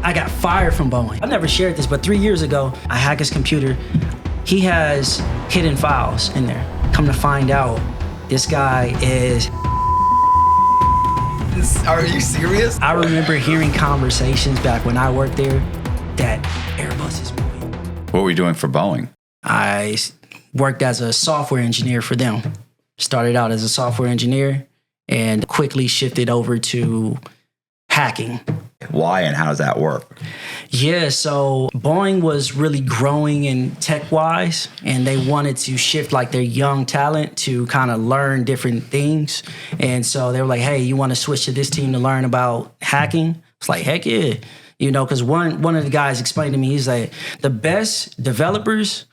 I got fired from Boeing. I never shared this, but 3 years ago, I hacked his computer. He has hidden files in there. Come to find out, this guy is... Are you serious? I remember hearing conversations back when I worked there that Airbus is moving. What were you doing for Boeing? I worked as a software engineer for them. Started out as a software engineer and quickly shifted over to hacking. Why and how does that work? Yeah, so Boeing was really growing in tech-wise, and they wanted to shift like their young talent to kind of learn different things. And so they were like, hey, you want to switch to this team to learn about hacking? It's like, heck yeah. You know, because one of the guys explained to me, he's like, the best developers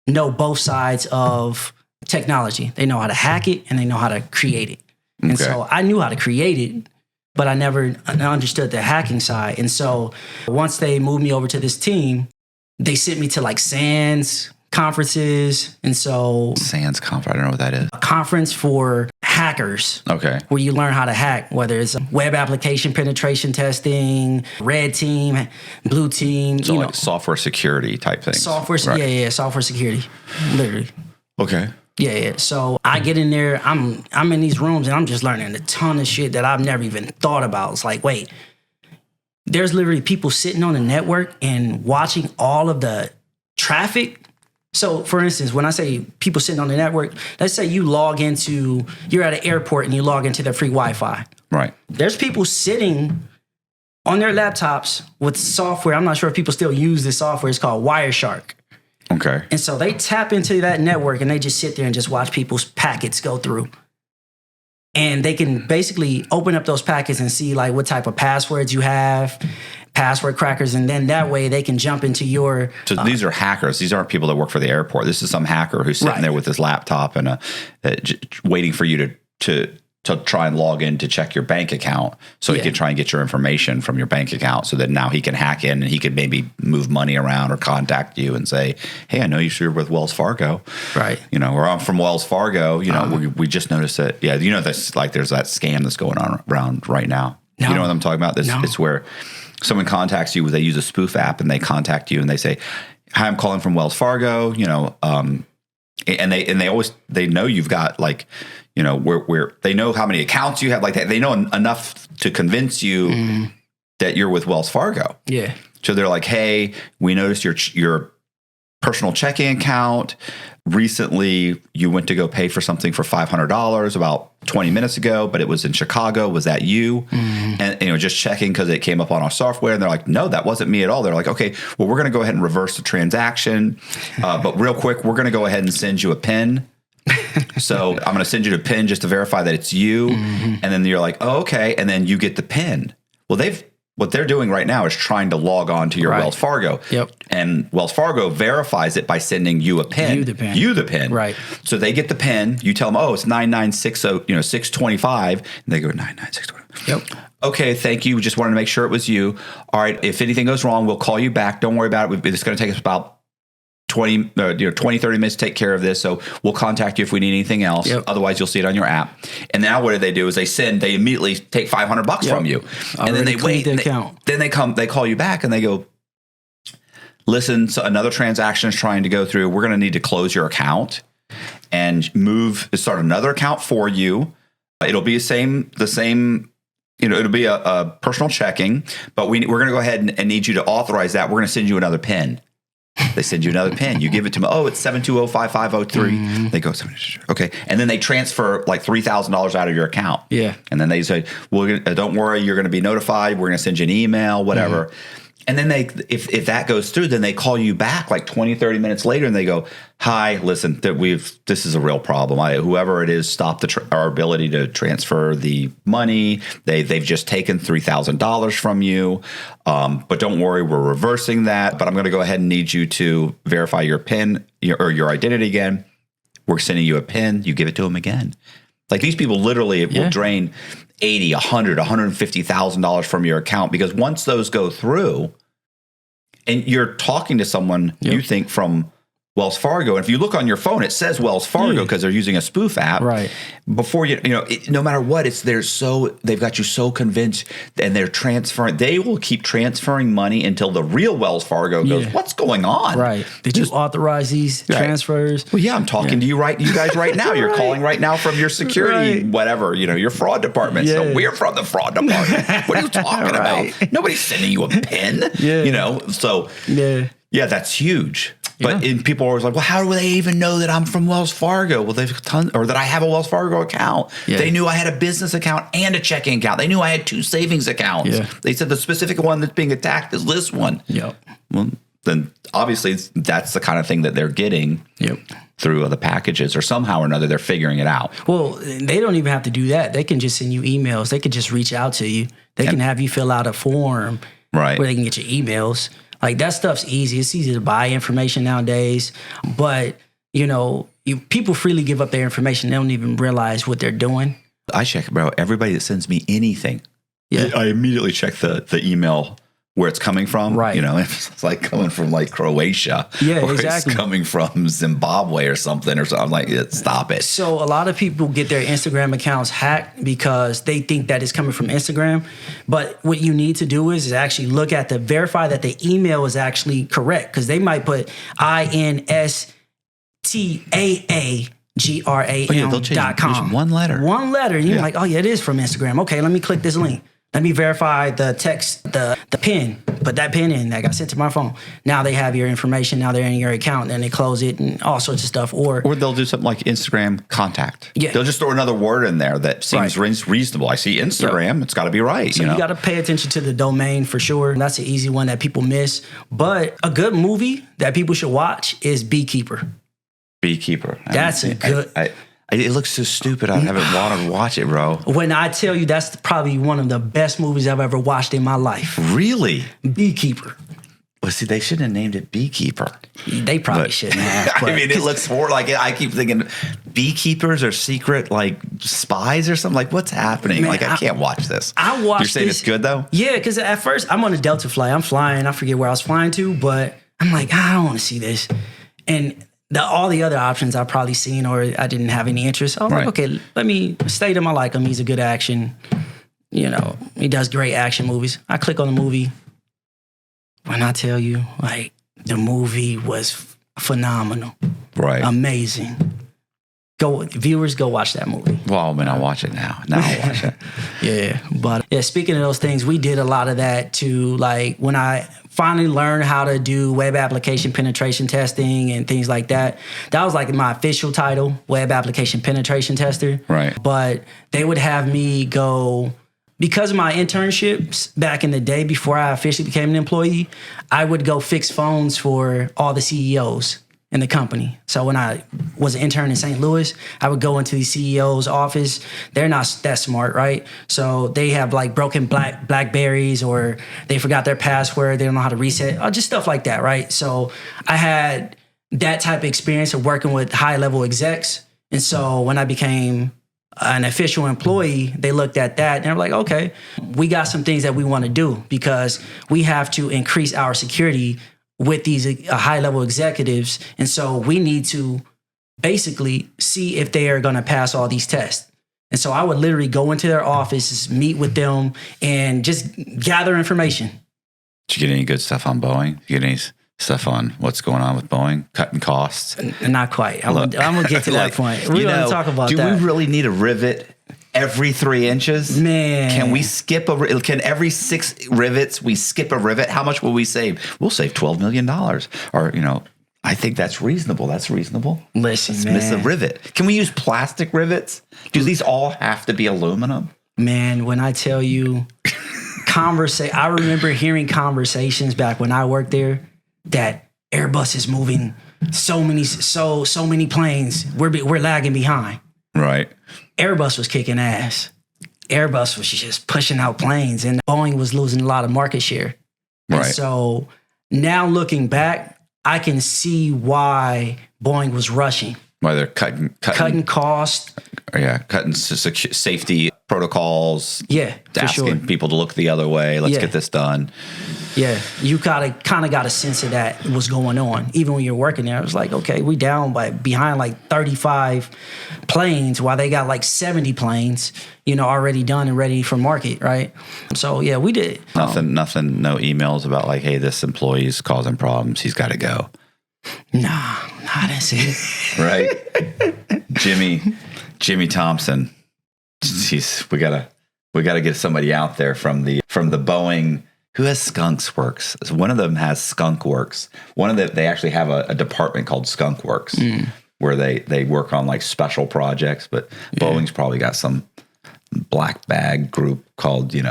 know both sides of technology. They know how to hack it and they know how to create it. And so I knew how to create it, but I never understood the hacking side. And so once they moved me over to this team, they sent me to like SANS conferences. And so SANS conference, I don't know what that is. A conference for hackers. Okay. Where you learn how to hack, whether it's web application penetration testing, red team, blue team. So like software security type things. Software, right. Yeah, software security, literally. Okay. Yeah. So I get in there, I'm in these rooms and I'm just learning a ton of shit that I've never even thought about. It's like, wait, there's literally people sitting on the network and watching all of the traffic. So for instance, when I say people sitting on the network, let's say you're at an airport and you log into their free Wi-Fi. Right. There's people sitting on their laptops with software. I'm not sure if people still use this software. It's called Wireshark. Okay. And so they tap into that network and they just sit there and just watch people's packets go through. And they can basically open up those packets and see like what type of passwords you have, password crackers, and then that way they can jump into your... So these are hackers. These aren't people that work for the airport. This is some hacker who's sitting there with his laptop and waiting for you to try and log in to check your bank account so he can try and get your information from your bank account so that now he can hack in and he could maybe move money around or contact you and say, hey, I know you're with Wells Fargo. Right. You know, or I'm from Wells Fargo. You know, we just noticed that. Yeah, you know, there's that scam that's going on around right now. No. You know what I'm talking about? It's where someone contacts you, they use a spoof app and they contact you and they say, hi, I'm calling from Wells Fargo, you know, and they know you've got like, you know, where they know how many accounts you have, like that. They know enough to convince you that you're with Wells Fargo. Yeah. So they're like, hey, we noticed your personal checking account. Recently, you went to go pay for something for $500 about 20 minutes ago, but it was in Chicago. Was that you? And, you know, just checking because it came up on our software. And they're like, no, that wasn't me at all. They're like, okay, well, we're going to go ahead and reverse the transaction. But real quick, we're going to go ahead and send you a PIN. So I'm going to send you a PIN just to verify that it's you. And then you're like, oh, okay. And then you get the PIN. Well, what they're doing right now is trying to log on to your Wells Fargo. Yep. And Wells Fargo verifies it by sending you a PIN. You the PIN. Right. So they get the PIN. You tell them, oh, it's 9960, 625. And they go 99625. Yep. Okay, thank you. Just wanted to make sure it was you. All right. If anything goes wrong, we'll call you back. Don't worry about it. It's going to take us about 20, 30 minutes to take care of this. So we'll contact you if we need anything else. Yep. Otherwise, you'll see it on your app. And now what they do is they immediately take $500 from you. And then they wait. Then they call you back and they go, listen, so another transaction is trying to go through. We're going to need to close your account and start another account for you. It'll be the same, it'll be a personal checking, but we're going to go ahead and need you to authorize that. We're going to send you another PIN. They send you another PIN. You give it to them. Oh, it's 7205503. They go, okay. And then they transfer like $3,000 out of your account. Yeah. And then they say, well, don't worry, you're going to be notified. We're going to send you an email, whatever. And then if that goes through, then they call you back like 20, 30 minutes later and they go, hi, listen, this is a real problem. Whoever it is stopped our ability to transfer the money. They've just taken $3,000 from you. But don't worry, we're reversing that. But I'm going to go ahead and need you to verify your PIN or your identity again. We're sending you a PIN. You give it to them again. Like these people literally will drain $80,000, $100,000, $150,000 from your account because once those go through and you're talking to someone you think from Wells Fargo. And if you look on your phone, it says Wells Fargo because they're using a spoof app. Right. Before no matter what, they've got you so convinced, and they're transferring. They will keep transferring money until the real Wells Fargo goes, "What's going on?" Right. Did you authorize these transfers? Well, yeah, I'm talking to you guys right now. You're calling right now from your security, whatever, your fraud department. So we're from the fraud department. What are you talking about? Nobody's sending you a pin. Yeah, that's huge. But people are always like, well, how do they even know that I'm from Wells Fargo? Well, or that I have a Wells Fargo account. Yeah. They knew I had a business account and a checking account. They knew I had 2 savings accounts. Yeah. They said the specific one that's being attacked is this one. Yep. Well, then obviously that's the kind of thing that they're getting through the packages, or somehow or another they're figuring it out. Well, they don't even have to do that. They can just send you emails. They could just reach out to you. They can have you fill out a form where they can get your emails. Like, that stuff's easy. It's easy to buy information nowadays. But, people freely give up their information. They don't even realize what they're doing. I check, bro. Everybody that sends me anything, I immediately check the email where it's coming from. Right. If it's like coming from like Croatia. Yeah, or exactly. It's coming from Zimbabwe or something. I'm like, stop it. So a lot of people get their Instagram accounts hacked because they think that it's coming from Instagram. But what you need to do is actually verify that the email is actually correct, because they might put INSTAAGRAM.com. One letter. One letter. And you're like, oh, yeah, it is from Instagram. Okay, let me click this link. Let me verify the text, the pin. Put that pin in that got sent to my phone. Now they have your information. Now they're in your account. Then they close it and all sorts of stuff. Or they'll do something like Instagram contact. Yeah. They'll just throw another word in there that seems reasonable. I see Instagram. It's got to be right. So you got to pay attention to the domain for sure. That's an easy one that people miss. But a good movie that people should watch is Beekeeper. Beekeeper. That's a good... It looks so stupid. I haven't wanted to watch it, bro. When I tell you, that's probably one of the best movies I've ever watched in my life. Really? Beekeeper. Well, see, they shouldn't have named it Beekeeper. They probably shouldn't have. It looks more like I keep thinking beekeepers are secret, like spies or something. Like, what's happening? Man, I can't watch this. I watched. You're saying it's good though? Yeah, because at first I'm on a Delta flight. I'm flying. I forget where I was flying to, but I'm like, I don't want to see this. And all the other options I've probably seen, or I didn't have any interest. I was like, okay, let me state him. I like him. He's a good action. He does great action movies. I click on the movie. When I tell you, like, the movie was phenomenal. Right. Amazing. Viewers, go watch that movie. Well, I'll watch it now. Now I'll watch it. But speaking of those things, we did a lot of that too. Like, when I finally learned how to do web application penetration testing and things like that, that was like my official title, web application penetration tester. Right. But they would have me go, because of my internships back in the day before I officially became an employee, I would go fix phones for all the CEOs in the company. So when I was an intern in St. Louis, I would go into the CEO's office. They're not that smart, right? So they have like broken Blackberries, or they forgot their password. They don't know how to reset, just stuff like that, right? So I had that type of experience of working with high level execs. And so when I became an official employee, they looked at that and they were like, okay, we got some things that we want to do, because we have to increase our security with these high-level executives. And so we need to basically see if they are going to pass all these tests. And so I would literally go into their offices, meet with them, and just gather information. Did you get any good stuff on Boeing? Did you get any stuff on what's going on with Boeing, cutting costs? Not quite. I'm going to get to that point. We're going to talk about that. Do we really need a rivet every 3 inches? Man. Can we skip can every 6 rivets we skip a rivet? How much will we save? We'll save $12 million. Or, I think that's reasonable. That's reasonable. Listen, Let's man. miss a rivet. Can we use plastic rivets? Do these all have to be aluminum? Man, when I tell you, I remember hearing conversations back when I worked there that Airbus is moving so many planes. We're lagging behind. Right. Airbus was kicking ass. Airbus was just pushing out planes, and Boeing was losing a lot of market share. Right. And so now looking back, I can see why Boeing was rushing. Why they're cutting costs. Yeah, cutting safety protocols. Yeah, for asking people to look the other way. Let's get this done. Yeah, you kind of got a sense of that was going on. Even when you're working there, it was like, okay, we down behind like 35 planes while they got like 70 planes, already done and ready for market, right? So yeah, we did. Nothing, no emails about like, hey, this employee's causing problems. He's got to go. Nah, that's it. Right? Jimmy Thompson. Jeez, we gotta get somebody out there from the Boeing. Who has Skunks Works? One of them has Skunk Works. They actually have a department called Skunk Works where they work on like special projects. But Boeing's probably got some black bag group called the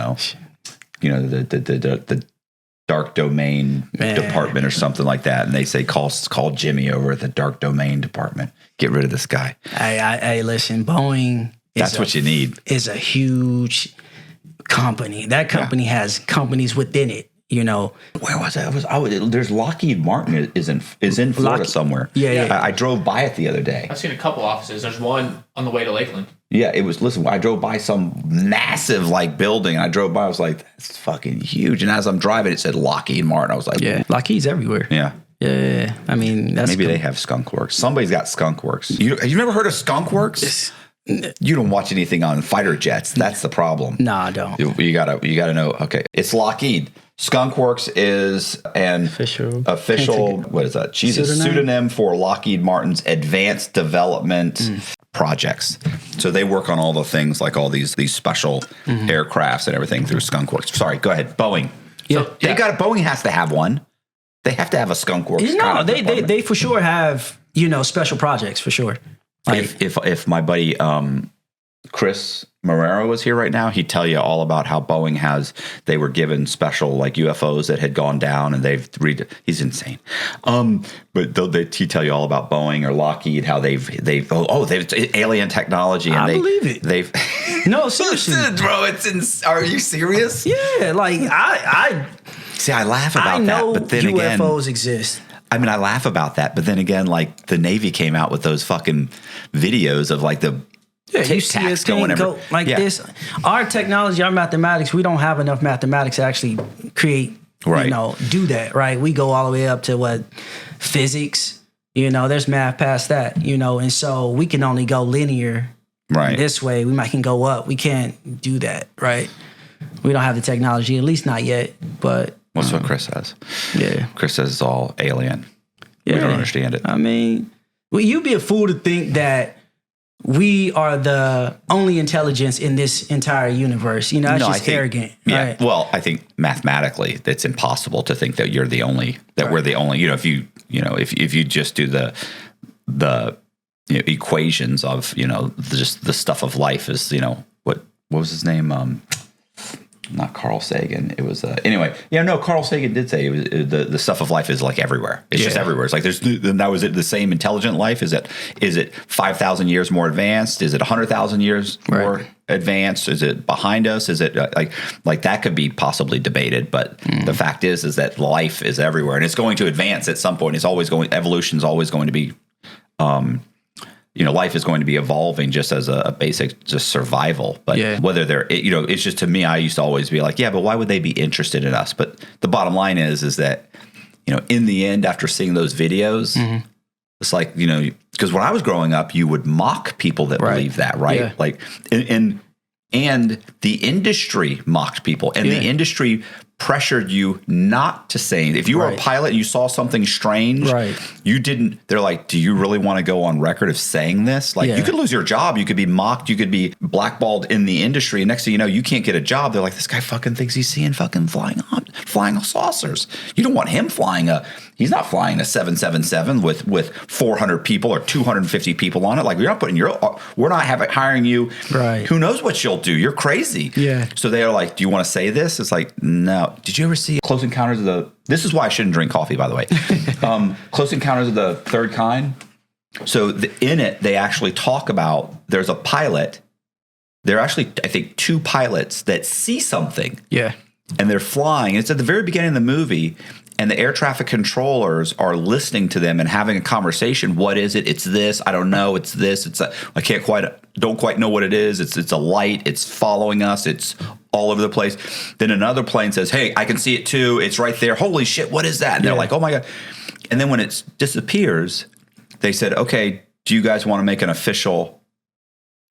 dark domain department or something like that, and they say call Jimmy over at the dark domain department. Get rid of this guy. Hey, listen, Boeing. That's what you need. Is a huge company. That company has companies within it. Where was that? There's Lockheed Martin is in Florida somewhere. Yeah. I drove by it the other day. I've seen a couple offices. There's one on the way to Lakeland. Yeah, it was. Listen, I drove by some massive like building. And I drove by. I was like, that's fucking huge. And as I'm driving, it said Lockheed Martin. I was like, yeah, Lockheed's everywhere. Yeah. Yeah. I mean, that's maybe they have Skunk Works. Somebody's got Skunk Works. You never heard of Skunk Works? You don't watch anything on fighter jets. That's the problem. No, I don't. You gotta know. Okay, it's Lockheed. Skunk Works is an official what is that? Jesus, pseudonym for Lockheed Martin's advanced development projects. So they work on all the things like all these special aircrafts and everything through Skunk Works. Sorry, go ahead. Boeing. Yeah, so Boeing has to have one. They have to have a Skunk Works. No, they for sure have special projects for sure. Like, if my buddy Chris Marrero was here right now, he'd tell you all about how Boeing they were given special like UFOs that had gone down, and he's insane. But he'd tell you all about Boeing or Lockheed, how they've alien technology. And I believe it. They've no, seriously, bro. Are you serious? Yeah, like I laugh about that, but then UFOs exist. I mean, I laugh about that, but then again, like the Navy came out with those fucking videos of like the you see a thing go like this. Our technology, our mathematics, we don't have enough mathematics to actually create, do that, right? We go all the way up to physics, there's math past that, and so we can only go linear. Right. This way, we can go up. We can't do that, right? We don't have the technology, at least not yet, but... That's what Chris says. Yeah. Chris says it's all alien. Yeah. We don't understand it. I mean, you'd be a fool to think that we are the only intelligence in this entire universe. It's just arrogant. Yeah. Right? Well, I think mathematically it's impossible to think that we're the only, if you just do the equations of, just the stuff of life is, what was his name? Not Carl Sagan. It was anyway. Yeah, no. Carl Sagan did say it was the stuff of life is like everywhere. It's just everywhere. It's like was it the same intelligent life? Is it 5,000 years more advanced? Is it 100,000 years more advanced? Is it behind us? Is it like that could be possibly debated? But the fact is that life is everywhere, and it's going to advance at some point. Evolution is always going to be. Life is going to be evolving just as a basic just survival. But whether it's just, to me, I used to always be like, yeah, but why would they be interested in us? But the bottom line is that, in the end, after seeing those videos, it's like, because when I was growing up, you would mock people that believe that, right? Yeah. Like, and the industry mocked people, and the industry pressured you not to say. If you were a pilot and you saw something strange, you didn't. They're like, "Do you really want to go on record of saying this?" Like, you could lose your job, you could be mocked, you could be blackballed in the industry. And next thing you know, you can't get a job. They're like, "This guy fucking thinks he's seeing fucking flying saucers." You don't want him flying He's not flying a 777 with 400 people or 250 people on it. Like, we're not hiring you. Right. Who knows what you'll do? You're crazy. Yeah. So they're like, "Do you want to say this?" It's like, no. Did you ever see Close Encounters of the... This is why I shouldn't drink coffee, by the way. Close Encounters of the Third Kind. So in it, they actually talk about, there's a pilot. There are actually, I think, 2 pilots that see something. Yeah. And they're flying. It's at the very beginning of the movie. And the air traffic controllers are listening to them and having a conversation. What is it? It's this. I don't know. It's this. I don't quite know what it is. It's a light. It's following us. It's all over the place. Then another plane says, hey, I can see it too. It's right there. Holy shit. What is that? And they're like, oh my God. And then when it disappears, they said, okay, do you guys want to make an official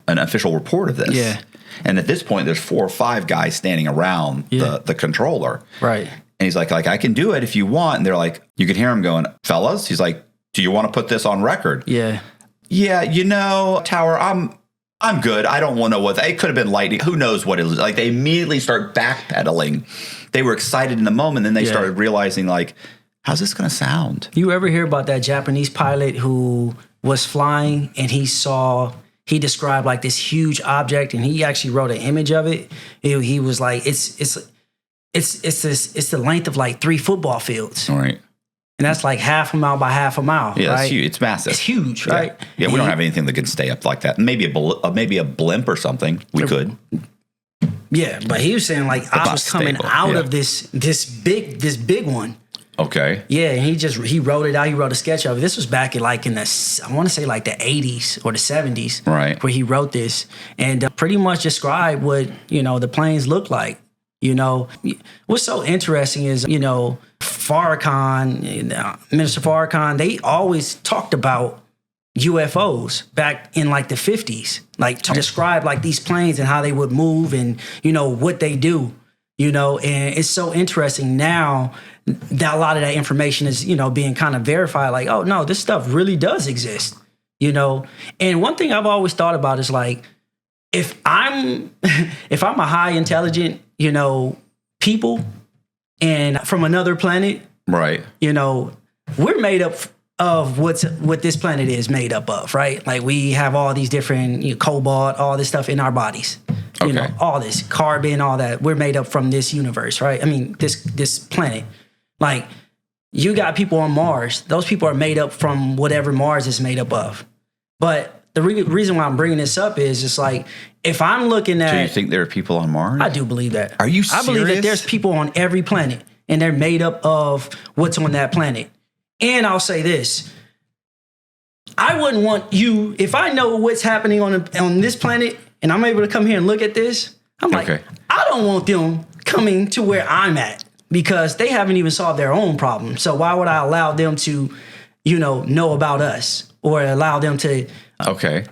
report of this? Yeah. And at this point, there's 4 or 5 guys standing around the controller. Right. And he's like, I can do it if you want. And they're like, you can hear him going, fellas. He's like, do you want to put this on record? Yeah. Yeah, Tower, I'm good. I don't want to know what it could have been lightning. Who knows what it was? Like, they immediately start backpedaling. They were excited in the moment. Then they started realizing, like, how's this going to sound? You ever hear about that Japanese pilot who was flying and he described like this huge object, and he actually wrote an image of it. He was like, it's the length of like 3 football fields. All right. And that's like half a mile by half a mile. Yeah, right? it's huge. It's massive. It's huge, right? Yeah, we don't have anything that can stay up like that. Maybe a blimp or something. We could. Yeah, but he was saying like I was coming out of this big one. Okay. Yeah, and he wrote it out. He wrote a sketch of it. This was back in like I want to say like the 80s or the 70s. Right. Where he wrote this and pretty much described what, the planes look like. What's so interesting is, Farrakhan, Minister Farrakhan, they always talked about UFOs back in like the 50s, like to describe like these planes and how they would move and, what they do, and it's so interesting now that a lot of that information is, being kind of verified, like, oh no, this stuff really does exist, And one thing I've always thought about is like, if I'm a high intelligent, people and from another planet, right? We're made up of what this planet is made up of, right? Like we have all these different cobalt, all this stuff in our bodies, all this carbon, all that. We're made up from this universe, right? I mean, this planet. Like you got people on Mars; those people are made up from whatever Mars is made up of. But the reason why I'm bringing this up is it's like, if I'm looking at... Do you think there are people on Mars? I do believe that. Are you serious? I believe that there's people on every planet, and they're made up of what's on that planet. And I'll say this. I wouldn't want you... If I know what's happening on this planet, and I'm able to come here and look at this, I'm like, I don't want them coming to where I'm at, because they haven't even solved their own problem. So why would I allow them to, know about us, or allow them to... Okay.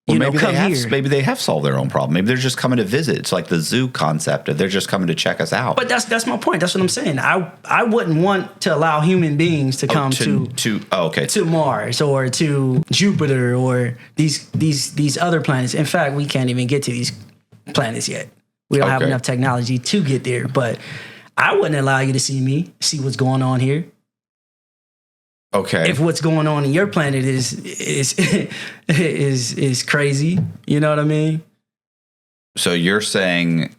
Well, maybe they have solved their own problem. Maybe they're just coming to visit. It's like the zoo concept. They're just coming to check us out. But that's my point. That's what I'm saying. I wouldn't want to allow human beings to come to Mars or to Jupiter or these other planets. In fact, we can't even get to these planets yet. We don't have enough technology to get there. But I wouldn't allow you to see what's going on here. Okay. If what's going on in your planet is crazy, you know what I mean? So you're saying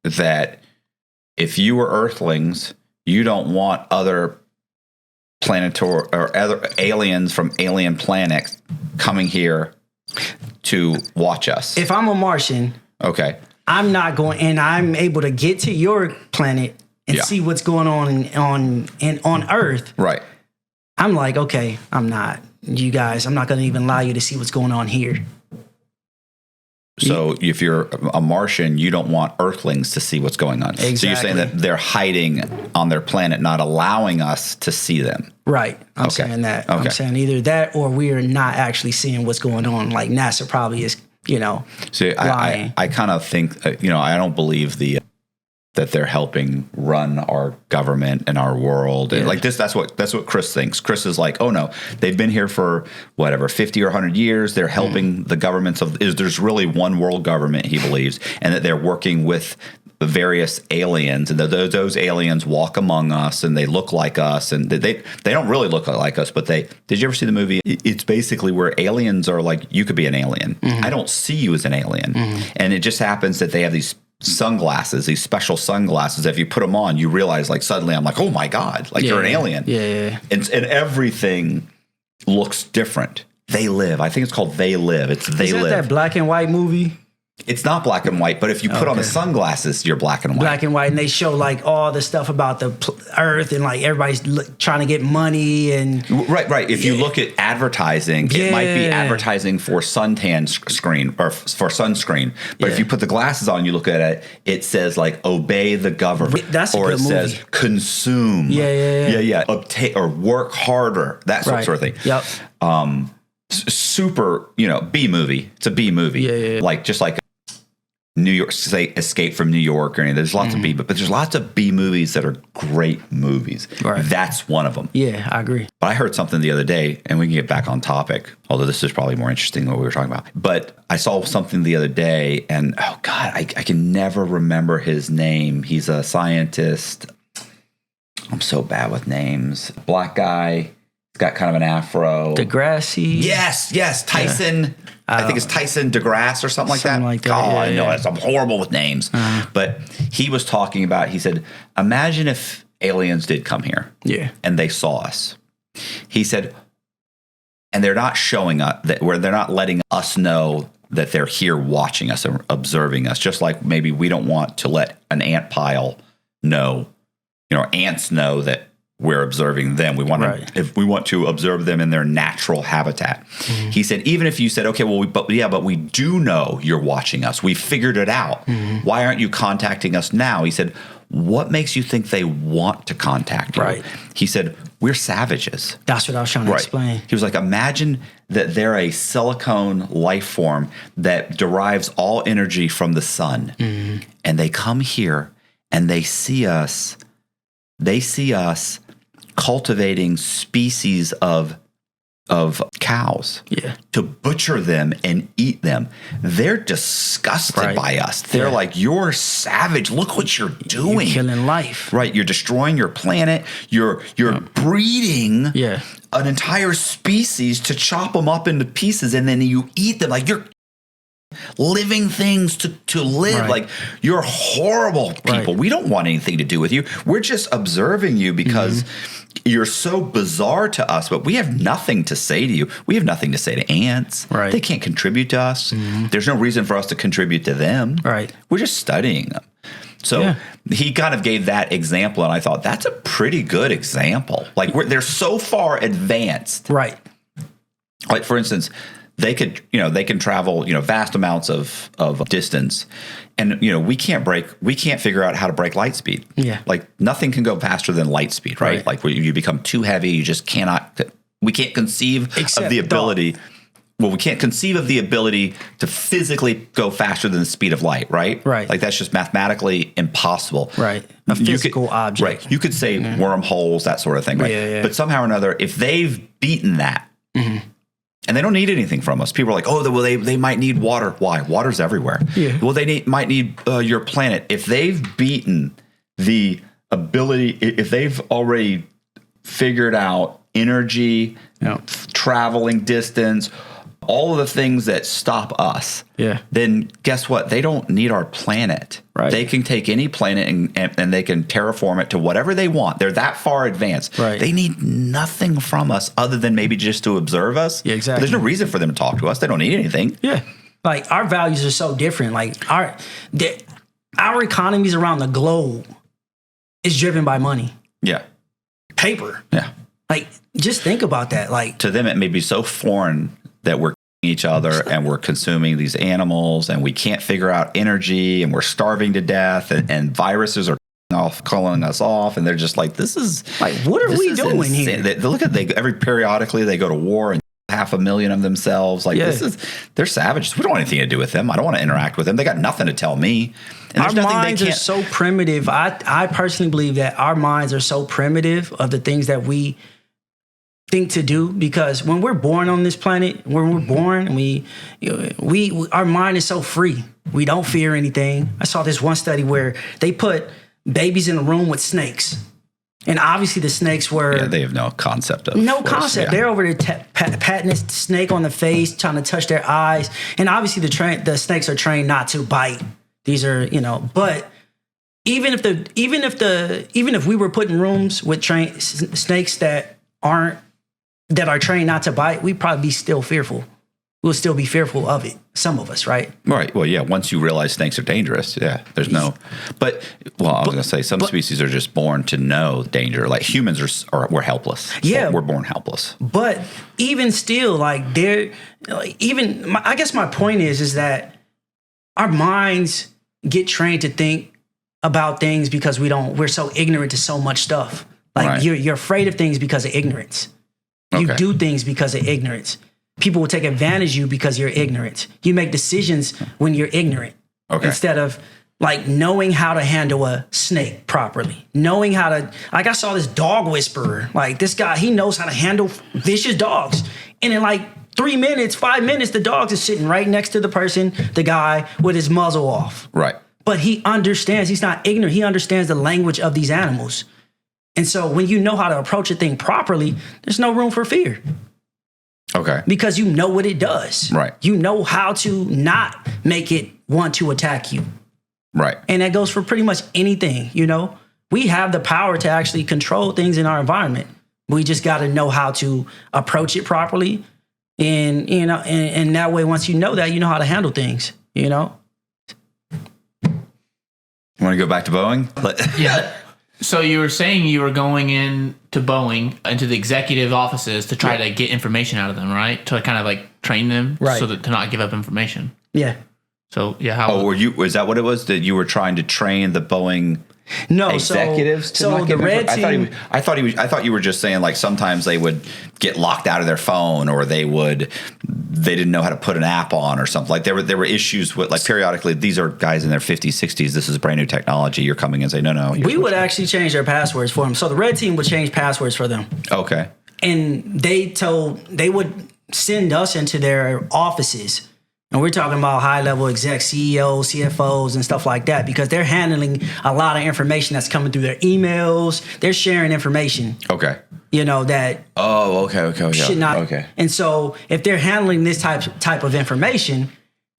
that if you were Earthlings, you don't want other planetary or other aliens from alien planets coming here to watch us. If I'm a Martian, I'm not going, and I'm able to get to your planet and see what's going on Earth. Right. I'm like, okay, I'm not going to even allow you to see what's going on here. So if you're a Martian, you don't want Earthlings to see what's going on. Exactly. So you're saying that they're hiding on their planet, not allowing us to see them. Right. I'm saying that. I'm saying either that or we are not actually seeing what's going on. Like NASA probably is, See, lying. I kind of think, I don't believe that they're helping run our government and our world. And like this, that's what Chris thinks. Chris is like, oh no, they've been here for whatever, 50 or 100 years. They're helping the governments there's really one world government, he believes, and that they're working with the various aliens, and those aliens walk among us and they look like us, and they don't really look like us, but did you ever see the movie? It's basically where aliens are like, you could be an alien. Mm-hmm. I don't see you as an alien. Mm-hmm. And it just happens that they have these sunglasses, these special sunglasses. If you put them on, you realize like suddenly I'm like, oh my God, like you're an alien. Yeah. And everything looks different. They Live. I think it's called They Live. It's They Is Live. that black and white movie? It's not black and white, but if you put on the sunglasses, you're black and white. Black and white, and they show like all the stuff about the Earth, and like everybody's trying to get money and right. If you look at advertising, it might be advertising for suntan screen or for sunscreen. But if you put the glasses on, you look at it, it says like obey the government, that's or a good it movie. says consume, obtain or work harder, that sort of thing. Yep. Super, B movie. It's a B movie. Like just like New York, say Escape from New York or anything. There's lots of B, but there's lots of B movies that are great movies. Right. That's one of them. Yeah, I agree. But I heard something the other day, and we can get back on topic, although this is probably more interesting than what we were talking about. But I saw something the other day, and oh God, I can never remember his name. He's a scientist. I'm so bad with names. Black guy. He's got kind of an afro. Degrassi. Yes. Tyson. Yeah. I think it's Tyson DeGrasse or something like that. I know. I'm horrible with names. But he was talking about, he said, imagine if aliens did come here and they saw us. He said, and they're not showing us, they're not letting us know that they're here watching us and observing us, just like maybe we don't want to let an ant pile know, ants know that we're observing them. We want to, if we want to observe them in their natural habitat. Mm-hmm. He said, even if you said, okay, well, but we do know you're watching us. We figured it out. Mm-hmm. Why aren't you contacting us now? He said, what makes you think they want to contact you? Right. He said, we're savages. That's what I was trying to explain. He was like, imagine that they're a silicone life form that derives all energy from the sun. Mm-hmm. And they come here and they see us cultivating species of cows to butcher them and eat them. They're disgusted by us. They're like, you're savage. Look what you're doing. You're killing life. Right. You're destroying your planet. You're breeding an entire species to chop them up into pieces, and then you eat them. Like, you're living things to live. Like, you're horrible people. We don't want anything to do with you. We're just observing you because you're so bizarre to us, but we have nothing to say to you. We have nothing to say to ants. Right. They can't contribute to us. There's no reason for us to contribute to them. Right. We're just studying them. So he kind of gave that example, and I thought that's a pretty good example. Like, they're so far advanced. Right. Like, for instance, they can travel, vast amounts of distance, and we can't figure out how to break light speed. Yeah, like nothing can go faster than light speed, right? Like, when you become too heavy, you just cannot. We can't conceive of the ability. Well, we can't conceive of the ability to physically go faster than the speed of light, right? Right. Like, that's just mathematically impossible. Right. A physical object. Right. You could say wormholes, that sort of thing, right? Yeah. But somehow or another, if they've beaten that. And they don't need anything from us. People are like, oh, well, they might need water. Why? Water's everywhere. Yeah. Well, they might need your planet. If they've beaten the ability, if they've already figured out energy, traveling distance, all of the things that stop us, then guess what? They don't need our planet. Right. They can take any planet and they can terraform it to whatever they want. They're that far advanced. Right. They need nothing from us other than maybe just to observe us. Yeah, exactly. There's no reason for them to talk to us. They don't need anything. Yeah. Like, our values are so different. Like, our economies around the globe is driven by money. Yeah. Paper. Yeah. Like, just think about that. Like, to them, it may be so foreign that we're each other and we're consuming these animals, and we can't figure out energy, and we're starving to death, and viruses are calling us off, and they're just like, this is like, what are we doing here? Every periodically they go to war, and 500,000 of themselves. Like, they're savages. We don't want anything to do with them. I don't want to interact with them. They got nothing to tell me. And our minds are so primitive. I personally believe that our minds are so primitive of the things that we think to do, because when we're born on this planet, our mind is so free. We don't fear anything. I saw this one study where they put babies in a room with snakes, and obviously the snakes were they have no concept of concept. They're over there patting this snake on the face, trying to touch their eyes, and obviously the snakes are trained not to bite. These are but even if we were put in rooms with snakes that are trained not to bite, we'd probably be still fearful. we'll still be fearful of it. Some of us, right? Right. Well, yeah. Once you realize things are dangerous, yeah, there's no. But I was going to say some species are just born to know danger. Like humans we're helpless. Yeah, we're born helpless. But even still, like I guess my point is that our minds get trained to think about things because we're so ignorant to so much stuff. Like you're afraid of things because of ignorance. You do things because of ignorance. People will take advantage of you because you're ignorant. You make decisions when you're ignorant instead of like knowing how to handle a snake properly, knowing how to, like I saw this dog whisperer, like this guy, he knows how to handle vicious dogs. And in like 3 minutes, 5 minutes, the dog is sitting right next to the guy with his muzzle off. Right. But he understands, he's not ignorant. He understands the language of these animals. And so when you know how to approach a thing properly, there's no room for fear. Okay. Because you know what it does. Right. You know how to not make it want to attack you. Right. And that goes for pretty much anything, you know? We have the power to actually control things in our environment. We just got to know how to approach it properly. And, you know, and that way, once you know that, you know how to handle things, you know? Want to go back to Boeing? Yeah. So you were saying you were going in to Boeing, into the executive offices to try to get information out of them, right? To kind of like train them so that to not give up information. Yeah. So yeah, how? Oh, was that what it was? That you were trying to train the Boeing executives to not give red team. I thought you were just saying like sometimes they would get locked out of their phone, or they didn't know how to put an app on or something. Like there were issues with, like, periodically, these are guys in their 50s, 60s. This is brand new technology. You're coming in and say, no. We would actually change their passwords for them. So the red team would change passwords for them. Okay. And they would send us into their offices. And we're talking about high-level execs, CEOs, CFOs, and stuff like that, because they're handling a lot of information that's coming through their emails. They're sharing information. Okay. You know, that... Oh, okay. Should not... Okay. And so if they're handling this type of information,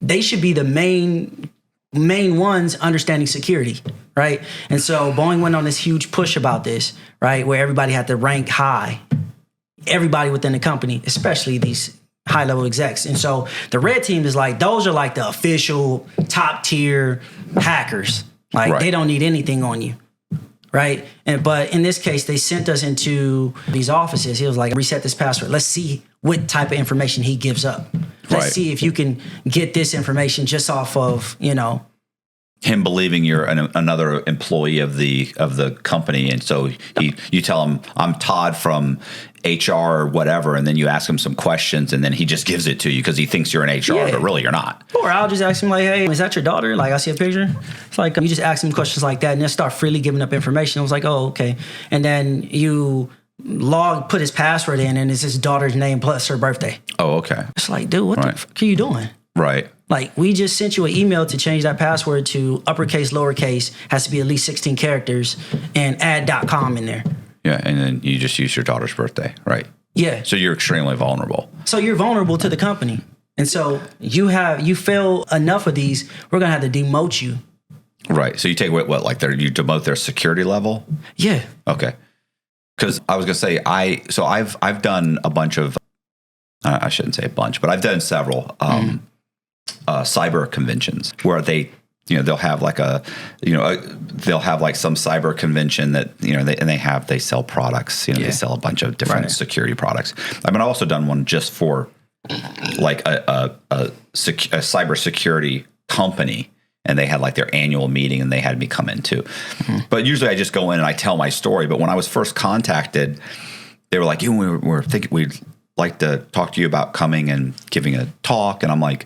they should be the main ones understanding security, right? And so Boeing went on this huge push about this, right, where everybody had to rank high. Everybody within the company, especially these high-level execs. And so the red team is like, those are like the official top-tier hackers. Like, they don't need anything on you, right? But in this case, they sent us into these offices. He was like, reset this password. Let's see what type of information he gives up. Let's see if you can get this information just off of, you know, him believing you're another employee of the company. And so you tell him, I'm Todd from HR or whatever, and then you ask him some questions, and then he just gives it to you because he thinks you're in HR, but really you're not. Or I'll just ask him like, hey, is that your daughter? Like, I see a picture. It's like, you just ask him questions like that, and then start freely giving up information. I was like, oh, okay. And then you put his password in, and it's his daughter's name plus her birthday. Oh, okay. It's like, dude, what the fuck are you doing? Right. Like, we just sent you an email to change that password to uppercase, lowercase, has to be at least 16 characters, and add .com in there. Yeah, and then you just use your daughter's birthday, right? Yeah. So you're extremely vulnerable. So you're vulnerable to the company. And so you fail enough of these, we're going to have to demote you. Right. So you take what like you demote their security level? Yeah. Okay. Because I was going to say, I've done a bunch of, I shouldn't say a bunch, but I've done several cyber conventions where they'll have like they'll have like some cyber convention that, they sell products, they sell a bunch of different security products. I mean, I've also done one just for like a cyber security company, and they had like their annual meeting and they had me come in too. Mm-hmm. But usually I just go in and I tell my story. But when I was first contacted, they were like, we're thinking we'd like to talk to you about coming and giving a talk. And I'm like,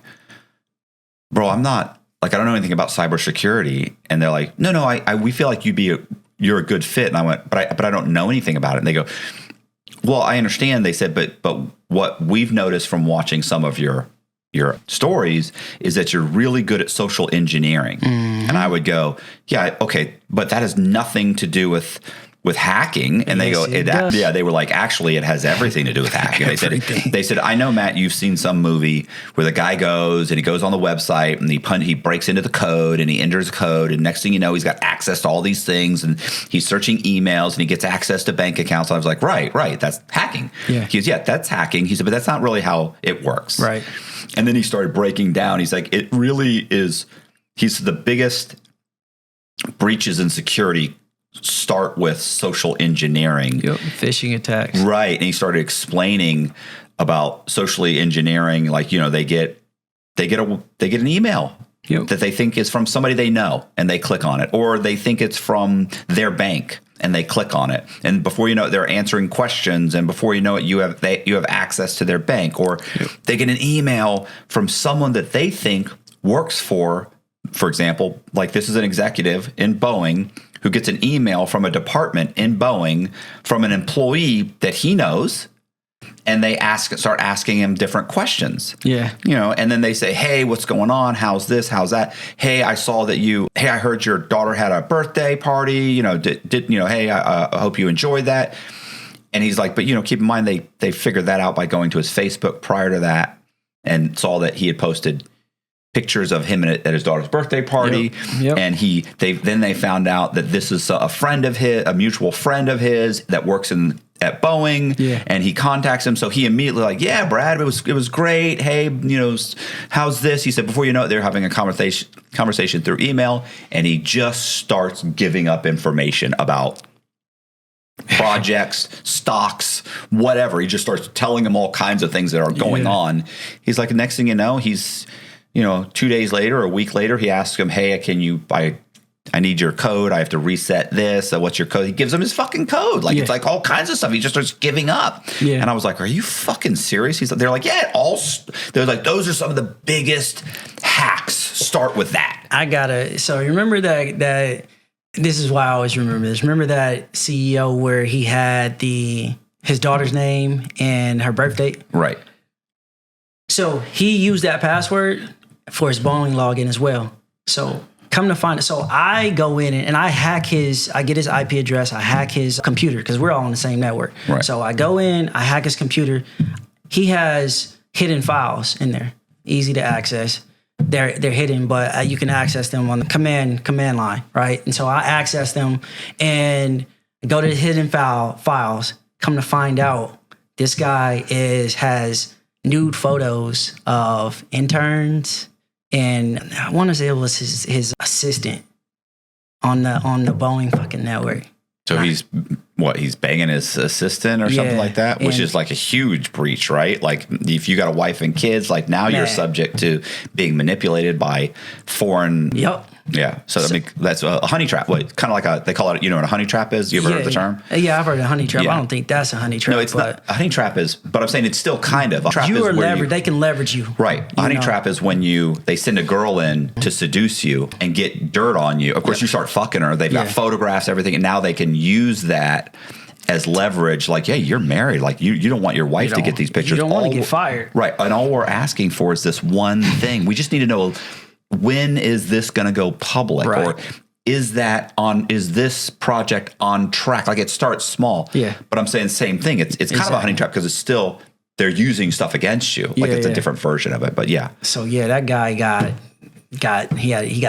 bro, I'm not, like, I don't know anything about cybersecurity. And they're like, no, we feel like you're a good fit. And I went, but I don't know anything about it. And they go, well, I understand. They said, but what we've noticed from watching some of your stories is that you're really good at social engineering. Mm-hmm. And I would go, yeah, okay, but that has nothing to do with hacking. And they go, they were like, actually, it has everything to do with hacking. They said, I know, Matt, you've seen some movie where the guy goes and he goes on the website and he breaks into the code and he enters code. And next thing you know, he's got access to all these things and he's searching emails and he gets access to bank accounts. And I was like, right, that's hacking. Yeah. He goes, yeah, that's hacking. He said, but that's not really how it works. Right. And then he started breaking down. He's like, it really is. He's the biggest breaches in security start with social engineering. Yep, phishing attacks. Right. And he started explaining about socially engineering, like, they get an email that they think is from somebody they know and they click on it, or they think it's from their bank and they click on it. And before you know it, they're answering questions, and before you know it, you have access to their bank, or they get an email from someone that they think works for example, like this is an executive in Boeing who gets an email from a department in Boeing from an employee that he knows, and they start asking him different questions. Yeah. And then they say, hey, what's going on? How's this? How's that? Hey, I saw that I heard your daughter had a birthday party. Hey, I hope you enjoyed that. And he's like, but, keep in mind, they figured that out by going to his Facebook prior to that and saw that he had posted pictures of him at his daughter's birthday party. Yep. And they found out that this is a mutual friend of his that works at Boeing. Yeah. And he contacts him. So he immediately like, yeah, Brad, it was great. Hey, how's this? He said, before you know it, they're having a conversation through email, and he just starts giving up information about projects, stocks, whatever. He just starts telling him all kinds of things that are going on. He's like, next thing you know, he's 2 days later, or a week later, he asks him, hey, I need your code. I have to reset this. What's your code? He gives him his fucking code. Like, it's like all kinds of stuff. He just starts giving up. Yeah. And I was like, are you fucking serious? They're like, yeah, they're like, those are some of the biggest hacks. Start with that. So remember that this is why I always remember this. Remember that CEO where he had his daughter's name and her birth date? Right. So he used that password for his Boeing login as well. So come to find it. So I go in and I get his IP address, I hack his computer, because we're all on the same network. Right. So I go in, I hack his computer. He has hidden files in there, easy to access. They're hidden, but you can access them on the command line, right? And so I access them and go to the hidden files. Come to find out, this guy has nude photos of interns, and I want to say it was his assistant on the Boeing fucking network. So he's banging his assistant or something like that, which is like a huge breach, right? Like if you got a wife and kids, like now you're subject to being manipulated by foreign. Yep. Yeah. So I mean, that's a honey trap. Kind of like they call it, what a honey trap is? You ever heard of the term? Yeah, I've heard of honey trap. I don't think that's a honey trap. No, it's not. A honey trap is, but I'm saying it's still kind of. A trap you are leveraged. They can leverage you. Right. A honey trap is when they send a girl in to seduce you and get dirt on you. Of course, you start fucking her. They've got photographs, everything, and now they can use that as leverage. Like, hey, you're married. Like you don't want your wife to get these pictures. You don't want to get fired. Right. And all we're asking for is this one thing. We just need to know, when is this going to go public? Right. Or is this project on track? Like, it starts small. Yeah. But I'm saying the same thing. It's kind of a honey trap, because it's still, they're using stuff against you. Like, it's a different version of it. But yeah. So that guy got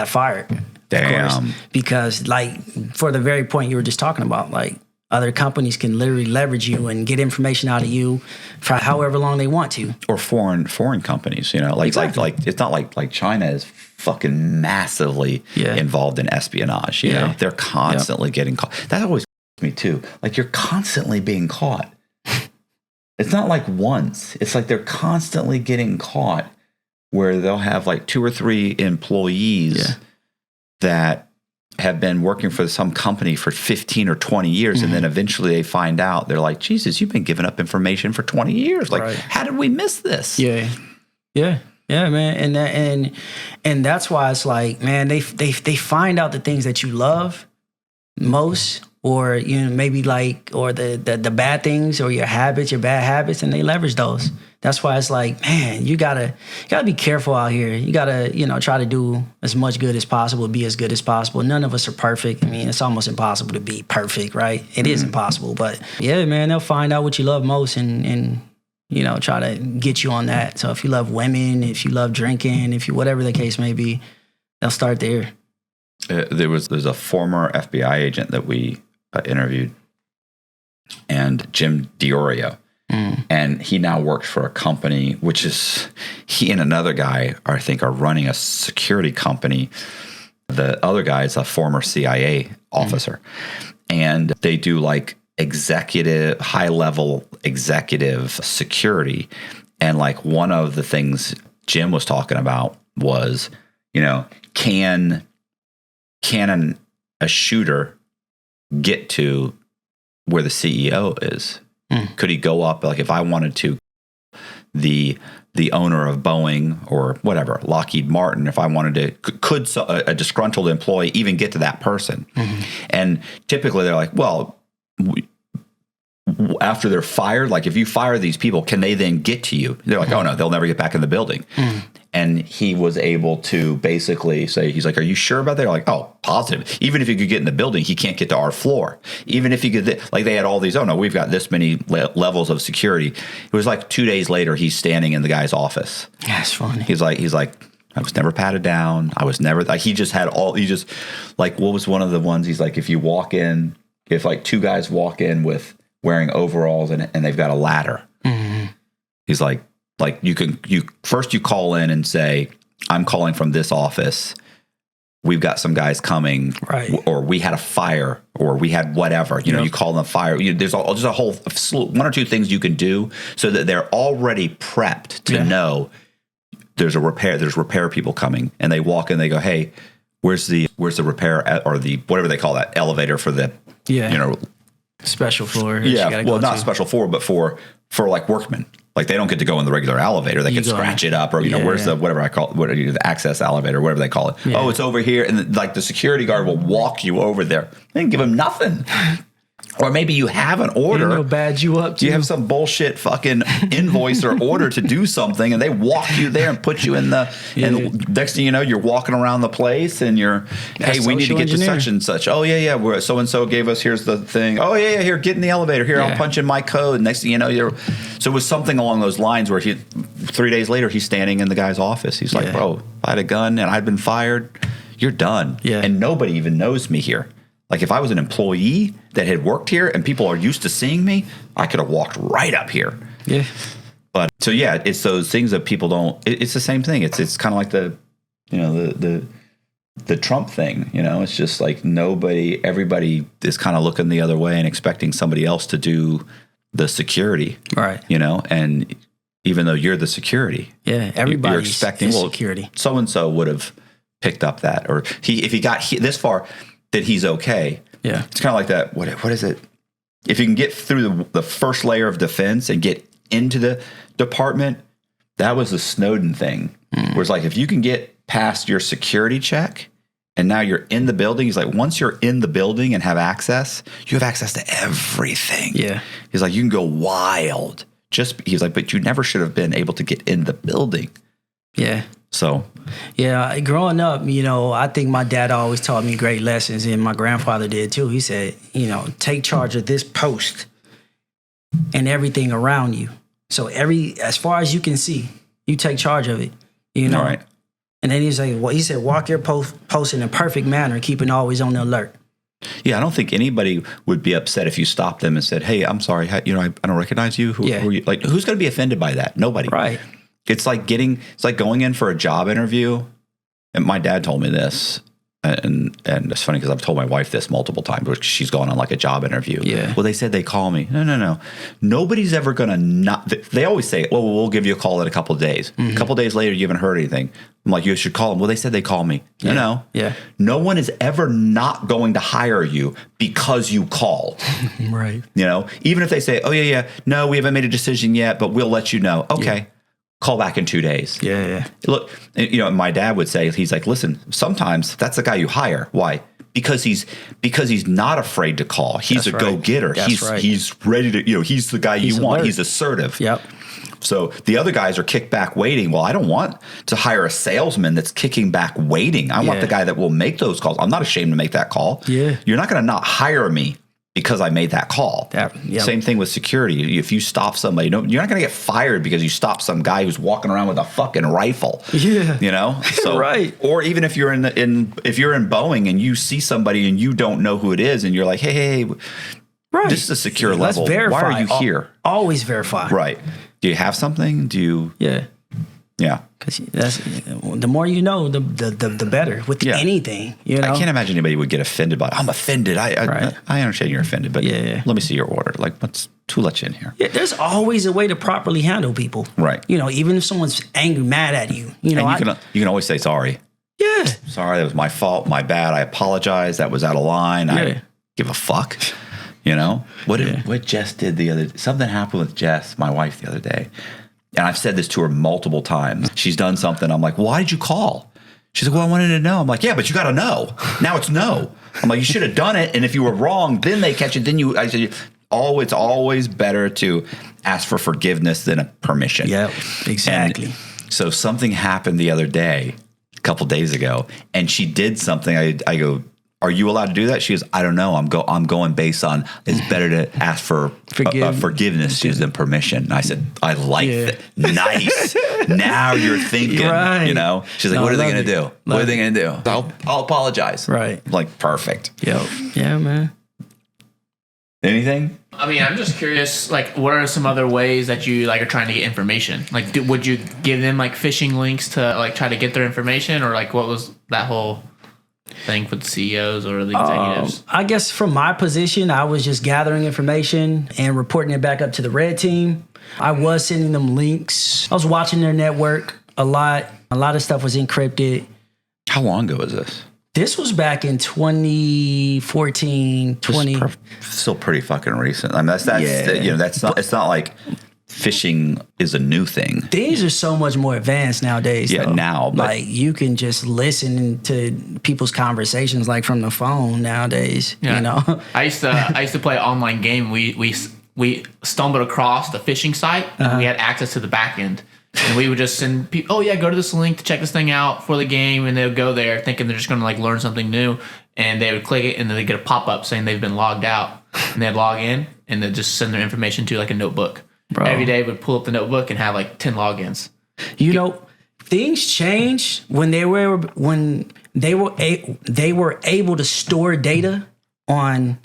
fired. Damn. Of course, because like, for the very point you were just talking about, like, other companies can literally leverage you and get information out of you for however long they want to. Or foreign companies, Exactly. like it's not like China is fucking massively involved in espionage. You know, they're constantly getting caught. That always me too. Like, you're constantly being caught. It's not like once. It's like they're constantly getting caught, where they'll have like 2 or 3 employees that have been working for some company for 15 or 20 years. And then eventually they find out, they're like, Jesus, you've been giving up information for 20 years. Like, how did we miss this? Yeah, man. And that's why it's like, man, they find out the things that you love most, or, maybe like, or the bad things, or your bad habits, and they leverage those. That's why it's like, man, you gotta be careful out here. You gotta, try to do as much good as possible, be as good as possible. None of us are perfect. I mean, it's almost impossible to be perfect, right? It is impossible, but yeah, man, they'll find out what you love most and try to get you on that. So if you love women, if you love drinking, whatever the case may be, they'll start there. There's a former FBI agent that we interviewed, and Jim Diorio. And he now works for a company, which is he and another guy, I think, are running a security company. The other guy is a former CIA officer. And they do like executive, high level executive security. And like one of the things Jim was talking about was, you know, can a shooter get to where the CEO is? Could he go up, like if I wanted to, the owner of Boeing or whatever, Lockheed Martin, if I wanted to, could a disgruntled employee even get to that person? And typically they're like, well, after they're fired, like if you fire these people, can they then get to you? They're like, oh no, they'll never get back in the building. And he was able to basically say, he's like, are you sure about that? They're like, oh, positive. Even if you could get in the building, he can't get to our floor. Even if he could, like they had all these, oh no, we've got this many levels of security. It was like 2 days later, he's standing in the guy's office. That's funny. He's like, I was never patted down. I was never, like, he just like, what was one of the ones? He's like, if you walk in, if like 2 guys walk in with wearing overalls and they've got a ladder, he's like you first call in and say, I'm calling from this office. We've got some guys coming, right? Or we had a fire, or we had whatever. You know, you call them a fire. There's a whole slew, 1 or 2 things you can do so that they're already prepped to know there's repair people coming, and they walk in. They go, hey, where's the repair or the whatever they call that elevator for the special floor. Well, not special floor, but for like workmen. Like they don't get to go in the regular elevator. They can scratch it up, or where's the whatever I call it, the access elevator, whatever they call it. Yeah. Oh, it's over here, and like the security guard will walk you over there. They didn't give him nothing. Or maybe you have an order. They'll badge you up. You have some bullshit fucking invoice or order to do something, and they walk you there and put you in the. And next thing you know, you're walking around the place, and hey, we need to get to such and such. Oh yeah. So and so gave us. Here's the thing. Oh yeah. Here, get in the elevator. Here, I'll punch in my code. Next thing you know, So it was something along those lines where 3 days later, he's standing in the guy's office. He's like, bro, if I had a gun and I'd been fired, you're done. Yeah. And nobody even knows me here. Like if I was an employee that had worked here and people are used to seeing me, I could have walked right up here. Yeah. But so yeah, it's those things that people don't. It's the same thing. It's kind of like the Trump thing. You know, it's just like everybody is kind of looking the other way and expecting somebody else to do the security. Right. You know, and even though you're the security, everybody's you're expecting security. So and so would have picked up that, or if he got this far. That he's okay. Yeah. It's kind of like that. What is it? If you can get through the first layer of defense and get into the department, that was the Snowden thing. Where it's like, if you can get past your security check and now you're in the building, he's like, once you're in the building and have access, you have access to everything. Yeah. He's like, you can go wild. He's like, but you never should have been able to get in the building. Yeah. So, yeah, growing up, I think my dad always taught me great lessons, and my grandfather did too. He said, take charge of this post and everything around you. So as far as you can see, you take charge of it, Right. And then he said, walk your post in a perfect manner, keeping always on the alert. Yeah, I don't think anybody would be upset if you stopped them and said, hey, I'm sorry, I don't recognize you. Who are you? Like, who's going to be offended by that? Nobody. Right. It's like going in for a job interview. And my dad told me this, and it's funny because I've told my wife this multiple times, but she's gone on like a job interview. Yeah. Well, they said they call me. No. Nobody's ever going to not. They always say, well, we'll give you a call in a couple of days. A couple of days later, you haven't heard anything. I'm like, you should call them. Well, they said they call me. No. Yeah. No one is ever not going to hire you because you called. Right. Even if they say, oh, yeah. No, we haven't made a decision yet, but we'll let you know. Okay. Yeah. Call back in 2 days. Yeah. Look, my dad would say, he's like, listen, sometimes that's the guy you hire. Why? Because he's not afraid to call. He's a go-getter. He's ready to, he's the guy you want. He's assertive. Yep. So the other guys are kicked back waiting. Well, I don't want to hire a salesman that's kicking back waiting. I want the guy that will make those calls. I'm not ashamed to make that call. Yeah. You're not going to not hire me because I made that call. Same thing with security. If you stop somebody, you're not going to get fired because you stop some guy who's walking around with a fucking rifle. Yeah. So, right. Or even if you're if you're in Boeing and you see somebody and you don't know who it is, and you're like, hey, Right. This is a secure Let's level. verify. Why are you here? Always verify. Right. Do you have something? Do you? Yeah. Yeah. Because the more you know, the better with anything. You know, I can't imagine anybody would get offended by it. I'm offended. I understand you're offended, but let me see your order. Like, who let you in here? Yeah, there's always a way to properly handle people. Right. You know, even if someone's angry, mad at you. You know, and you can always say sorry. Yeah. Sorry, that was my fault, my bad. I apologize. That was out of line. I give a fuck. You know what Jess did something happened with Jess, my wife, the other day. And I've said this to her multiple times. She's done something. I'm like, why did you call? She's like, well, I wanted to know. I'm like, yeah, but you got to know. Now it's no. I'm like, you should have done it. And if you were wrong, then they catch it. I said, it's always better to ask for forgiveness than a permission. Yeah, exactly. And so something happened the other day, a couple days ago, and she did something. I go, are you allowed to do that? She goes, I don't know. I'm going based on it's better to ask for forgiveness than permission. And I said, I like that. Nice. Now you're thinking, you know. She's like, what are they going to do? What are they going to do? I'll apologize. Right. Like, perfect. Yeah, man. Anything? I mean, I'm just curious, like, what are some other ways that you, like, are trying to get information? Like, would you give them, like, phishing links to, like, try to get their information? Or, like, what was that whole thing with the CEOs or the executives? I guess from my position, I was just gathering information and reporting it back up to the red team. I was sending them links. I was watching their network a lot. A lot of stuff was encrypted. How long ago was this? This was back in 2014, 20. Still pretty fucking recent. I mean, that's you know, that's not. It's not like phishing is a new thing. Things are so much more advanced nowadays. Yeah, now. Like, you can just listen to people's conversations, like, from the phone nowadays. Yeah. You know, I used to play an online game. We stumbled across the phishing site, and we had access to the back end. And we would just send people, go to this link to check this thing out for the game, and they would go there thinking they're just going to, like, learn something new, and they would click it, and then they get a pop up saying they've been logged out, and they'd log in, and they'd just send their information to, like, a notebook. Bro. Every day would pull up the notebook and have, like, 10 logins. You know, things changed when they were able to store data on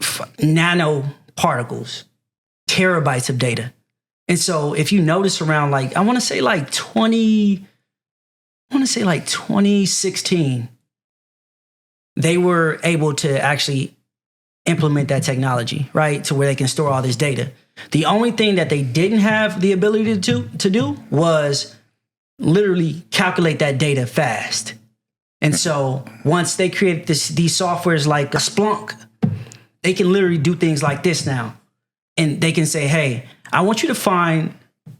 nanoparticles, terabytes of data. And so if you notice around, like, I want to say like 2016, they were able to actually implement that technology, right? To where they can store all this data. The only thing that they didn't have the ability to do was literally calculate that data fast. And so once they created these softwares like Splunk, they can literally do things like this now. And they can say, hey, I want you to find,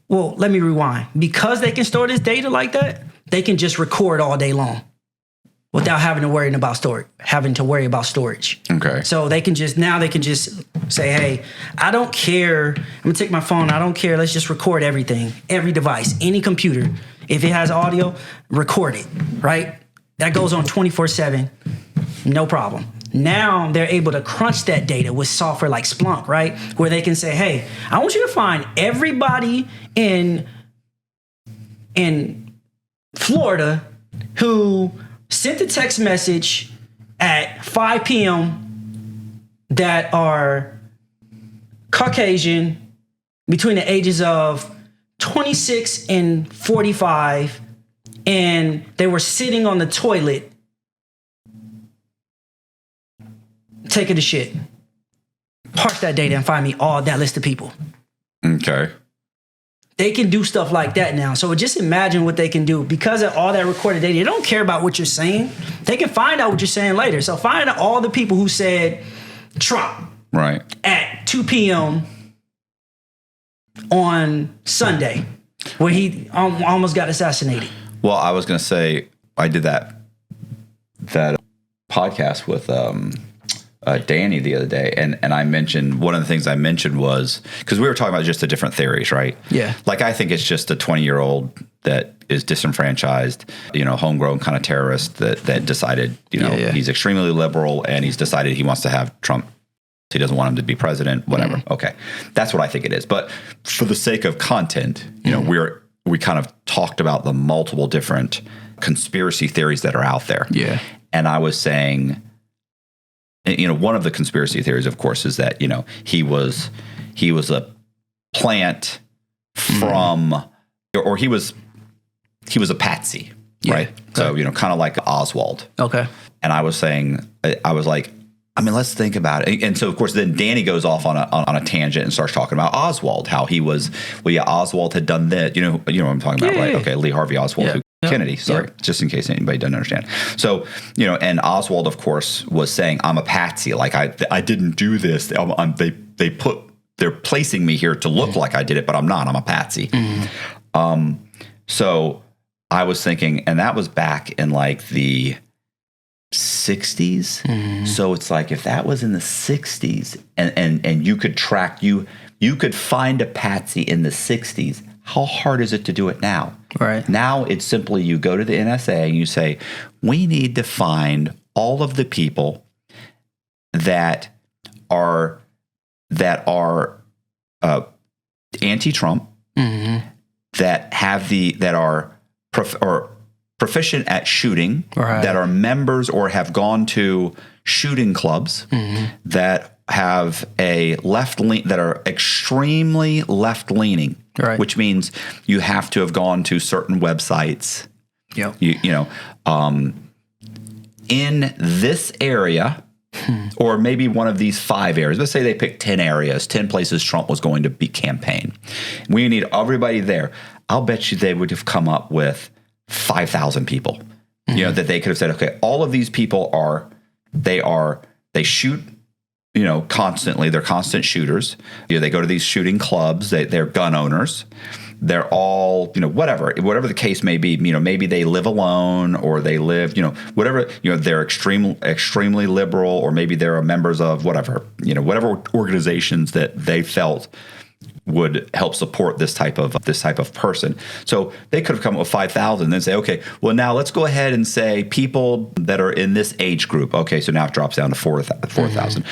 well, let me rewind. Because they can store this data like that, they can just record all day long without having to worry about storage. Okay. So they can just say, hey, I don't care. I'm gonna take my phone. I don't care. Let's just record everything, every device, any computer. If it has audio, record it, right? That goes on 24/7, no problem. Now they're able to crunch that data with software like Splunk, right? Where they can say, hey, I want you to find everybody in Florida who sent a text message at 5 p.m. that are Caucasian between the ages of 26 and 45, and they were sitting on the toilet taking a shit. Parse that data and find me all that list of people. Okay. They can do stuff like that now. So just imagine what they can do. Because of all that recorded data, they don't care about what you're saying. They can find out what you're saying later. So find out all the people who said Trump at 2 p.m. on Sunday, where he almost got assassinated. Well, I was going to say, I did that podcast with Danny the other day, and I mentioned, one of the things I mentioned was, because we were talking about just the different theories, right? Yeah. Like, I think it's just a 20-year-old that is disenfranchised, homegrown kind of terrorist that decided, he's extremely liberal, and he's decided he wants to have Trump. He doesn't want him to be president, whatever. Mm-hmm. Okay. That's what I think it is. But for the sake of content, we kind of talked about the multiple different conspiracy theories that are out there. Yeah. And I was saying, one of the conspiracy theories, of course, is that, he was a plant from, or he was a patsy, right? Okay. So, kind of like Oswald. Okay. And I was saying, I was like, let's think about it. And so, of course, then Danny goes off on a tangent and starts talking about Oswald, how he was, Oswald had done that. You know what I'm talking about, right? Okay, Lee Harvey Oswald, who Kennedy, sorry, just in case anybody doesn't understand. So, and Oswald, of course, was saying, I'm a patsy. Like, I didn't do this. They're placing me here to look like I did it, but I'm not. I'm a patsy. So I was thinking, and that was back in like the 60s. So it's like, if that was in the 60s and you could track, you could find a patsy in the 60s, how hard is it to do it now? Right. Now it's simply you go to the NSA and you say, we need to find all of the people that are anti-Trump, that are proficient at shooting, that are members or have gone to shooting clubs, that have a that are extremely left-leaning, which means you have to have gone to certain websites. Yep. In this area, or maybe one of these 5 areas. Let's say they picked 10 areas, 10 places Trump was going to be campaign. We need everybody there. I'll bet you they would have come up with 5,000 people. That they could have said, okay, all of these people they shoot, constantly. They're constant shooters. They go to these shooting clubs. They're gun owners. They're all, whatever the case may be, maybe they live alone or they live, whatever, they're extremely liberal, or maybe they're members of whatever organizations that they felt would help support this type of person. So they could have come up with 5,000 and then say, okay, well, now let's go ahead and say people that are in this age group. Okay, so now it drops down to 4,000.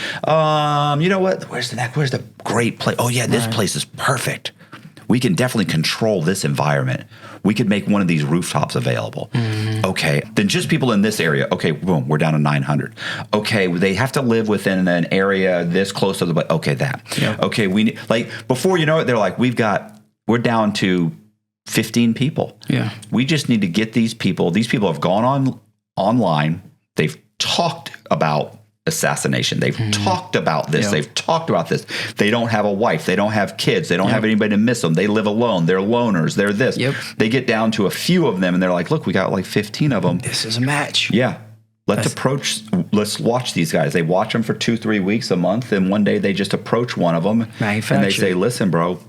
You know what? Where's the great place? Oh yeah, this place is perfect. We can definitely control this environment. We could make one of these rooftops available. Okay, then just people in this area. Okay, boom, we're down to 900. Okay, they have to live within an area this close to the. Okay, that. Yeah. Okay, we need, like, before you know it, they're like, we're down to 15 people. Yeah, we just need to get these people. These people have gone online. They've talked about assassination. They've talked about this. Yep. They've talked about this. They don't have a wife. They don't have kids. They don't have anybody to miss them. They live alone. They're loners. They're this. Yep. They get down to a few of them and they're like, look, we got like 15 of them. This is a match. Yeah. Let's watch these guys. They watch them for 2-3 weeks, a month. And one day they just approach one of them and they say, listen, bro,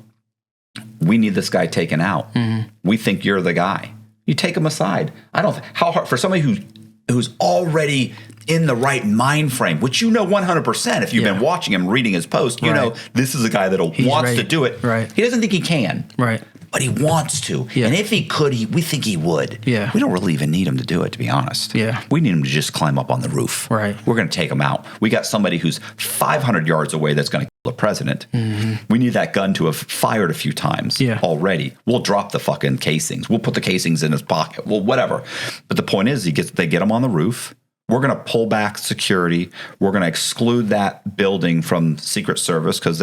we need this guy taken out. We think you're the guy. You take him aside. How hard for somebody who's already in the right mind frame, which 100% if you've been watching him, reading his post, this is a guy that wants to do it. Right. He doesn't think he can. Right. But he wants to. Yeah. And if he could, we think he would. Yeah. We don't really even need him to do it, to be honest. Yeah. We need him to just climb up on the roof. Right. We're going to take him out. We got somebody who's 500 yards away that's going to kill the president. We need that gun to have fired a few times already. We'll drop the fucking casings. We'll put the casings in his pocket. Well, whatever. But the point is, they get him on the roof. We're going to pull back security. We're going to exclude that building from Secret Service because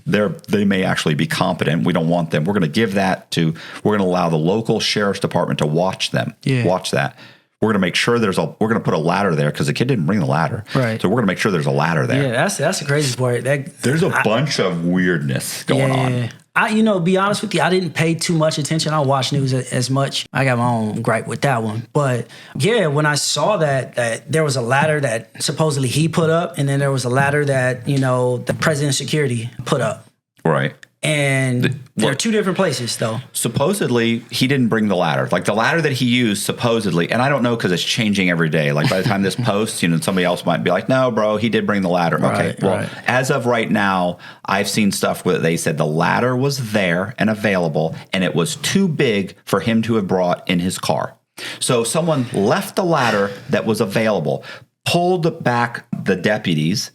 they may actually be competent. We don't want them. We're going to we're going to allow the local sheriff's department to watch them. Yeah. Watch that. We're going to make sure we're going to put a ladder there because the kid didn't bring the ladder. Right. So we're going to make sure there's a ladder there. Yeah, that's the crazy part. There's a bunch of weirdness going on. Be honest with you, I didn't pay too much attention. I don't watch news as much. I got my own gripe with that one. But yeah, when I saw that there was a ladder that supposedly he put up, and then there was a ladder that, the president's security put up. Right. And they're two different places, though. Supposedly, he didn't bring the ladder. Like, the ladder that he used, supposedly, and I don't know because it's changing every day. Like, by the time this posts, somebody else might be like, no, bro, he did bring the ladder. Okay, as of right now, I've seen stuff where they said the ladder was there and available, and it was too big for him to have brought in his car. So someone left the ladder that was available, pulled back the deputies,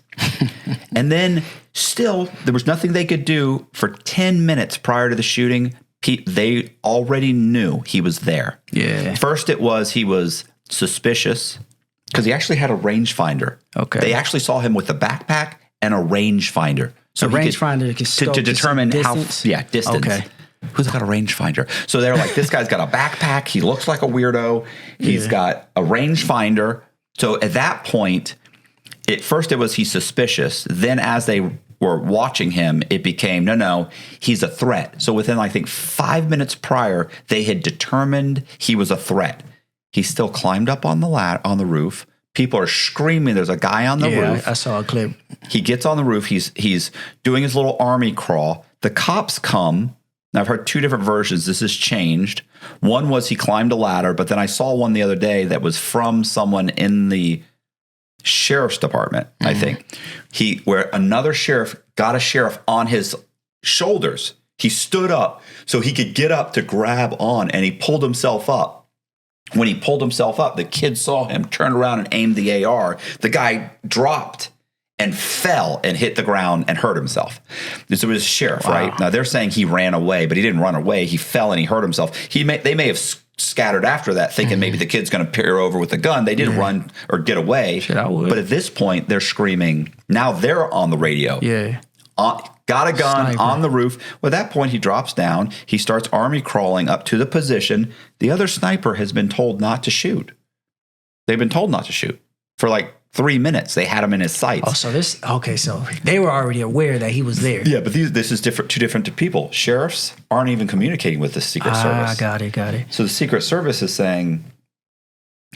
and then still, there was nothing they could do for 10 minutes prior to the shooting. They already knew he was there. Yeah. First, he was suspicious. Because he actually had a rangefinder. Okay. They actually saw him with a backpack and a rangefinder. So a rangefinder to determine distance? distance. Okay. Who's got a rangefinder? So they're like, this guy's got a backpack. He looks like a weirdo. He's got a rangefinder. So at that point, at first it was he's suspicious. Then as they were watching him, it became, no, he's a threat. So within, I think, 5 minutes prior, they had determined he was a threat. He still climbed up on the roof. People are screaming. There's a guy on the roof. I saw a clip. He gets on the roof. He's doing his little army crawl. The cops come. Now, I've heard two different versions. This has changed. One was he climbed a ladder, but then I saw one the other day that was from someone in the sheriff's department, I think. Where another sheriff got a sheriff on his shoulders. He stood up so he could get up to grab on, and he pulled himself up. When he pulled himself up, the kid saw him, turned around and aimed the AR. The guy dropped and fell and hit the ground and hurt himself. This was a sheriff, right? Now, they're saying he ran away, but he didn't run away. He fell and he hurt himself. They may have scattered after that, thinking maybe the kid's going to peer over with a gun. They didn't run or get away. Shit, I would. But at this point, they're screaming. Now they're on the radio. Yeah. Got a gun Sniper. on the roof. Well, at that point, he drops down. He starts army crawling up to the position. The other sniper has been told not to shoot. They've been told not to shoot for like 3 minutes. They had him in his sights. Oh, so they were already aware that he was there. Yeah, but this is different. Two different people. Sheriffs aren't even communicating with the Secret Service. Got it. So the Secret Service is saying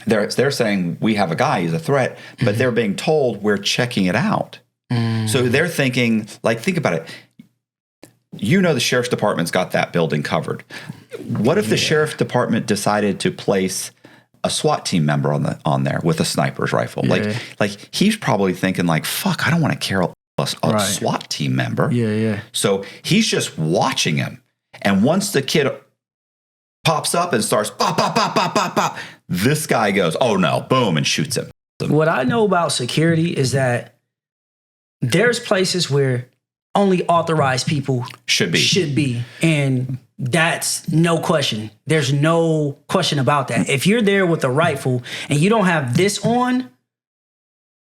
they're saying we have a guy. He's a threat, but they're being told we're checking it out. So they're thinking, like, think about it. You know, the sheriff's department's got that building covered. What if the sheriff's department decided to place a SWAT team member on there with a sniper's rifle? Yeah. Like he's probably thinking, like, fuck, I don't want to carry a SWAT team member. Yeah. So he's just watching him. And once the kid pops up and starts bop, bop, bop, bop, bop, bop, this guy goes, oh no, boom, and shoots him. What I know about security is that there's places where only authorized people Should be. And that's no question. There's no question about that. If you're there with a rifle and you don't have this on,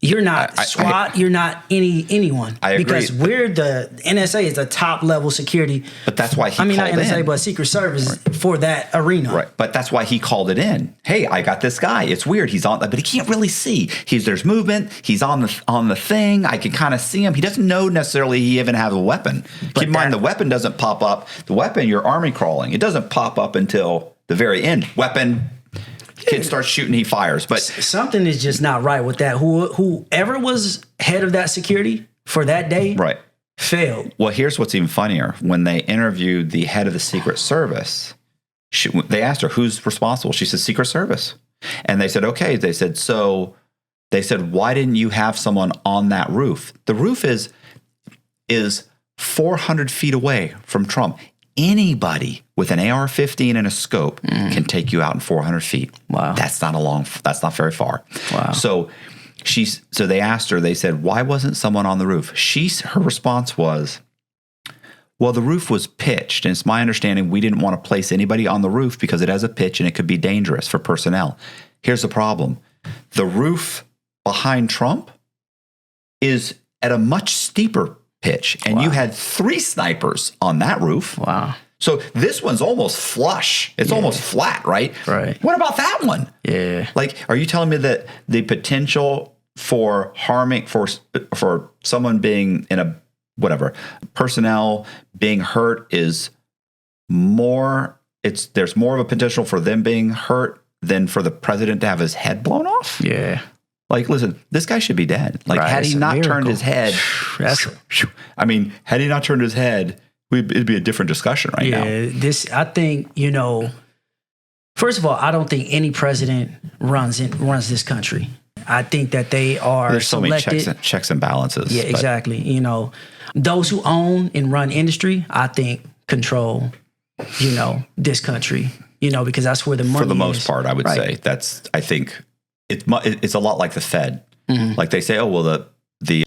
you're not SWAT. You're not anyone. I agree. Because we're the NSA is the top level security. But that's why he not called NSA, in. but Secret Service for that arena. Right. But that's why he called it in. Hey, I got this guy. It's weird. He's on, but he can't really see. There's movement. He's on the thing. I can kind of see him. He doesn't know necessarily he even has a weapon. Keep in mind, the weapon doesn't pop up. The weapon, you're army crawling. It doesn't pop up until the very end. Weapon. Kid starts shooting, he fires. But something is just not right with that. Whoever was head of that security for that day, failed. Well, here's what's even funnier. When they interviewed the head of the Secret Service, they asked her, who's responsible? She said, Secret Service. And they said, okay. They said, why didn't you have someone on that roof? The roof is 400 feet away from Trump. Anybody with an AR-15 and a scope can take you out in 400 feet. Wow. That's not very far. Wow. So they asked her, they said, why wasn't someone on the roof? Her response was, well, the roof was pitched, and it's my understanding we didn't want to place anybody on the roof because it has a pitch and it could be dangerous for personnel. Here's the problem. The roof behind Trump is at a much steeper pitch, and you had 3 snipers on that roof. Wow. So this one's almost flush. It's almost flat, right? Right. What about that one? Yeah. Like, are you telling me that the potential for harming, for someone being in a, whatever, personnel being hurt is more, there's more of a potential for them being hurt than for the president to have his head blown off? Yeah. Like, listen, this guy should be dead. Like, had he not turned his head, had he not turned his head, it'd be a different discussion right now. Yeah, I think, first of all, I don't think any president runs this country. I think that they are There's so selected. many checks and balances. Yeah, exactly. Those who own and run industry, I think, control, this country, because that's where the money is. For the most part, I would say I think it's a lot like the Fed. Mm-hmm. Like they say, oh, well, the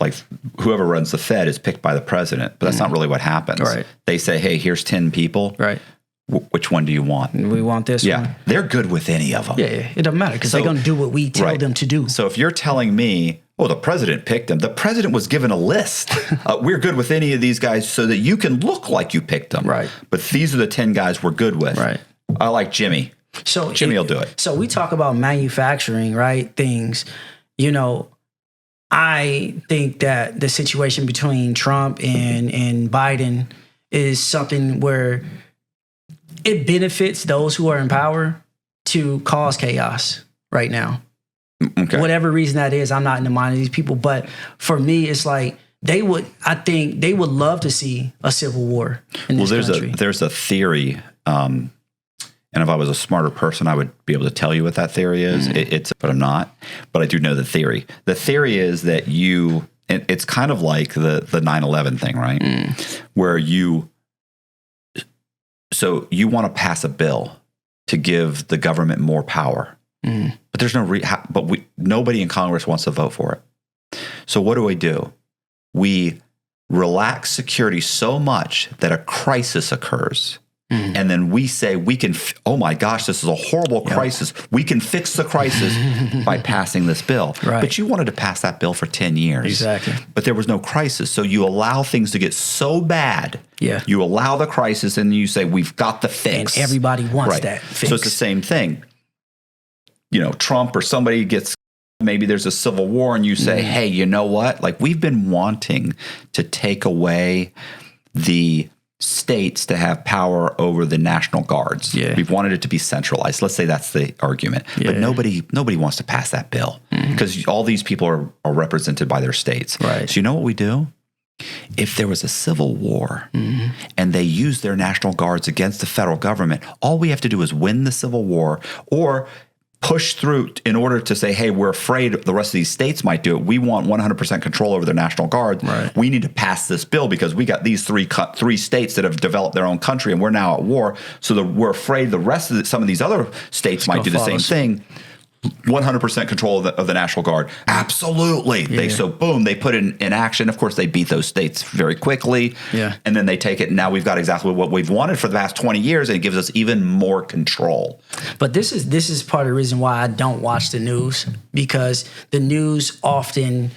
whoever runs the Fed is picked by the president, but that's not really what happens. Right. They say, hey, here's 10 people. Right. Which one do you want? We want this one. Yeah, they're good with any of them. Yeah, it doesn't matter because they're going to do what we tell them to do. So if you're telling me, oh, the president picked them, the president was given a list. We're good with any of these guys so that you can look like you picked them. Right. But these are the 10 guys we're good with. Right. I like Jimmy. So Jimmy will do it. So we talk about manufacturing, right? Things, I think that the situation between Trump and Biden is something where it benefits those who are in power to cause chaos right now. Okay. Whatever reason that is, I'm not in the mind of these people. But for me, it's like I think they would love to see a civil war in this country. There's a theory, and if I was a smarter person, I would be able to tell you what that theory is. But I'm not. But I do know the theory. The theory is that it's kind of like the 9/11 thing, right? Where you want to pass a bill to give the government more power, but there's nobody in Congress wants to vote for it. So what do? We relax security so much that a crisis occurs. And then we say oh my gosh, this is a horrible crisis. We can fix the crisis by passing this bill. Right. But you wanted to pass that bill for 10 years. Exactly. But there was no crisis. So you allow things to get so bad. Yeah. You allow the crisis and you say, we've got the fix. And everybody wants that fix. So it's the same thing. Trump or somebody maybe there's a civil war and you say, hey, you know what? Like we've been wanting to take away the states to have power over the National Guards. Yeah. We've wanted it to be centralized. Let's say that's the argument. Yeah. But nobody wants to pass that bill because all these people are represented by their states. Right. So you know what we do? If there was a civil war and they used their National Guards against the federal government, all we have to do is win the civil war or push through in order to say, hey, we're afraid the rest of these states might do it. We want 100% control over their National Guard. Right. We need to pass this bill because we got these three states that have developed their own country and we're now at war. So we're afraid the rest of some of these other states might do the same thing. 100% control of the National Guard. Absolutely. Yeah. Boom, they put it in action. Of course, they beat those states very quickly. Yeah. And then they take it. And now we've got exactly what we've wanted for the past 20 years. And it gives us even more control. But this is part of the reason why I don't watch the news, because the news often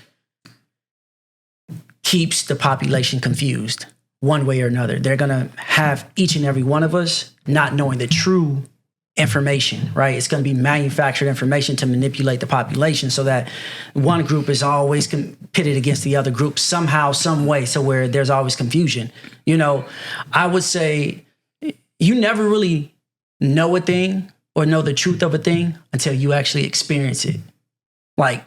keeps the population confused one way or another. They're going to have each and every one of us not knowing the true information, right? It's going to be manufactured information to manipulate the population so that one group is always pitted against the other group somehow, some way, so where there's always confusion. I would say you never really know a thing or know the truth of a thing until you actually experience it. Like,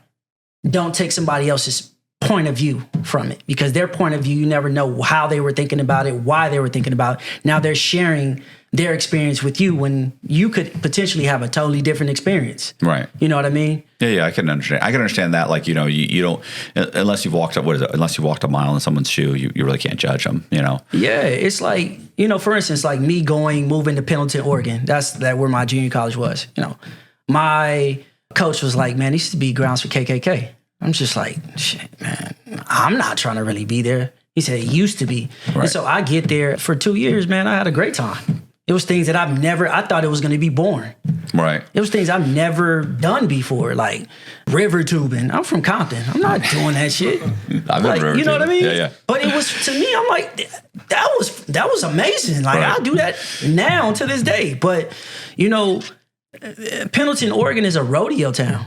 don't take somebody else's point of view from it, because their point of view, you never know how they were thinking about it, why they were thinking about it. Now they're sharing their experience with you when you could potentially have a totally different experience. Right. You know what I mean? Yeah, I can understand. I can understand that. Like, you don't, unless you've walked unless you walked a mile in someone's shoe, you really can't judge them, Yeah, it's like, for instance, like me moving to Pendleton, Oregon. That's where my junior college was. My coach was like, man, these used to be grounds for KKK. I'm just like, shit, man, I'm not trying to really be there. He said it used to be. Right. And so I get there for 2 years, man, I had a great time. It was things that I thought it was going to be boring. Right. It was things I've never done before, like river tubing. I'm from Compton. I'm not doing that shit. I've never river you know tubing. what I mean? Yeah. But it was, to me, I'm like, that was amazing. Like, right. I do that now to this day. But, Pendleton, Oregon is a rodeo town.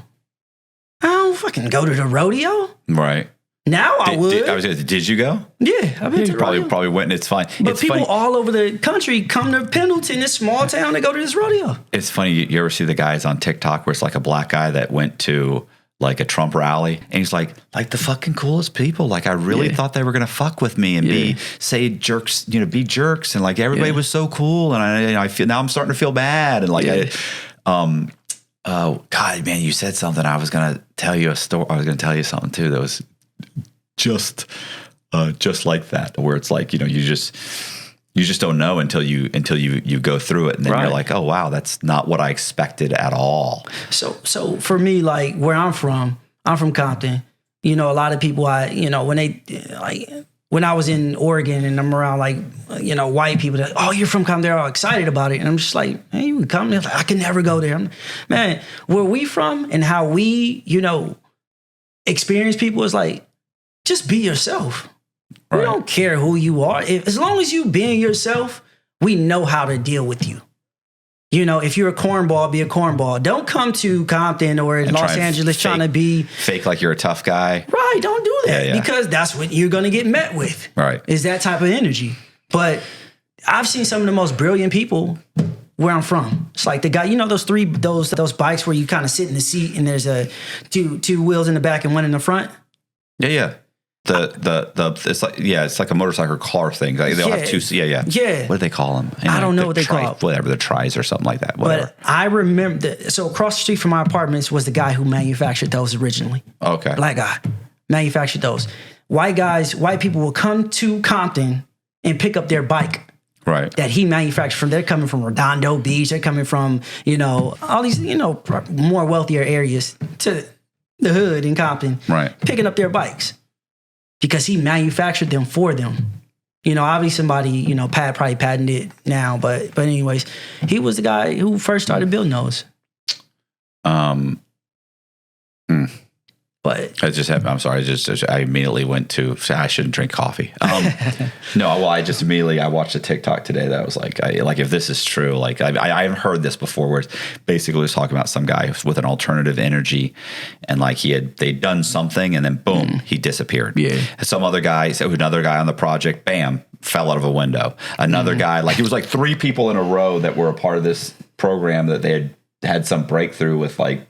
I don't fucking go to the rodeo. Right. Now I would. Did you go? Yeah, I've been to the rodeo. Probably went, and it's fine. But it's people funny. all over the country come to Pendleton, this small town, to go to this rodeo. It's funny. You ever see the guys on TikTok where it's like a black guy that went to like a Trump rally, and he's like the fucking coolest people. Like, I really thought they were gonna fuck with me and say jerks, be jerks, and like everybody was so cool, and I feel now I'm starting to feel bad, and like oh God, man, you said something. I was gonna tell you a story. I was gonna tell you something too that was just like that, where it's like, you just don't know until you go through it, and then you're like, oh wow, that's not what I expected at all. So for me, like, where I'm from Compton. A lot of people, when they like when I was in Oregon and I'm around like, white people that, oh, you're from Compton, they're all excited about it. And I'm just like, hey, you can come there. Like, I can never go there. Man, where we from and how we, experience people is like, just be yourself. Right. We don't care who you are. As long as you being yourself, we know how to deal with you. If you're a cornball, be a cornball. Don't come to Compton or Los Angeles trying to be fake like you're a tough guy. Right. Don't do that because that's what you're going to get met with. Right. Is that type of energy. But I've seen some of the most brilliant people where I'm from. It's like the guy, those bikes where you kind of sit in the seat and there's two wheels in the back and one in the front. Yeah. It's like a motorcycle car thing. Like they'll have two. Yeah. What do they call them? I don't know what they call it. Whatever, the tries or something like that. Whatever. But I remember, so across the street from my apartments was the guy who manufactured those originally. Okay. Black guy manufactured those. White people will come to Compton and pick up their bike. Right. That he manufactured they're coming from Redondo Beach. They're coming from, all these, more wealthier areas to the hood in Compton. Right. Picking up their bikes. Because he manufactured them for them. Obviously somebody, probably patented it now, but anyways, he was the guy who first started building those. But I'm sorry. I immediately went to say I shouldn't drink coffee. No, well, I watched a TikTok today that was like, if this is true, like I haven't heard this before, where it's basically was talking about some guy with an alternative energy, and like they'd done something, and then boom, he disappeared. Yeah. Some other guy, another guy on the project, bam, fell out of a window. Another guy, like it was like 3 people in a row that were a part of this program that they had some breakthrough with like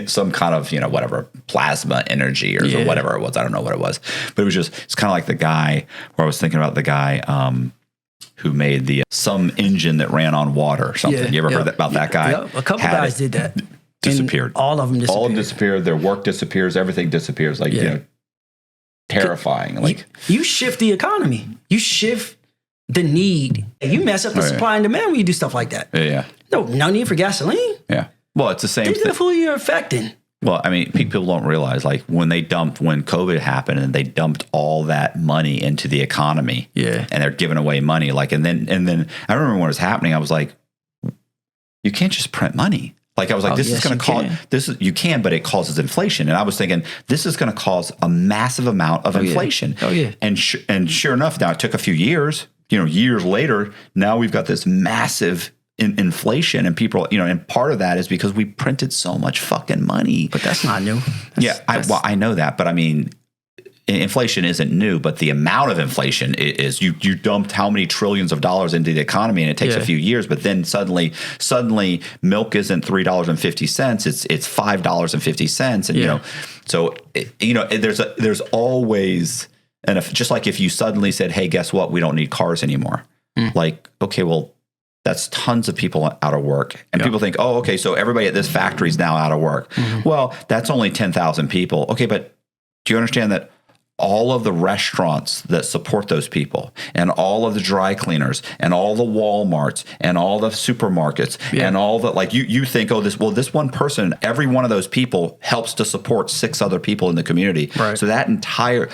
some kind of, whatever, plasma energy or whatever it was. I don't know what it was, but it's kind of like the guy where I was thinking about the guy who made some engine that ran on water or something. You ever heard about that guy? Yep. A couple guys did that. Disappeared. And all of them disappeared. All of them disappeared. Their work disappears. Everything disappears. Like, terrifying. Like you shift the economy. You shift the need. You mess up the supply and demand when you do stuff like that. Yeah. No need for gasoline. Yeah. Well, it's the same thing. Who you're affecting. Well, I mean, people don't realize, like, when COVID happened and they dumped all that money into the economy, and they're giving away money, like, and then I remember when it was happening, I was like, you can't just print money. Like, I was like, this is going to cause you can, but it causes inflation. And I was thinking, this is going to cause a massive amount of inflation. Oh yeah. And sure enough, now it took a few years. Years later, now we've got this massive inflation, and people, and part of that is because we printed so much fucking money. But that's not new. I know that, but I mean, inflation isn't new, but the amount of inflation is. You dumped how many trillions of dollars into the economy, and it takes a few years, but then suddenly milk isn't $3.50, it's $5.50, and so there's always, and just like if you suddenly said, hey, guess what, we don't need cars anymore, like, okay, well, that's tons of people out of work. And people think, oh, okay, so everybody at this factory is now out of work. Well, that's only 10,000 people. Okay, but do you understand that all of the restaurants that support those people, and all of the dry cleaners, and all the Walmarts, and all the supermarkets, and all the, like, you think, oh, this one person, every one of those people helps to support 6 other people in the community. Right. So that entire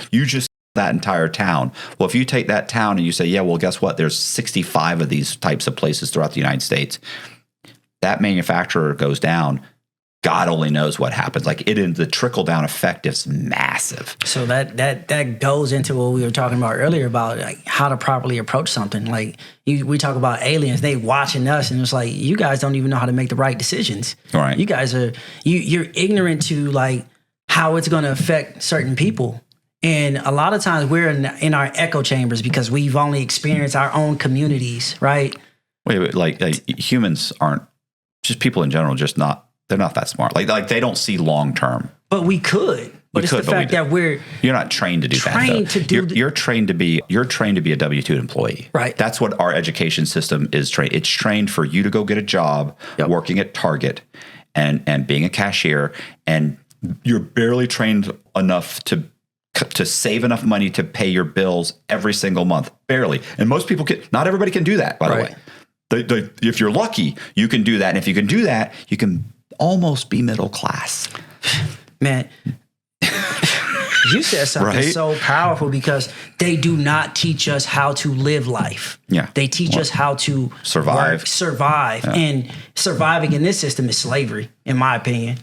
town. Well, if you take that town and you say, yeah, well, guess what? There's 65 of these types of places throughout the United States. That manufacturer goes down. God only knows what happens. Like, the trickle down effect is massive. So that goes into what we were talking about earlier about like how to properly approach something. Like we talk about aliens, they watching us, and it's like, you guys don't even know how to make the right decisions. All right. You guys you're ignorant to like how it's going to affect certain people. And a lot of times we're in our echo chambers because we've only experienced our own communities, right? Wait, like humans aren't, just people in general, they're not that smart. Like they don't see long term. But we could. But it's the fact that you're not trained to do that. You're trained to be a W-2 employee. Right. That's what our education system is trained. It's trained for you to go get a job working at Target and being a cashier, and you're barely trained enough to save enough money to pay your bills every single month. Barely. And most people not everybody can do that, by the way. If you're lucky, you can do that. And if you can do that, you can almost be middle class. Man. You said something Right? so powerful because they do not teach us how to live life. Yeah. They teach us how to Survive. survive. And surviving in this system is slavery, in my opinion.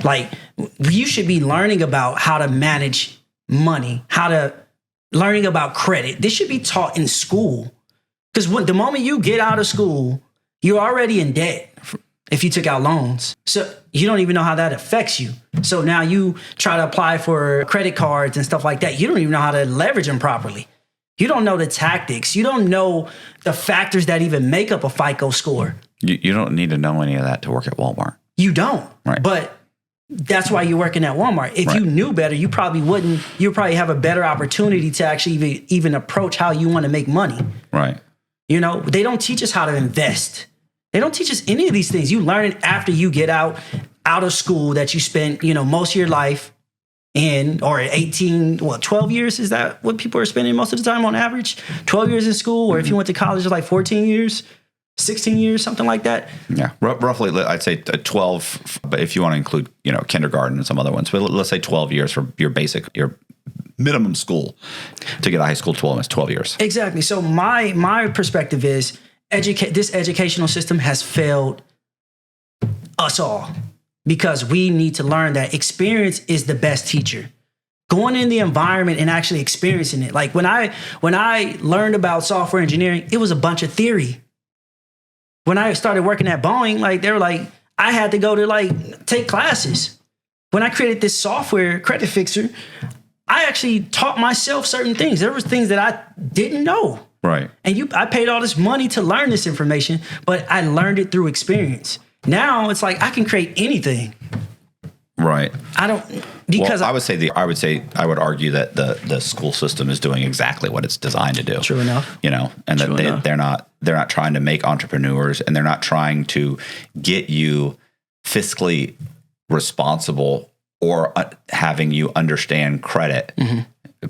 Like, you should be learning about how to manage money, learning about credit. This should be taught in school. Because the moment you get out of school, you're already in debt if you took out loans. So you don't even know how that affects you. So now you try to apply for credit cards and stuff like that. You don't even know how to leverage them properly. You don't know the tactics. You don't know the factors that even make up a FICO score. You don't need to know any of that to work at Walmart. You don't. Right. But that's why you're working at Walmart. If you knew better, you probably wouldn't. You probably have a better opportunity to actually even approach how you want to make money. Right. You know, they don't teach us how to invest. They don't teach us any of these things. You learn it after you get out of school that you spent, most of your life in, or 12 years. Is that what people are spending most of the time on average? 12 years in school, or if you went to college, it's like 14 years, 16 years, something like that. Yeah, roughly, I'd say 12. But if you want to include, kindergarten and some other ones, but let's say 12 years for your minimum school to get a high school diploma is 12 years. Exactly. So my perspective is this educational system has failed us all because we need to learn that experience is the best teacher. Going in the environment and actually experiencing it. Like when I learned about software engineering, it was a bunch of theory. When I started working at Boeing, they were like, I had to go to take classes. When I created this software, Credit Fixer, I actually taught myself certain things. There was things that I didn't know. Right. And I paid all this money to learn this information, but I learned it through experience. Now it's like I can create anything. Right. I don't because I would argue that the school system is doing exactly what it's designed to do. True enough. And that they're not trying to make entrepreneurs, and they're not trying to get you fiscally responsible or having you understand credit. Mm-hmm.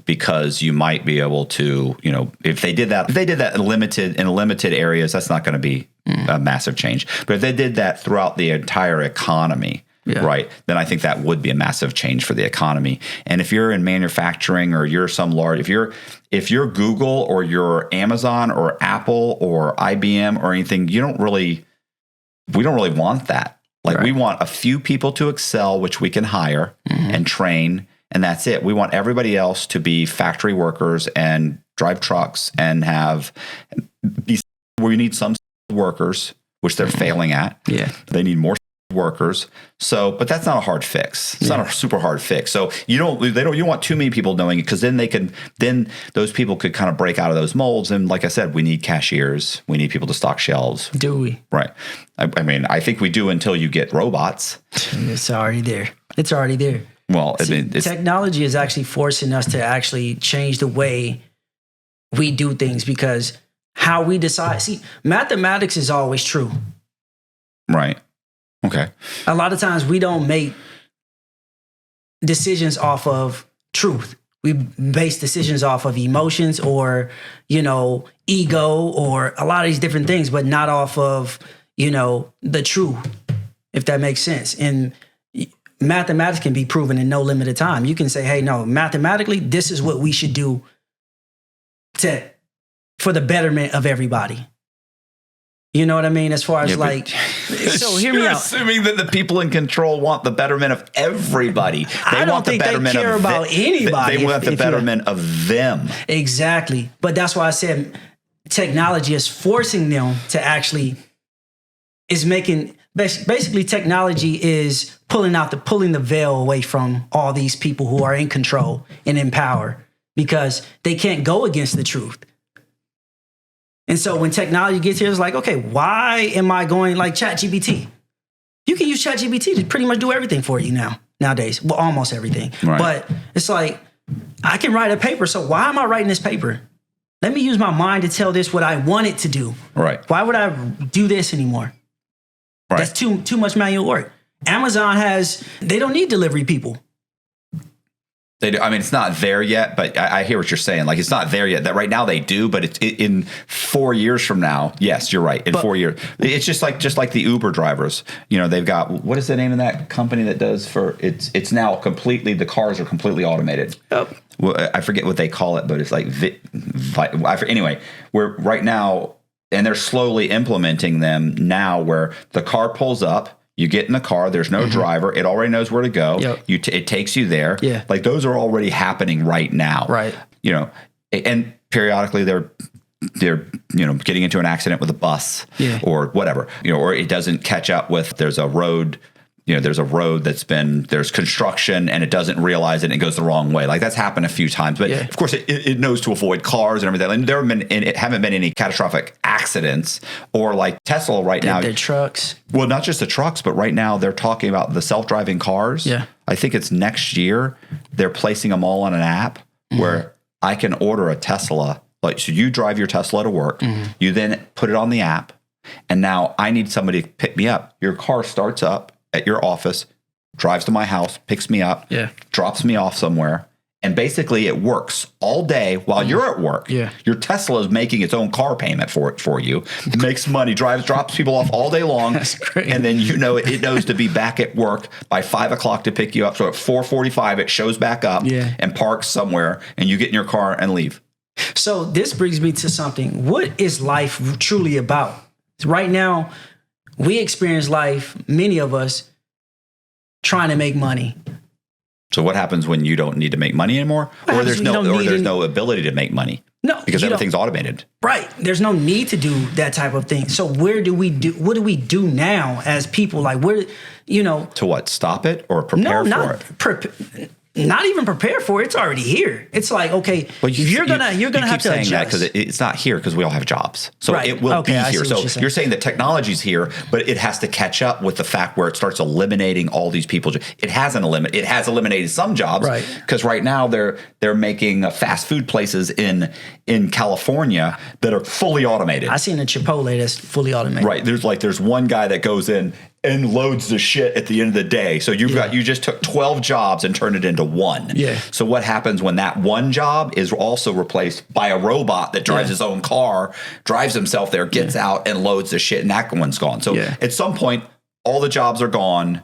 Because you might be able to, if they did that in limited areas, that's not going to be a massive change. But if they did that throughout the entire economy, right, then I think that would be a massive change for the economy. And if you're in manufacturing or you're if you're Google or you're Amazon or Apple or IBM or anything, we don't really want that. We want a few people to excel, which we can hire and train. And that's it. We want everybody else to be factory workers and drive trucks and we need some want, which they're failing at. Yeah. They need more workers. So, but that's not a hard fix. It's not a super hard fix. So you don't want too many people knowing it, because then those people could kind of break out of those molds. And like I said, we need cashiers. We need people to stock shelves. Do we? Right. I think we do until you get robots. It's already there. Well, technology is actually forcing us to actually change the way we do things, because how we decide. See, mathematics is always true. Right. Okay. A lot of times we don't make decisions off of truth. We base decisions off of emotions or, ego or a lot of these different things, but not off of, the truth, if that makes sense. And mathematics can be proven in no limited time. You can say, hey, no, mathematically, this is what we should do for the betterment of everybody. You know what I mean? As far as so hear me out. Assuming that the people in control want the betterment of everybody. I don't think they care about anybody. They want the betterment of them. Exactly. But that's why I said technology is forcing them to basically technology is pulling the veil away from all these people who are in control and in power, because they can't go against the truth. And so when technology gets here, it's like, okay, why am I going like ChatGPT? You can use ChatGPT to pretty much do everything for you nowadays. Well, almost everything. Right. But it's like, I can write a paper. So why am I writing this paper? Let me use my mind to tell this what I want it to do. Right. Why would I do this anymore? Right. That's too much manual work. Amazon they don't need delivery people. They do. I mean, it's not there yet, but I hear what you're saying. Like, it's not there yet. That right now they do, but it's in 4 years from now. Yes, you're right. In 4 years, it's just like the Uber drivers. You know, they've got, what is the name of that company that does for it's now completely, the cars are completely automated. Yep. Well, I forget what they call it, but it's like anyway. We're right now, and they're slowly implementing them now, where the car pulls up. You get in the car. There's no driver. It already knows where to go. Yep. It takes you there. Yeah. Like, those are already happening right now. Right. You know, and periodically they're getting into an accident with a bus or whatever. You know, or it doesn't catch up with. There's a road. You know, there's a road there's construction, and it doesn't realize it and it goes the wrong way. Like, that's happened a few times. But of course, it knows to avoid cars and everything. And there haven't been any catastrophic accidents, or like Tesla right now. The trucks. Well, not just the trucks, but right now they're talking about the self-driving cars. Yeah. I think it's next year. They're placing them all on an app where I can order a Tesla. Like, so you drive your Tesla to work. You then put it on the app. And now I need somebody to pick me up. Your car starts up at your office, drives to my house, picks me up, drops me off somewhere. And basically it works all day while you're at work. Yeah. Your Tesla is making its own car payment for you. It makes money, drops people off all day long. That's great. And then it knows to be back at work by 5 o'clock to pick you up. So at 4:45 it shows back up and parks somewhere, and you get in your car and leave. So this brings me to something. What is life truly about? Right now, we experience life, many of us, trying to make money. So what happens when you don't need to make money anymore? Or there's no ability to make money? No. Because everything's automated. Right. There's no need to do that type of thing. So what do we do now as people? Like, to what? Stop it or prepare for it? Not even prepare for it. It's already here. It's like, okay, you're gonna have to adjust. That because it's not here because we all have jobs, so it will be here. So you're saying the technology's here, but it has to catch up with the fact where it starts eliminating all these people. It has eliminated some jobs, right? Because right now they're making fast food places in California that are fully automated. I seen a Chipotle that's fully automated. Right. There's one guy that goes in and loads the shit at the end of the day. So you just took 12 jobs and turned it into one. Yeah. So what happens when that one job is also replaced by a robot that drives his own car, drives himself there, gets out and loads the shit, and that one's gone. So at some point, all the jobs are gone.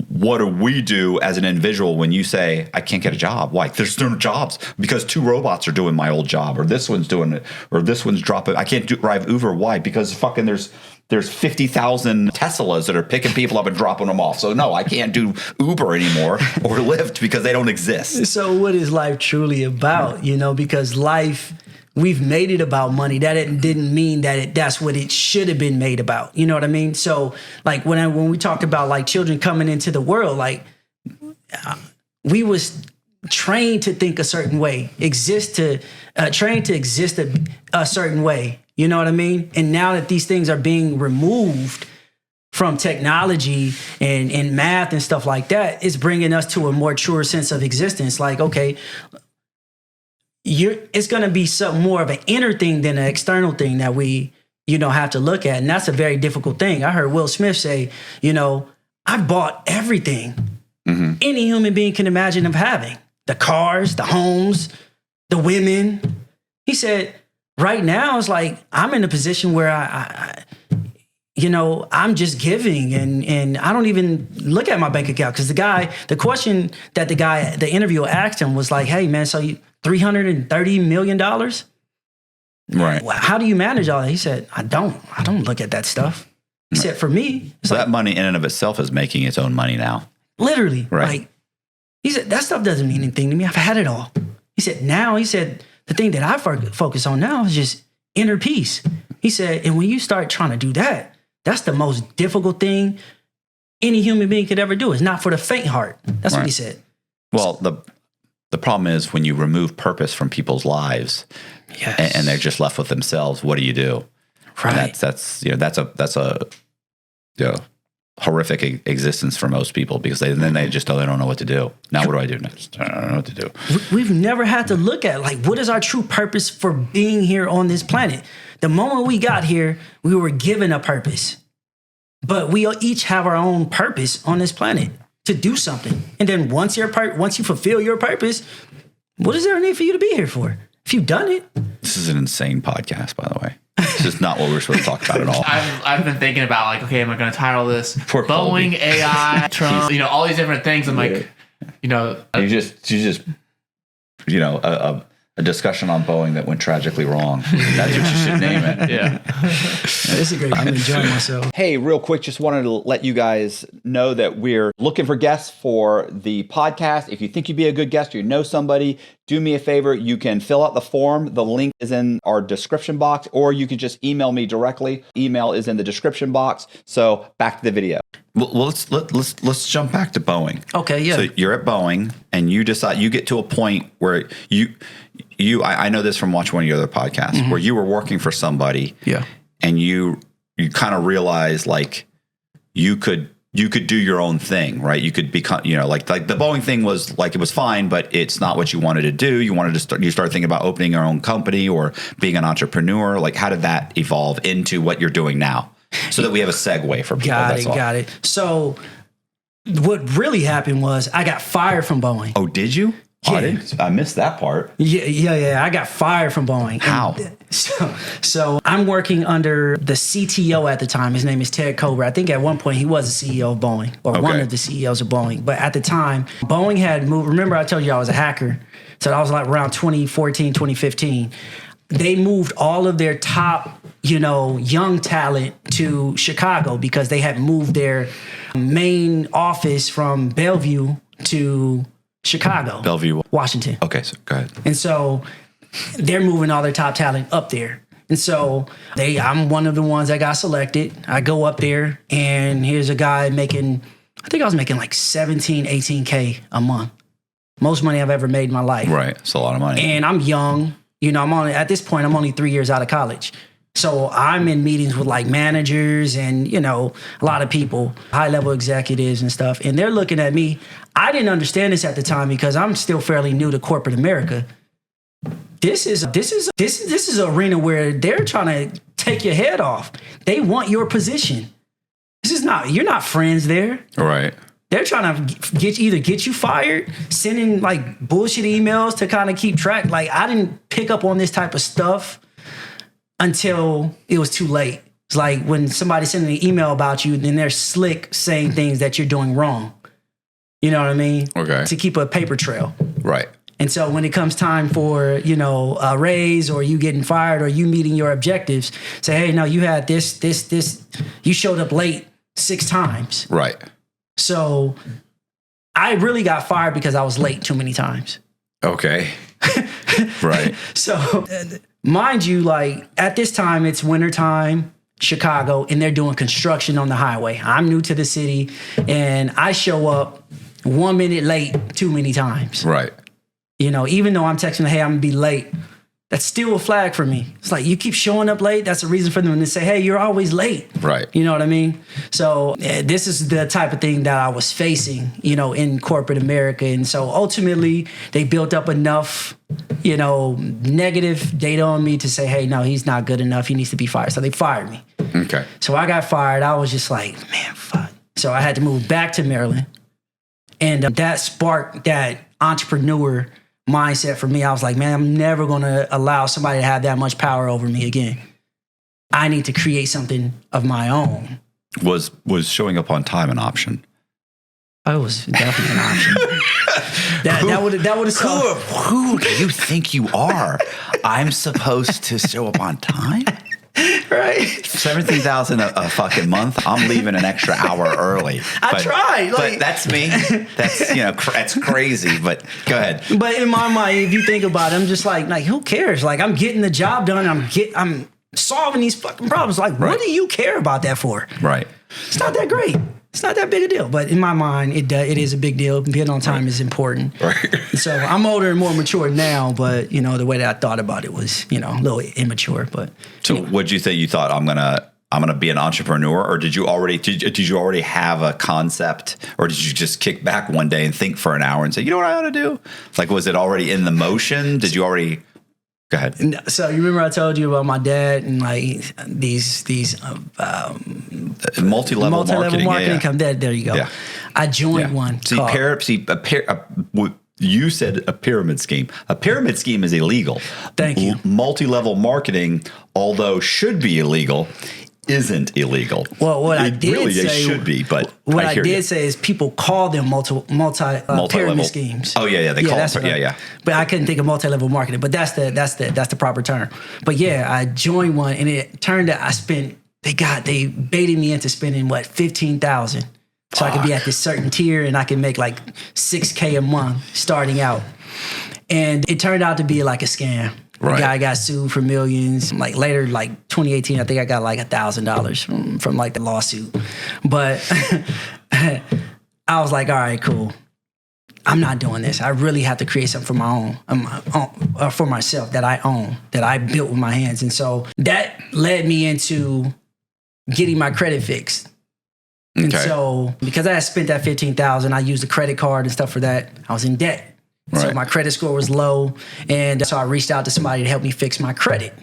What do we do as an individual when you say, I can't get a job? Why? There's no jobs because 2 robots are doing my old job, or this one's doing it, or this one's dropping. I can't drive Uber. Why? Because fucking there's 50,000 Teslas that are picking people up and dropping them off. So no, I can't do Uber anymore or Lyft because they don't exist. So what is life truly about? Because life, we've made it about money. That it didn't mean that's what it should have been made about. You know what I mean? So like when we talked about like children coming into the world, like we was trained to think a certain way, trained to exist a certain way. You know what I mean? And now that these things are being removed from technology and math and stuff like that, it's bringing us to a more truer sense of existence. Like, okay, it's going to be some more of an inner thing than an external thing that we, have to look at. And that's a very difficult thing. I heard Will Smith say, I've bought everything any human being can imagine of having. The cars, the homes, the women. He said, right now, it's like I'm in a position where I'm just giving and I don't even look at my bank account because the question that the interviewer asked him was like, hey man, so you $330 million? Right. Well, how do you manage all that? He said, I don't look at that stuff. He said, for me, so that money in and of itself is making its own money now. Literally. Right. Like, he said, that stuff doesn't mean anything to me. I've had it all. He said, the thing that I focus on now is just inner peace. He said, and when you start trying to do that, that's the most difficult thing any human being could ever do. It's not for the faint heart. That's what he said. Well, the problem is when you remove purpose from people's lives and they're just left with themselves, what do you do? Right. That's a horrific existence for most people because they just they don't know what to do. Now what do I do next? I don't know what to do. We've never had to look at like what is our true purpose for being here on this planet. The moment we got here, we were given a purpose, but we each have our own purpose on this planet to do something. And then once you fulfill your purpose, what is there need for you to be here for? If you've done it. This is an insane podcast, by the way. This is not what we're supposed to talk about at all. I've been thinking about like, okay, am I going to title this Poor Boeing, Colby. AI, Trump, all these different things. I'm like, You just a discussion on Boeing that went tragically wrong. That's what you should name it. yeah. This is great. I'm enjoying myself. Hey, real quick, just wanted to let you guys know that we're looking for guests for the podcast. If you think you'd be a good guest or you know somebody, do me a favor. You can fill out the form. The link is in our description box, or you can just email me directly. Email is in the description box. So back to the video. Well, let's jump back to Boeing. Okay, yeah. So you're at Boeing, and you decide you get to a point where I know this from watching one of your other podcasts, where you were working for somebody, and you kind of realize like you could do your own thing, right? You could become, like the Boeing thing was like, it was fine, but it's not what you wanted to do. You wanted to you start thinking about opening your own company or being an entrepreneur. Like, how did that evolve into what you're doing now? So that we have a segue for people. Got it. So what really happened was I got fired from Boeing. Oh, did you? Yeah. I missed that part. Yeah. I got fired from Boeing. How? So I'm working under the CTO at the time. His name is Ted Khabir. I think at one point he was the CEO of Boeing, or one of the CEOs of Boeing. But at the time, Boeing had moved. Remember I told you I was a hacker. So that was like around 2014, 2015. They moved all of their top, young talent to Chicago because they had moved their main office from Bellevue to Chicago. Bellevue, Washington. Okay, so go ahead. And so they're moving all their top talent up there. And so I'm one of the ones that got selected. I go up there, and here's a guy making, I think I was making like 17, 18K a month. Most money I've ever made in my life. Right, it's a lot of money. And I'm young. At this point, I'm only 3 years out of college. So I'm in meetings with like managers and, a lot of people, high level executives and stuff. And they're looking at me. I didn't understand this at the time because I'm still fairly new to corporate America. This is an arena where they're trying to take your head off. They want your position. You're not friends there. Right. They're trying to get you fired, sending like bullshit emails to kind of keep track. Like, I didn't pick up on this type of stuff until it was too late. It's like when somebody's sending an email about you, then they're slick saying things that you're doing wrong. You know what I mean? Okay. To keep a paper trail. Right. And so when it comes time for, a raise or you getting fired or you meeting your objectives, say, hey, no, you had this, you showed up late 6 times. Right. So I really got fired because I was late too many times. Okay. Right. So mind you, like at this time, it's wintertime, Chicago, and they're doing construction on the highway. I'm new to the city, and I show up 1 minute late too many times. Right. Even though I'm texting, hey, I'm going to be late, that's still a flag for me. It's like, you keep showing up late. That's a reason for them to say, hey, you're always late. Right. You know what I mean? So this is the type of thing that I was facing, in corporate America. And so ultimately they built up enough, negative data on me to say, hey, no, he's not good enough. He needs to be fired. So they fired me. Okay. So I got fired. I was just like, man, fuck. So I had to move back to Maryland. And that sparked that entrepreneur mindset for me. I was like, man, I'm never going to allow somebody to have that much power over me again. I need to create something of my own. Was showing up on time an option? It was definitely an option. that would have Who do you think you are? I'm supposed to show up on time? Right? 17,000 a fucking month. I'm leaving an extra hour early. I tried. But that's me. That's that's crazy. But go ahead. But in my mind, if you think about it, I'm just like who cares? Like, I'm getting the job done. I'm solving these fucking problems. Like, what do you care about that for? Right. It's not that great. It's not that big a deal. But in my mind, it is a big deal. Being on time is important. Right. So I'm older and more mature now, but the way that I thought about it was, a little immature. But so what'd you think? You thought I'm gonna be an entrepreneur, or did you already have a concept, or did you just kick back one day and think for an hour and say, you know what I ought to do? Like, was it already in the motion? Did you already? Go ahead. So you remember I told you about my dad and like these Multi-level marketing. Yeah. come there you go. Yeah. I joined one. You said a pyramid scheme. A pyramid scheme is illegal. Thank you. Multi-level marketing, although should be illegal, isn't illegal. Well, what I did really, say should be, but what I did say is people call them multi pyramid schemes. Oh yeah, they call it. Yeah. But I couldn't think of multi-level marketing. But that's the proper term. But yeah, I joined one, and it turned out they baited me into spending $15,000, so I could be at this certain tier, and I can make like $6K a month starting out. And it turned out to be like a scam. The guy got sued for millions. Like later, like 2018, I think I got like $1,000 from like the lawsuit. But I was like, all right, cool. I'm not doing this. I really have to create something for my own, for myself that I own, that I built with my hands. And so that led me into getting my credit fixed. And so because I had spent that $15,000, I used a credit card and stuff for that. I was in debt. So my credit score was low. And so I reached out to somebody to help me fix my credit.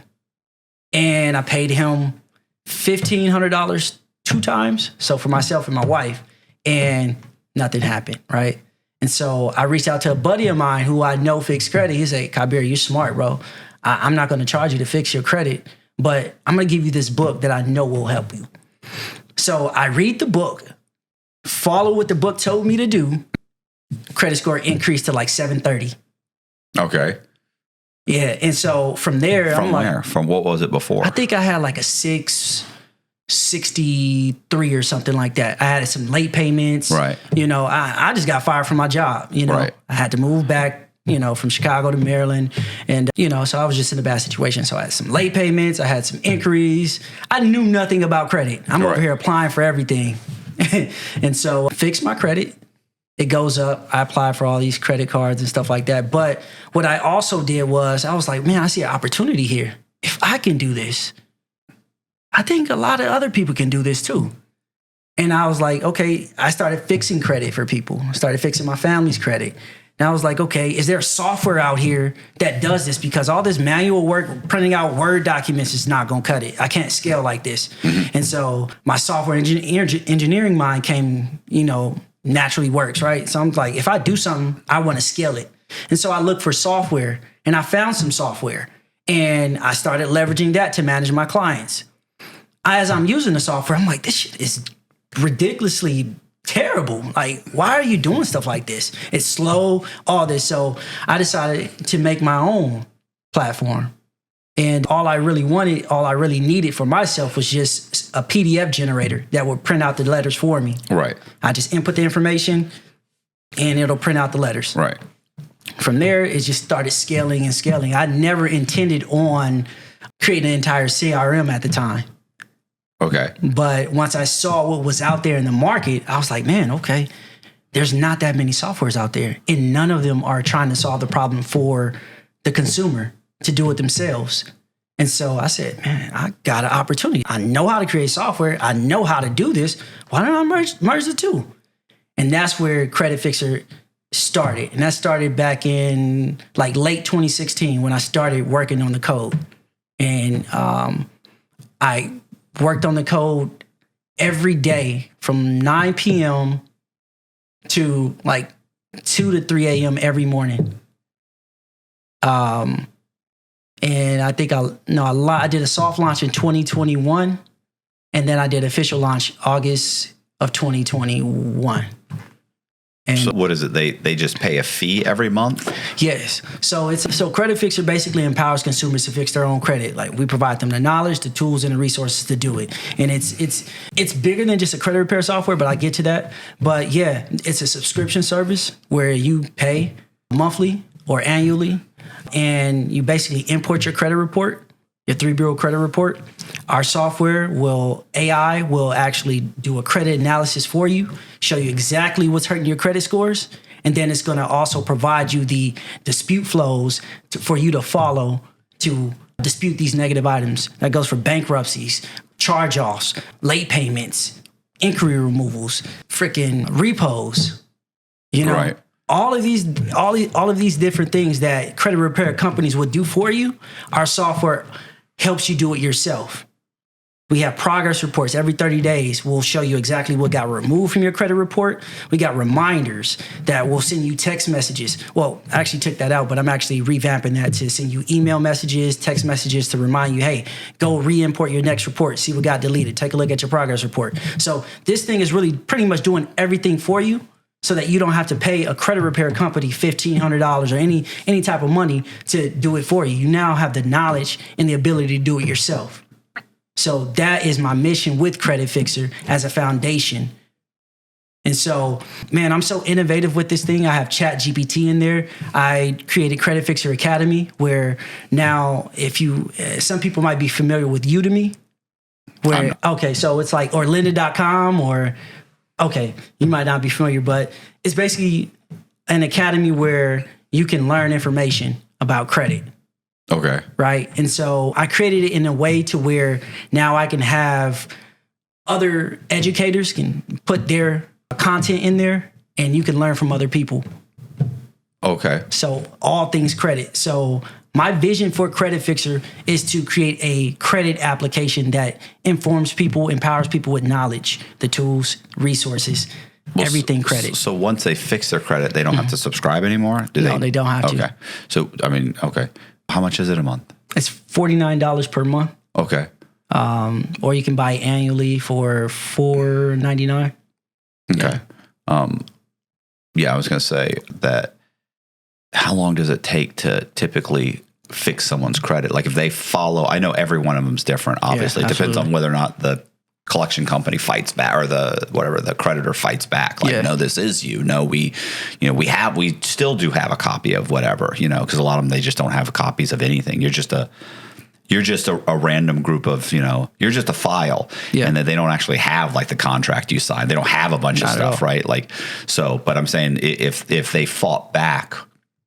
And I paid him $1,500 2 times. So for myself and my wife. And nothing happened, right? And so I reached out to a buddy of mine who I know fixed credit. He said, Khabir, you're smart, bro. I'm not going to charge you to fix your credit, but I'm going to give you this book that I know will help you. So I read the book, follow what the book told me to do. Credit score increased to like 730. Okay. Yeah. And so from there, from where? From what was it before? I think I had like a 663 or something like that. I had some late payments. Right. You know, I just got fired from my job. You know, I had to move back, you know, from Chicago to Maryland. And, you know, so I was just in a bad situation. So I had some late payments. I had some inquiries. I knew nothing about credit. I'm over here applying for everything. And so I fixed my credit. It goes up. I apply for all these credit cards and stuff like that. But what I also did was I was like, man, I see an opportunity here. If I can do this, I think a lot of other people can do this too. And I was like, okay, I started fixing credit for people. I started fixing my family's credit. And I was like, okay, is there software out here that does this? Because all this manual work, printing out Word documents is not going to cut it. I can't scale like this. And so my software engineering mind came, you know, naturally works, right? So I'm like, if I do something, I want to scale it. And so I looked for software and I found some software and I started leveraging that to manage my clients. As I'm using the software, I'm like, this shit is ridiculously terrible. Like, why are you doing stuff like this? It's slow, all this. So I decided to make my own platform. And all I really needed for myself was just a PDF generator that would print out the letters for me. Right. I just input the information and it'll print out the letters. Right. From there, it just started scaling and scaling. I never intended on creating an entire CRM at the time. Okay. But once I saw what was out there in the market, I was like, man, okay, there's not that many softwares out there. And none of them are trying to solve the problem for the consumer to do it themselves. And so I said, man, I got an opportunity. I know how to create software. I know how to do this. Why don't I merge the two? And that's where Credit Fixer started. And that started back in like late 2016 when I started working on the code. And I worked on the code every day from 9 p.m. to like 2 to 3 a.m. every morning. And I think I did a soft launch in 2021, and then I did official launch August of 2021. And so what is it? They just pay a fee every month? Yes. So Credit Fixer basically empowers consumers to fix their own credit. Like we provide them the knowledge, the tools, and the resources to do it. And it's bigger than just a credit repair software, but I get to that. But yeah, it's a subscription service where you pay monthly or annually, and you basically import your credit report, your 3-bureau credit report. Our software AI will actually do a credit analysis for you, show you exactly what's hurting your credit scores, and then it's going to also provide you the dispute flows for you to follow to dispute these negative items. That goes for bankruptcies, charge-offs, late payments, inquiry removals, freaking repos, you know? Right. all of these different things that credit repair companies would do for you, our software helps you do it yourself. We have progress reports every 30 days. We'll show you exactly what got removed from your credit report. We got reminders that will send you text messages. Well, I actually took that out, but I'm actually revamping that to send you email messages, text messages to remind you, hey, go re-import your next report, see what got deleted, take a look at your progress report. So this thing is really pretty much doing everything for you so that you don't have to pay a credit repair company $1,500 or any type of money to do it for you. You now have the knowledge and the ability to do it yourself. So that is my mission with Credit Fixrr as a foundation. And so, man, I'm so innovative with this thing. I have ChatGPT in there. I created Credit Fixrr Academy, where now some people might be familiar with Udemy. So it's like, or lynda.com, or, okay, you might not be familiar, but it's basically an academy where you can learn information about credit. Okay. Right. And so I created it in a way to where now I can have other educators can put their content in there and you can learn from other people. Okay. So all things credit. So my vision for Credit Fixrr is to create a credit application that informs people, empowers people with knowledge, the tools, resources, everything credit. So once they fix their credit, they don't have to subscribe anymore? No, they don't have to. Okay. So, I mean, okay. How much is it a month? It's $49 per month. Okay. Or you can buy annually for $4.99. Okay. Yeah, I was going to say that. How long does it take to typically fix someone's credit? Like if they follow, I know every one of them is different. Obviously, it depends on whether or not the collection company fights back, or the creditor fights back. Like, no, this is you. No, we still do have a copy of whatever, because a lot of them, they just don't have copies of anything. You're just a random group of, you're just a file, and that they don't actually have like the contract you signed. They don't have a bunch of stuff, right? Like, so, but I'm saying if they fought back,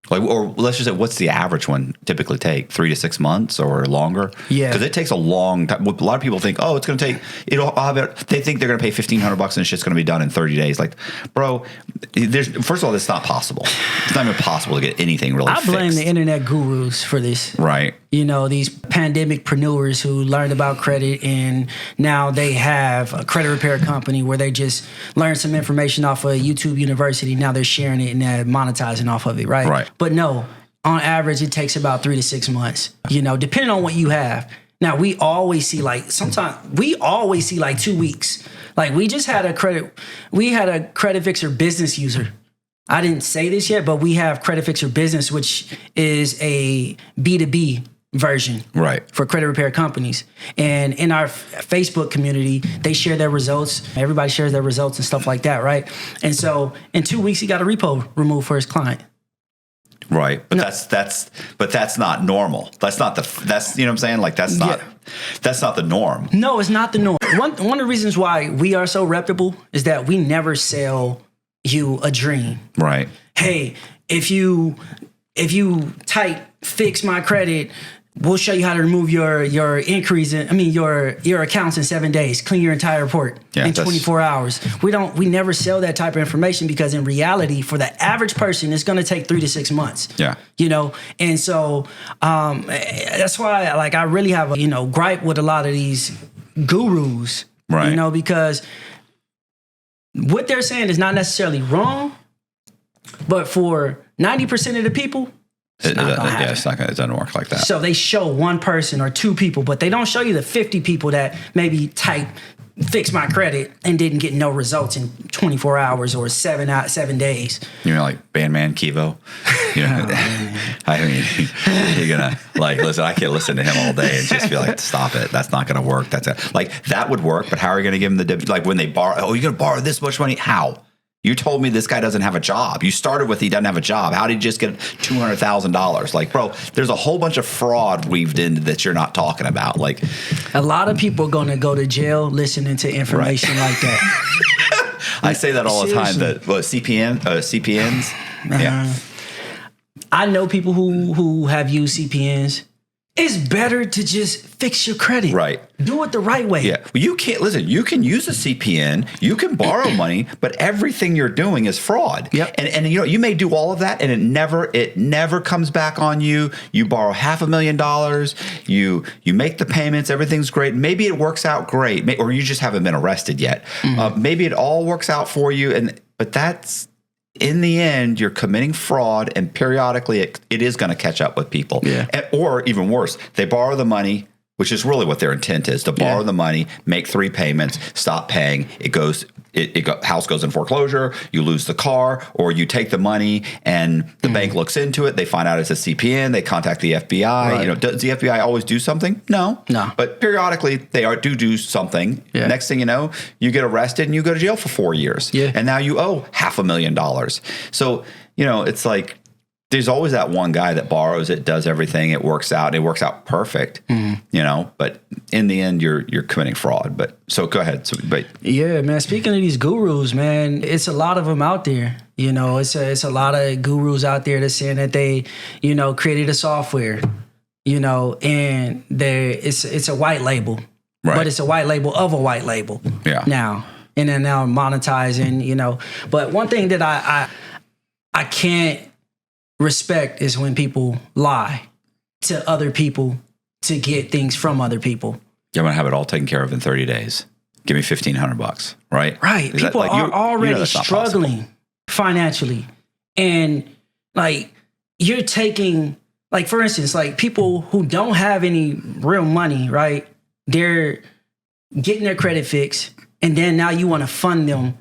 like, or let's just say, what's the average one typically take? 3 to 6 months or longer? Yeah, because it takes a long time. A lot of people think, oh, it's going to take. They think they're going to pay $1,500 and shit's going to be done in 30 days. Like, bro, first of all, it's not possible. It's not even possible to get anything really. I blame the internet gurus for this. Right. These pandemic-preneurs who learned about credit and now they have a credit repair company where they just learned some information off of YouTube University. Now they're sharing it and they're monetizing off of it, right? Right. But no, on average, it takes about 3 to 6 months, depending on what you have. Now, we always see like 2 weeks. Like we just had a Credit Fixrr business user. I didn't say this yet, but we have Credit Fixrr Business, which is a B2B version for credit repair companies. And in our Facebook community, they share their results. Everybody shares their results and stuff like that, right? And so in 2 weeks, he got a repo removed for his client. Right. But that's not normal. That's you know what I'm saying? Like that's not the norm. No, it's not the norm. One of the reasons why we are so reputable is that we never sell you a dream. Right. Hey, if you type fix my credit, we'll show you how to remove your accounts in 7 days, clean your entire report in 24 hours. We never sell that type of information because in reality, for the average person, it's going to take 3 to 6 months. Yeah. And so that's why I really have a gripe with a lot of these gurus. Right. Because what they're saying is not necessarily wrong, but for 90% of the people, it doesn't work like that. So they show one person or two people, but they don't show you the 50 people that maybe type fix my credit and didn't get no results in 24 hours or 7 days. Like Bandman Kivo. I mean, you're gonna listen. I can't listen to him all day and just be like, stop it. That's not gonna work. That would work, but how are you gonna give him when they borrow? Oh, you're gonna borrow this much money? How? You told me this guy doesn't have a job. You started with he doesn't have a job. How did he just get $200,000? Like, bro, there's a whole bunch of fraud weaved in that you're not talking about. Like, a lot of people are going to go to jail listening to information like that. I say that all the time. That CPNs. Yeah. I know people who have used CPNs, It's better to just fix your credit. Right. Do it the right way. Yeah. Well, you can't listen. You can use a CPN. You can borrow money, but everything you're doing is fraud. Yep. And you know you may do all of that, and it never comes back on you. You borrow $500,000. You make the payments. Everything's great. Maybe it works out great, or you just haven't been arrested yet. Maybe it all works out for you, but that's. In the end, you're committing fraud, and periodically it is going to catch up with people. Yeah. Or even worse, they borrow the money, which is really what their intent is, to borrow the money, make 3 payments, stop paying. House goes in foreclosure, you lose the car, or you take the money and the bank looks into it. They find out it's a CPN. They contact the FBI. Right. You know, does the FBI always do something? No. But periodically they do something. Yeah. Next thing you know, you get arrested and you go to jail for 4 years. Yeah. And now you owe $500,000. So, you know, it's like, there's always that one guy that borrows it, does everything, it works out perfect, you know, but in the end you're committing fraud. But so go ahead. Yeah, man, speaking of these gurus, man, it's a lot of them out there. You know, it's a lot of gurus out there that's saying that they, you know, created a software, you know, and it's a white label, but it's a white label of a white label. Yeah. Now, and then now monetizing, you know, but one thing that I can't respect is when people lie to other people to get things from other people. You're going to have it all taken care of in 30 days. Give me $1,500, right? Right. Is People that, are already struggling possible. Financially. And like you're taking, like for instance, like people who don't have any real money, right? They're getting their credit fixed. And then now you want to fund them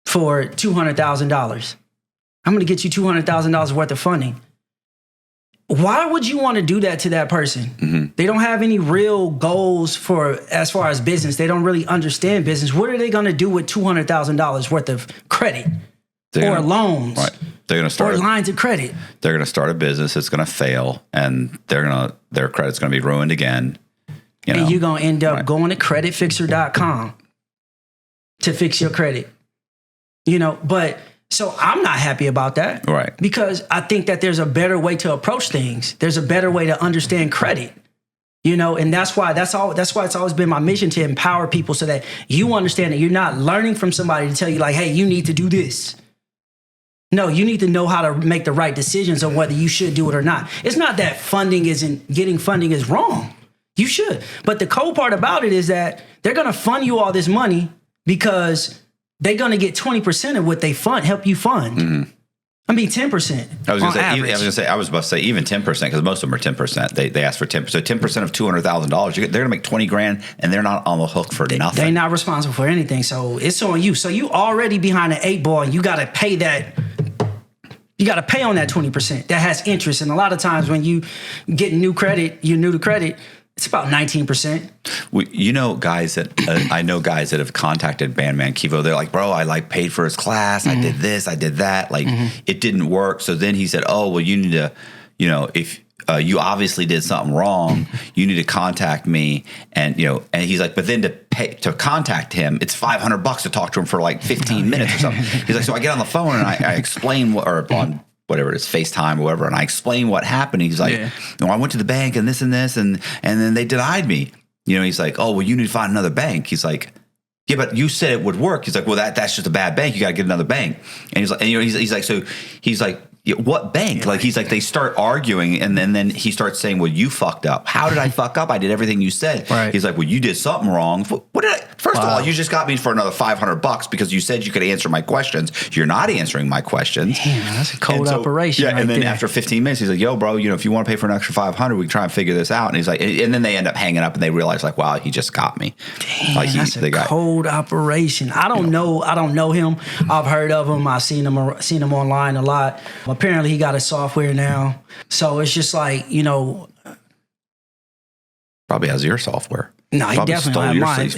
for $200,000. I'm going to get you $200,000 worth of funding. Why would you want to do that to that person? They don't have any real goals as far as business. They don't really understand business. What are they going to do with $200,000 worth of credit or loans? Right. They're going to start or lines of credit. They're going to start a business. It's going to fail, and their credit's going to be ruined again. You know? And you're going to end up going to creditfixrr.com to fix your credit. You know, but. So I'm not happy about that. Right. Because I think that there's a better way to approach things. There's a better way to understand credit. You know, and that's why it's always been my mission to empower people so that you understand that you're not learning from somebody to tell you like, hey, you need to do this. No, you need to know how to make the right decisions on whether you should do it or not. It's not that getting funding is wrong. You should. But the cool part about it is that they're going to fund you all this money because they're going to get 20% of what they help you fund. I mean, 10%. I was about to say even 10% because most of them are 10%. They ask for 10%. So 10% of $200,000, they're going to make $20,000 and they're not on the hook for nothing. They're not responsible for anything. So it's on you. So you already behind the 8 ball and you got to pay that. You got to pay on that 20% that has interest. And a lot of times when you get you're new to credit, it's about 19%. You know, guys that I know guys that have contacted Bandman Kivo. They're like, bro, I paid for his class. I did this, I did that. It didn't work. So then he said, oh, well, you need to, you know, if you obviously did something wrong, you need to contact me. And, you know, and he's like, but then to contact him, it's $500 to talk to him for like 15 minutes or something. He's like, so I get on the phone and I explain on whatever it is, FaceTime or whatever, and I explain what happened. He's like, I went to the bank and this, and then they denied me. You know, he's like, oh, well, you need to find another bank. He's like, yeah, but you said it would work. He's like, well, that's just a bad bank. You got to get another bank. And he's like, and, you know, he's like, so he's like, what bank? Like, he's like, they start arguing, and then he starts saying, well, you fucked up. How did I fuck up? I did everything you said. Right. He's like, well, you did something wrong. What did I? First of all, you just got me for another $500 because you said you could answer my questions. You're not answering my questions. Damn, that's a cold operation. Yeah, and then there. after 15 minutes, he's like, yo, bro, you know, if you want to pay for an extra $500, we can try and figure this out. And he's like, and then they end up hanging up, and they realize, like, wow, he just got me. Damn, like that's a cold operation. I don't know him. I've heard of him. I've seen him online a lot. Apparently, he got a software now. So it's just like, you know. Probably has your software. No, he definitely have mine.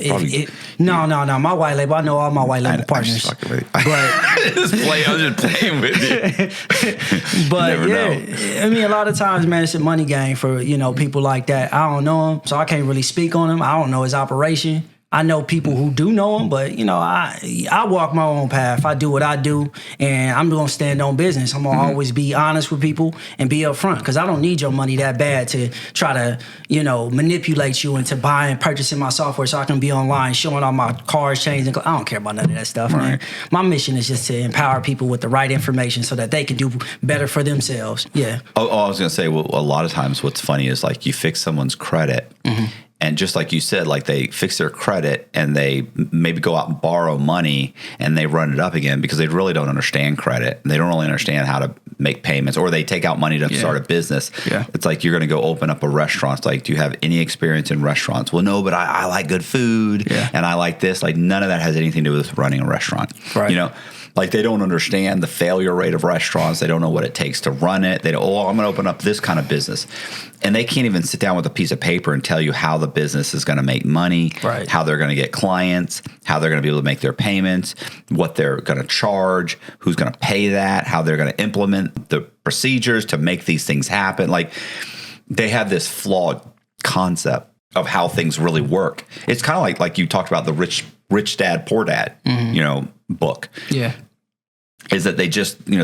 No. My white label. I know all my white label partners. I was just playing with you. But yeah, I mean, a lot of times, man, it's a money game for, you know, people like that. I don't know him, so I can't really speak on him. I don't know his operation. I know people who do know them, but I walk my own path. I do what I do, and I'm gonna stand on business. I'm gonna always be honest with people and be upfront, because I don't need your money that bad to try to manipulate you into buying, purchasing my software so I can be online showing all my cars, chains, and I don't care about none of that stuff. Right. Man. My mission is just to empower people with the right information so that they can do better for themselves. Yeah. Oh, I was gonna say, well, a lot of times what's funny is like you fix someone's credit. And just like you said, like they fix their credit and they maybe go out and borrow money and they run it up again because they really don't understand credit. They don't really understand how to make payments, or they take out money to start a business. Yeah. It's like you're going to go open up a restaurant. It's like, do you have any experience in restaurants? Well, no, but I like good food and I like this. Like none of that has anything to do with running a restaurant. Right. Like they don't understand the failure rate of restaurants. They don't know what it takes to run it. They don't, I'm going to open up this kind of business. And they can't even sit down with a piece of paper and tell you how the business is going to make money, how they're going to get clients, how they're going to be able to make their payments, what they're going to charge, who's going to pay that, how they're going to implement the procedures to make these things happen. Like they have this flawed concept of how things really work. It's kind of like you talked about the rich dad, poor dad, book. Yeah. Is that they just, they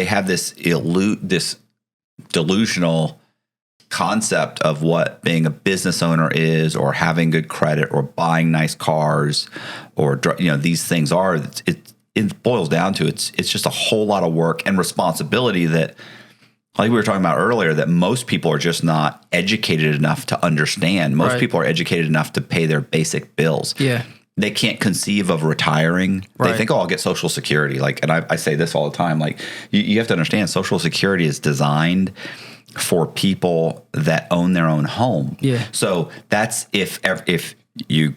have this delusional concept of what being a business owner is, or having good credit, or buying nice cars, or these things are. It boils down to it's just a whole lot of work and responsibility that, like we were talking about earlier, that most people are just not educated enough to understand. Most people are educated enough to pay their basic bills. Yeah. They can't conceive of retiring. They think, I'll get Social Security. Like, and I say this all the time. Like, you have to understand, Social Security is designed for people that own their own home. Yeah. So that's if you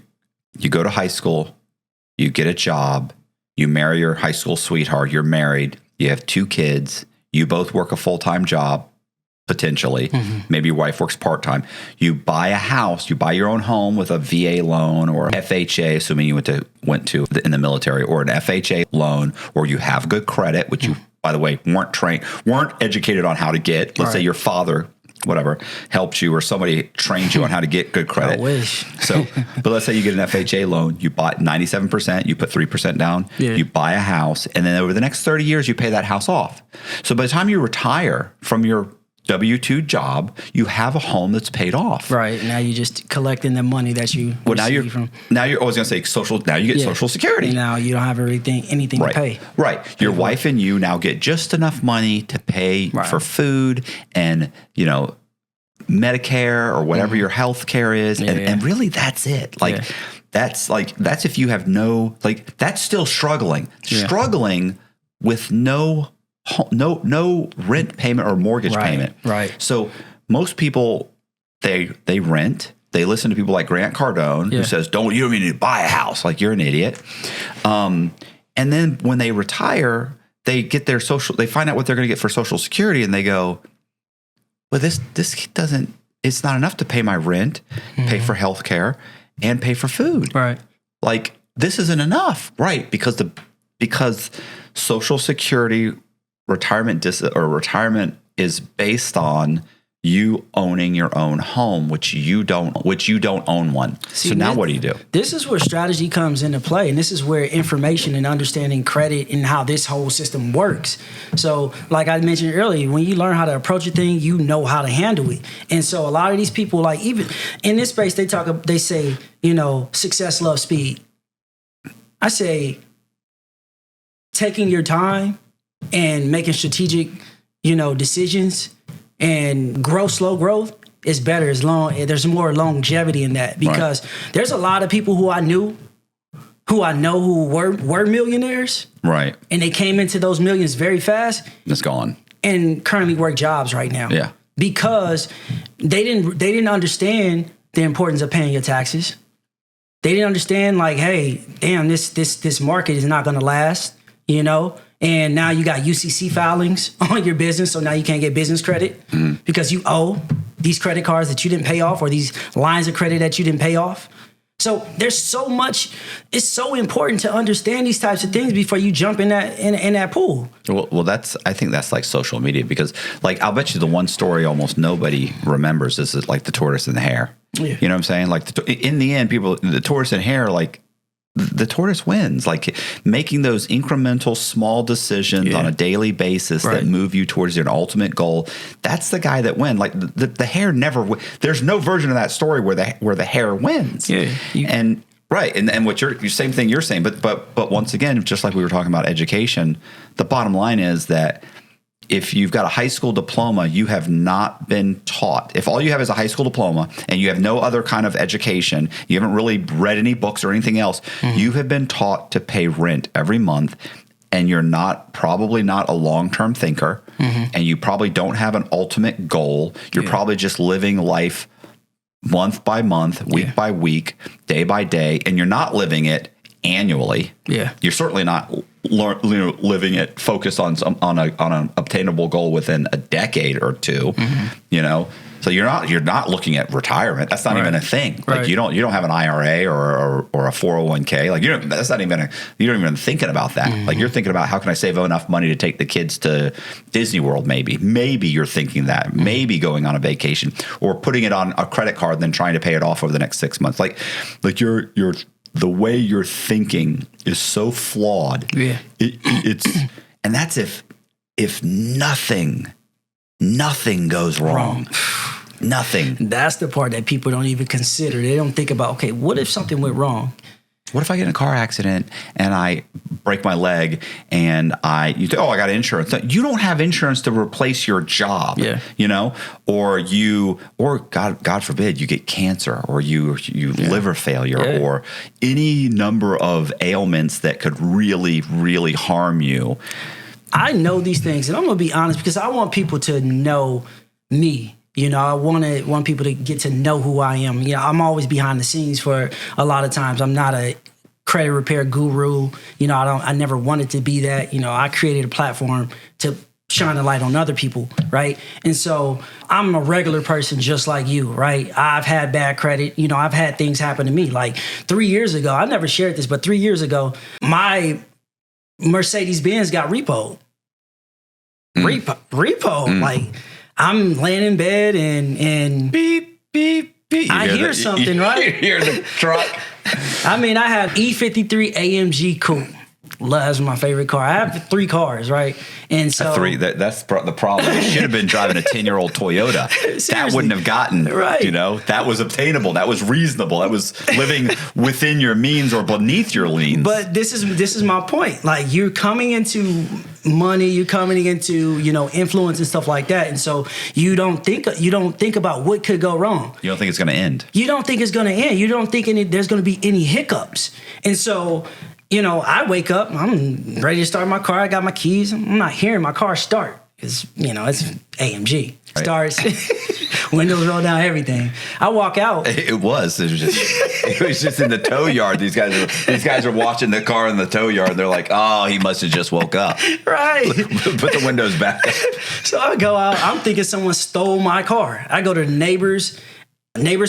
go to high school, you get a job, you marry your high school sweetheart, you're married, you have 2 kids, you both work a full-time job, potentially. Maybe your wife works part-time. You buy a house, you buy your own home with a VA loan or FHA, assuming you went to in the military, or an FHA loan, or you have good credit, which you, by the way, weren't educated on how to get. Let's say your father, whatever, helped you, or somebody trained you on how to get good credit. I wish. But let's say you get an FHA loan, you bought 97%, you put 3% down, you buy a house, and then over the next 30 years, you pay that house off. So by the time you retire from your W-2 job, you have a home that's paid off. Right. Now you're just collecting the money that you receive from. Now you're always going to say social. Now you get Social Security. And now you don't have anything to pay. Right. Your wife and you now get just enough money to pay for food and, Medicare or whatever your health care is. And really that's it. That's if you have that's still struggling. Struggling with no rent payment or mortgage payment. Right. So most people, they rent. They listen to people like Grant Cardone, who says, you don't need to buy a house. Like, you're an idiot. And then when they retire, they get they find out what they're going to get for Social Security, and they go, well, this it's not enough to pay my rent, pay for health care, and pay for food. Right. Like, this isn't enough. Right. Because Social Security retirement is based on you owning your own home, which you don't own one. So now what do you do? This is where strategy comes into play, and this is where information and understanding credit and how this whole system works. So like I mentioned earlier, when you learn how to approach a thing, you know how to handle it. And so a lot of these people, like, even in this space, they say, success loves speed. I say taking your time and making strategic, decisions and slow growth is better as long there's more longevity in that, because there's a lot of people who I know who were millionaires. Right. And they came into those millions very fast. It's gone. And currently work jobs right now. Yeah. Because they didn't understand the importance of paying your taxes. They didn't understand, like, hey, damn, this market is not going to last, And now you got UCC filings on your business, so now you can't get business credit because you owe these credit cards that you didn't pay off, or these lines of credit that you didn't pay off. So there's so much. It's so important to understand these types of things before you jump in that pool. Well, I think that's like social media, because, like, I'll bet you the one story almost nobody remembers is like the tortoise and the hare. Yeah. You know what I'm saying? Like in the end, the tortoise and hare, like the tortoise wins. Like making those incremental small decisions on a daily basis that move you towards your ultimate goal. That's the guy that wins. Like the hare never. There's no version of that story where the hare wins. Yeah. And right. And what you're same thing you're saying. But once again, just like we were talking about education, the bottom line is that if you've got a high school diploma, you have not been taught. If all you have is a high school diploma and you have no other kind of education, you haven't really read any books or anything else, you have been taught to pay rent every month, and you're probably not a long-term thinker, and you probably don't have an ultimate goal. You're probably just living life month by month, week by week, day by day, and you're not living it annually. Yeah. You're certainly not living it focused on an obtainable goal within a decade or two. You know, so you're not looking at retirement. That's not even a thing. Like you don't have an IRA or a 401k. Like you don't even thinking about that. Like you're thinking about how can I save enough money to take the kids to Disney World? Maybe you're thinking that. Maybe going on a vacation or putting it on a credit card and then trying to pay it off over the next 6 months. Like you're the way you're thinking is so flawed. Yeah. And that's if nothing goes wrong. Nothing. That's the part that people don't even consider. They don't think about, okay, what if something went wrong? What if I get in a car accident and I break my leg and you think, I got insurance. You don't have insurance to replace your job, you know, or God forbid you get cancer or you liver failure or any number of ailments that could really, really harm you. I know these things, and I'm going to be honest because I want people to know me. You know, I want people to get to know who I am. You know, I'm always behind the scenes for a lot of times. I'm not a credit repair guru. You know, I never wanted to be that. You know, I created a platform to shine a light on other people, right? And so I'm a regular person just like you, right? I've had bad credit. You know, I've had things happen to me. Like 3 years ago, I never shared this, but 3 years ago, my Mercedes-Benz got repoed. Like, I'm laying in bed and beep, beep, beep. I hear something, right? You hear the truck. I mean, I have E53 AMG coupe. That's my favorite car. I have 3 cars, right? And so that's the problem. You should have been driving a 10-year-old Toyota. That wouldn't have gotten right. You know, that was obtainable. That was reasonable. That was living within your means or beneath your means. But this is my point. Like, you're coming into money, you're coming into, you know, influence and stuff like that, and so you don't think about what could go wrong. You don't think it's going to end. You don't think it's going to end. You don't think there's going to be any hiccups, and so. You know, I wake up, I'm ready to start my car. I got my keys. I'm not hearing my car start because, you know, it's AMG. Right. Starts, windows roll down, everything. I walk out. It was just in the tow yard. These guys are watching the car in the tow yard. They're like, oh, he must have just woke up. Right. Put the windows back up. So I go out. I'm thinking someone stole my car. I go to the neighbor's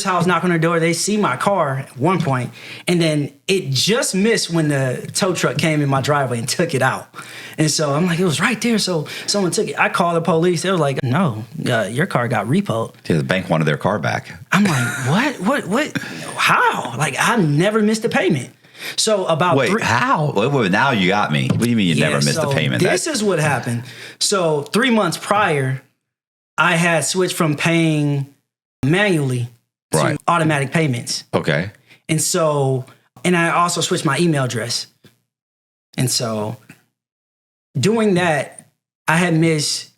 house, knock on their door. They see my car at one point, and then it just missed when the tow truck came in my driveway and took it out. And so I'm like, it was right there. So someone took it. I called the police. They were like, no, your car got repoed. Yeah, the bank wanted their car back. I'm like, what? How? Like, I never missed a payment. So about how? Wait, now you got me. What do you mean you never missed a payment? This is what happened. So 3 months prior, I had switched from paying manually to automatic payments. Okay. And so, and I also switched my email address. And so doing that, I had missed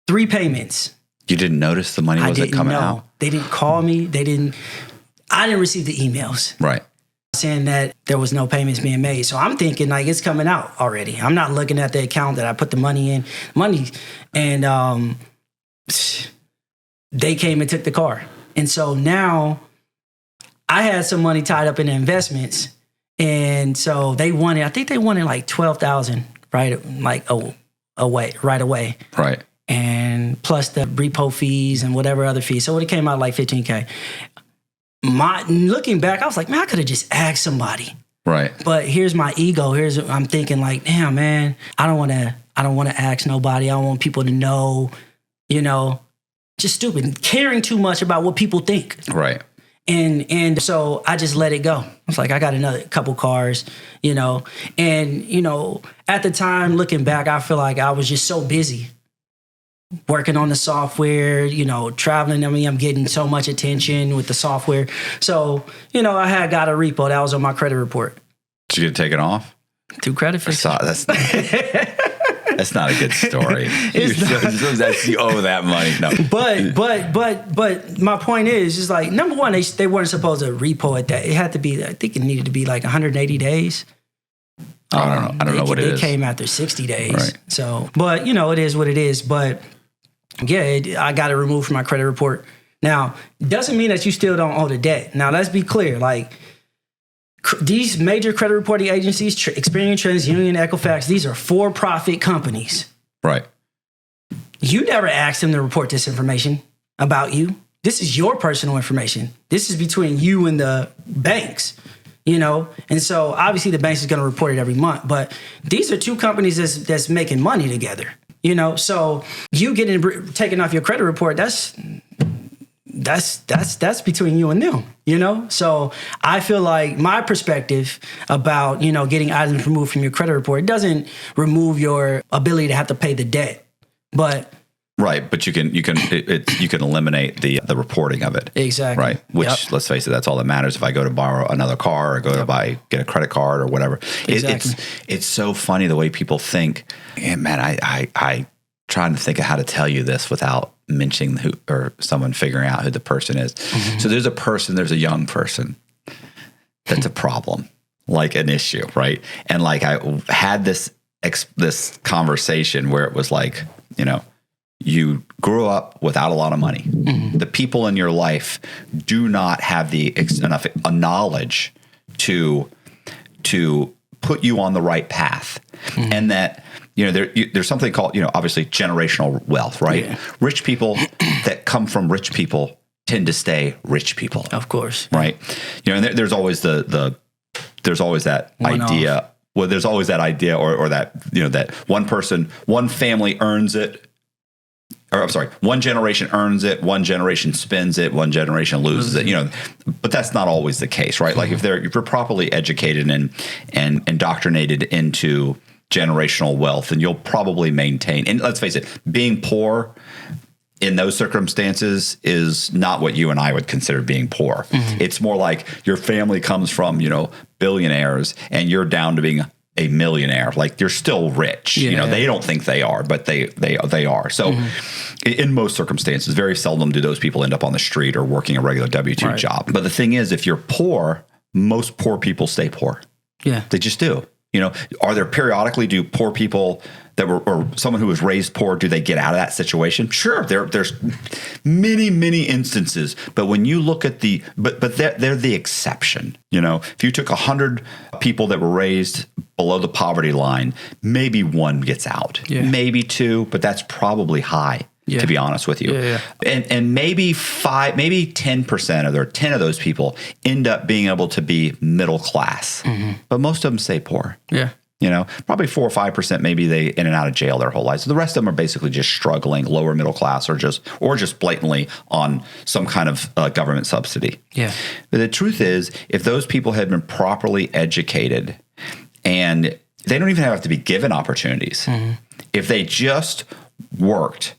3 payments. You didn't notice the money wasn't coming out? They didn't call me. I didn't receive the emails. Right. Saying that there was no payments being made. So I'm thinking like it's coming out already. I'm not looking at the account that I put the money in. And they came and took the car. And so now I had some money tied up in investments. And so I think they wanted like $12,000 right away. Right. And plus the repo fees and whatever other fees. So it came out like $15K. Looking back, I was like, man, I could have just asked somebody. Right. But here's my ego. I'm thinking like, damn, man, I don't want to ask nobody. I don't want people to know, you know. Just stupid, caring too much about what people think. Right. And so I just let it go. I was like, I got another couple cars, and at the time, looking back, I feel like I was just so busy working on the software, traveling. I mean, I'm getting so much attention with the software. So, I had got a repo that was on my credit report. Did you get taken off? Through credit fixing. That's not a good story. You owe that money. No. But my point is like, number one, they weren't supposed to repo it. That it had to be. I think it needed to be like 180 days. I don't know what it is. It came after 60 days. Right. So, but it is what it is. But yeah, I got it removed from my credit report. Now, it doesn't mean that you still don't owe the debt. Now, let's be clear. Like, these major credit reporting agencies, Experian, TransUnion, Equifax, these are for-profit companies. Right. You never asked them to report this information about you. This is your personal information. This is between you and the banks, And so obviously the banks is going to report it every month. But these are two companies that's making money together, So you getting taken off your credit report, that's between you and them, So I feel like my perspective about, getting items removed from your credit report, it doesn't remove your ability to have to pay the debt, but. Right. But you can eliminate the reporting of it. Exactly. Right. Which, let's face it, that's all that matters. If I go to borrow another car or go to get a credit card or whatever, exactly. It's so funny the way people think. And man, I trying to think of how to tell you this without mentioning who or someone figuring out who the person is. Mm-hmm. So there's a young person that's a problem, like an issue, right? And like I had this conversation where it was like, you grew up without a lot of money. Mm-hmm. The people in your life do not have enough knowledge to put you on the right path, mm-hmm. and that. There's something called, obviously generational wealth, right? Yeah. Rich people that come from rich people tend to stay rich people. Of course. Right. And there's always there's always that idea. Well, there's always that idea or that, that one family earns it. Or I'm sorry, one generation earns it, one generation spends it, one generation loses it, but that's not always the case, right? Like if you're properly educated and indoctrinated into generational wealth, and you'll probably maintain. And let's face it, being poor in those circumstances is not what you and I would consider being poor. Mm-hmm. It's more like your family comes from, billionaires and you're down to being a millionaire. Like you're still rich. Yeah. They don't think they are, but they are. So in most circumstances, very seldom do those people end up on the street or working a regular W-2 job. But the thing is, if you're poor, most poor people stay poor. Yeah. They just do. Are there periodically, do poor people or someone who was raised poor, do they get out of that situation? Sure. There's many, many instances, but when you look at but they're the exception. If you took 100 people that were raised below the poverty line, maybe one gets out, maybe two, but that's probably high. Yeah. To be honest with you. Yeah. And maybe 10% or 10 of those people end up being able to be middle class, but most of them stay poor. Yeah. Probably 4 or 5% maybe they in and out of jail their whole life. So the rest of them are basically just struggling, lower middle class, or just blatantly on some kind of government subsidy. Yeah. But the truth is, if those people had been properly educated, and they don't even have to be given opportunities, if they just worked,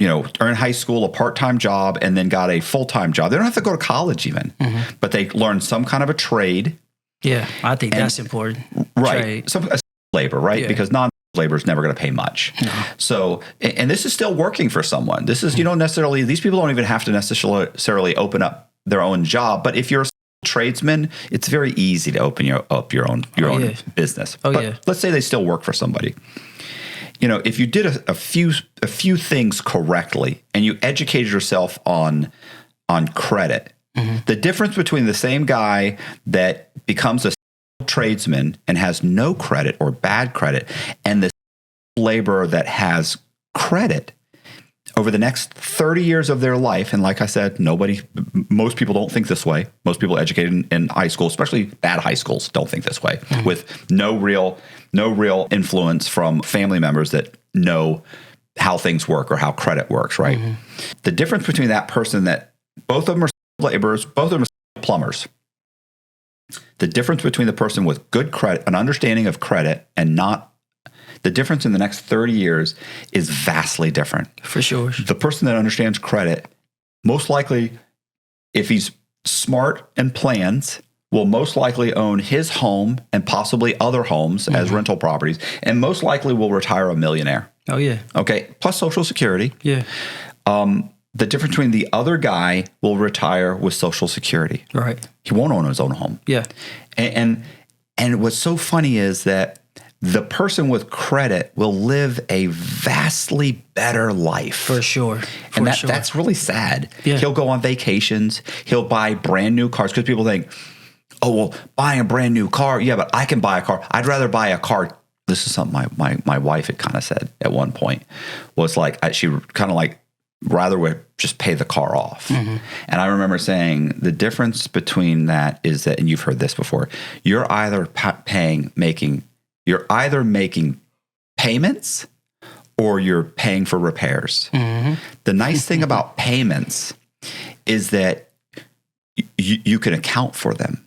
are in high school, a part-time job, and then got a full-time job. They don't have to go to college even, but they learn some kind of a trade. Yeah, I think that's important. Right. Some labor, right? Yeah. Because non-labor is never going to pay much. No. So, and this is still working for someone. This is, necessarily, these people don't even have to necessarily open up their own job. But if you're a tradesman, it's very easy to open up your own business. But let's say they still work for somebody. If you did a few things correctly and you educated yourself on credit, the difference between the same guy that becomes a tradesman and has no credit or bad credit and the laborer that has credit over the next 30 years of their life, and like I said, most people don't think this way. Most people educated in high school, especially bad high schools, don't think this way, with no real influence from family members that know how things work or how credit works, right? The difference between that person that both of them are laborers, both of them are Plumbers. The difference between the person with good credit, an understanding of credit, and not, the difference in the next 30 years is vastly different. For sure. The person that understands credit, most likely, if he's smart and plans, will most likely own his home and possibly other homes as rental properties, and most likely will retire a millionaire. Oh, yeah. Okay. Plus Social Security. Yeah. The difference between the other guy will retire with Social Security. Right. He won't own his own home. Yeah. And what's so funny is that the person with credit will live a vastly better life. For sure. And that's really sad. Yeah. He'll go on vacations. He'll buy brand new cars because people think, oh, well, buying a brand new car. Yeah, but I can buy a car. I'd rather buy a car. This is something my wife had kind of said at one point, was like, she kind of like rather would just pay the car off. Mm-hmm. And I remember saying the difference between that is that, and you've heard this before, you're either making payments or you're paying for repairs. Mm-hmm. The nice thing about payments is that you can account for them.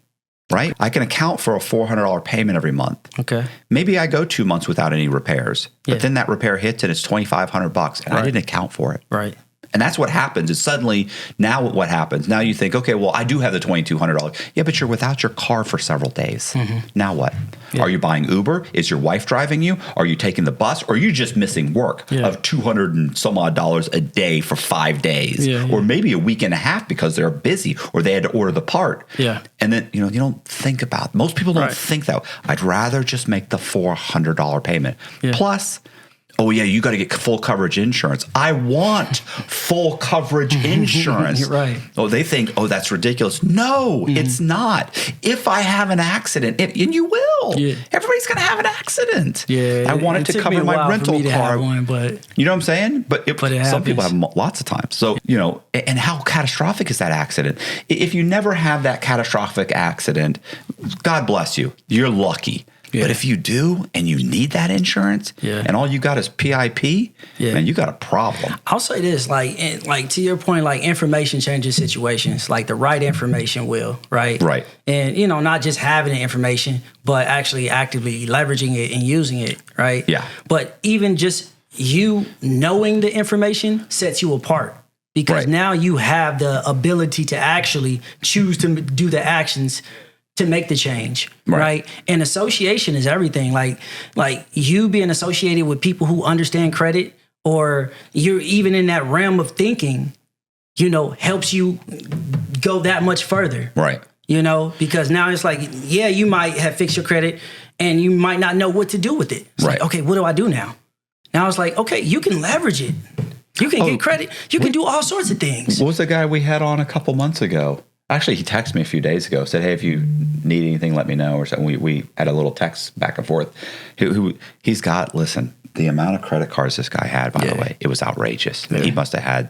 Right? I can account for a $400 payment every month. Okay. Maybe I go 2 months without any repairs, but then that repair hits and it's $2,500 and I didn't account for it. Right. And that's what happens is suddenly now what happens? Now you think, okay, well, I do have the $2,200. Yeah, but you're without your car for several days. Mm-hmm. Now what? Yeah. Are you buying Uber? Is your wife driving you? Are you taking the bus? Or are you just missing work of $200 and some odd a day for 5 days? Yeah, yeah. Or maybe a week and a half because they're busy or they had to order the part. Yeah. And then, you don't think about, most people don't think that. I'd rather just make the $400 payment. Yeah. Plus, oh, yeah, you got to get full coverage insurance. I want full coverage insurance. Right. Oh, they think, oh, that's ridiculous. No, it's not. If I have an accident, and you will. Yeah. Everybody's going to have an accident. Yeah. I wanted to cover my rental car. But you know what I'm saying? But some happens. people have lots of times. So, and how catastrophic is that accident? If you never have that catastrophic accident, God bless you. You're lucky. Yeah. But if you do and you need that insurance and all you got is PIP, man, you got a problem. I'll say this, like to your point, like information changes situations, like the right information will, right? Right. And, not just having the information, but actually actively leveraging it and using it, right? Yeah. But even just you knowing the information sets you apart. Because now you have the ability to actually choose to do the actions to make the change, right? And association is everything. Like you being associated with people who understand credit, or you're even in that realm of thinking, helps you go that much further. Right. Because now it's like, yeah, you might have fixed your credit and you might not know what to do with it. It's like, okay, what do I do now? Now it's like, okay, you can leverage it. You can get credit. You can do all sorts of things. What was the guy we had on a couple months ago? Actually, he texted me a few days ago, said, hey, if you need anything, let me know, or something. We had a little text back and forth. He's got, listen, the amount of credit cards this guy had, by the way, it was outrageous. Yeah. He must have had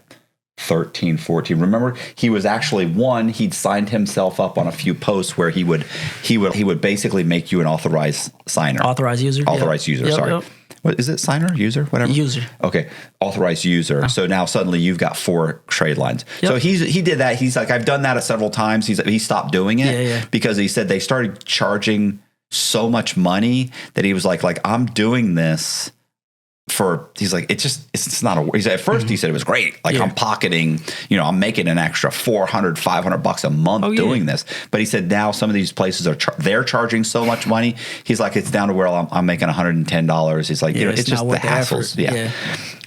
13, 14. Remember, he was actually he'd signed himself up on a few posts where he would basically make you an authorized signer. Authorized user. Authorized user, sorry. Yep. What is it? Signer? User? Whatever? User. Okay. Authorized user. So now suddenly you've got 4 trade lines. Yep. So he did that. He's like, I've done that several times. He stopped doing it because he said they started charging so much money that he was like I'm doing this he's like, it's not he's at first he said it was great. Like I'm pocketing, I'm making an extra $400, $500 a month doing this. But he said now some of these places they're charging so much money. He's like, it's down to where I'm making $110. He's like, it's just the hassles. Yeah.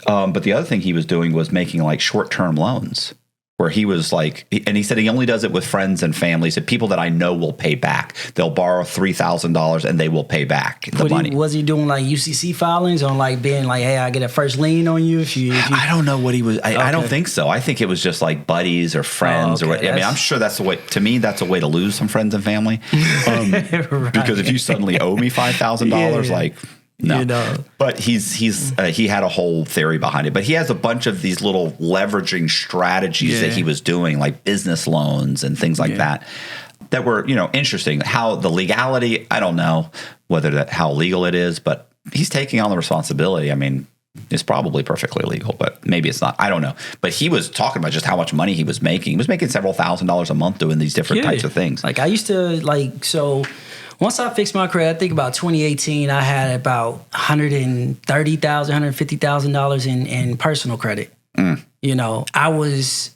But the other thing he was doing was making like short-term loans, where he was like, and he said he only does it with friends and families and people that I know will pay back. They'll borrow $3,000 and they will pay back the money. Was he doing like UCC filings on like being like, hey, I get a first lien on you if you I don't know what he was. I don't think so. I think it was just like buddies or friends or what. I mean, I'm sure that's the way. To me, that's a way to lose some friends and family. Because if you suddenly owe me $5,000, like. No, but he had a whole theory behind it. But he has a bunch of these little leveraging strategies that he was doing, like business loans and things like that were, interesting. How the legality, I don't know how legal it is, but he's taking on the responsibility. I mean, It's probably perfectly legal, but maybe it's not. I don't know. But he was talking about just how much money he was making. He was making several $1,000s a month doing these different types of things. Like I used to so once I fixed my credit, I think about 2018, I had about $130,000, $150,000 in personal credit. You know, I was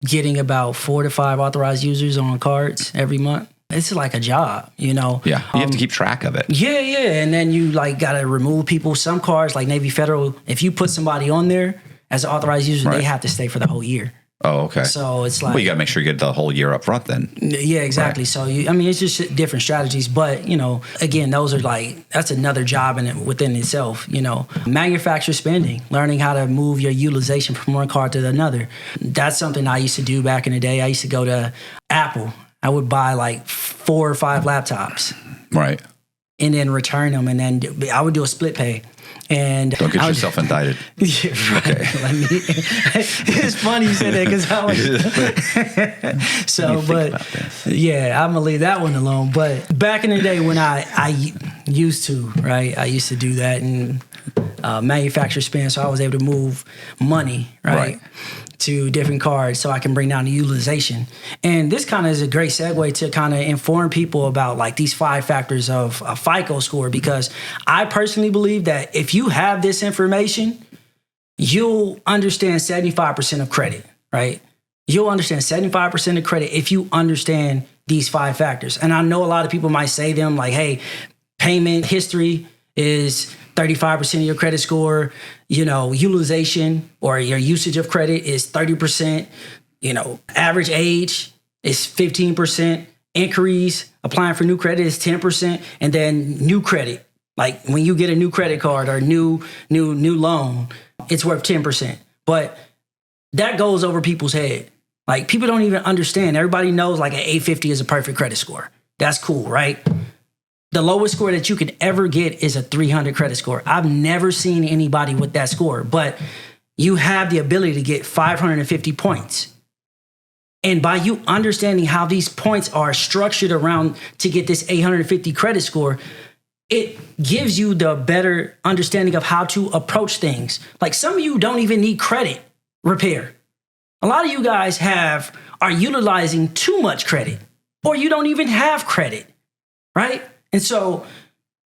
getting about 4 to 5 authorized users on cards every month. It's like a job, you know. Yeah, you have to keep track of it. Yeah, and then you like got to remove people. Some cards, like Navy Federal, if you put somebody on there as an authorized user, they have to stay for the whole year. Oh, okay. So it's like, well, you got to make sure you get the whole year up front then. Yeah, exactly. Right. So it's just different strategies. But you know, again, those are like that's another job within itself. You know, manufacturer spending, learning how to move your utilization from one card to another. That's something I used to do back in the day. I used to go to Apple. I would buy like 4 or 5 laptops, right, and then return them, and then I would do a split pay. And don't get yourself indicted. Yeah, right. Okay. It's funny you said that because I was so. But yeah, I'm gonna leave that one alone. But back in the day when I used to, right, I used to do that and manufacture spend, so I was able to move money, right, to different cards so I can bring down the utilization. And this kind of is a great segue to kind of inform people about like these 5 factors of a FICO score, because I personally believe that if you have this information, you'll understand 75% of credit, right? You'll understand 75% of credit if you understand these 5 factors. And I know a lot of people might say them like, hey, payment history is 35% of your credit score, you know, utilization or your usage of credit is 30%, you know, average age is 15%, inquiries applying for new credit is 10%, and then new credit, like when you get a new credit card or new loan, it's worth 10%. But that goes over people's head. Like people don't even understand. Everybody knows like an 850 is a perfect credit score. That's cool, right? The lowest score that you can ever get is a 300 credit score. I've never seen anybody with that score, but you have the ability to get 550 points. And by you understanding how these points are structured around to get this 850 credit score, it gives you the better understanding of how to approach things. Like some of you don't even need credit repair. A lot of you guys are utilizing too much credit, or you don't even have credit, right? And so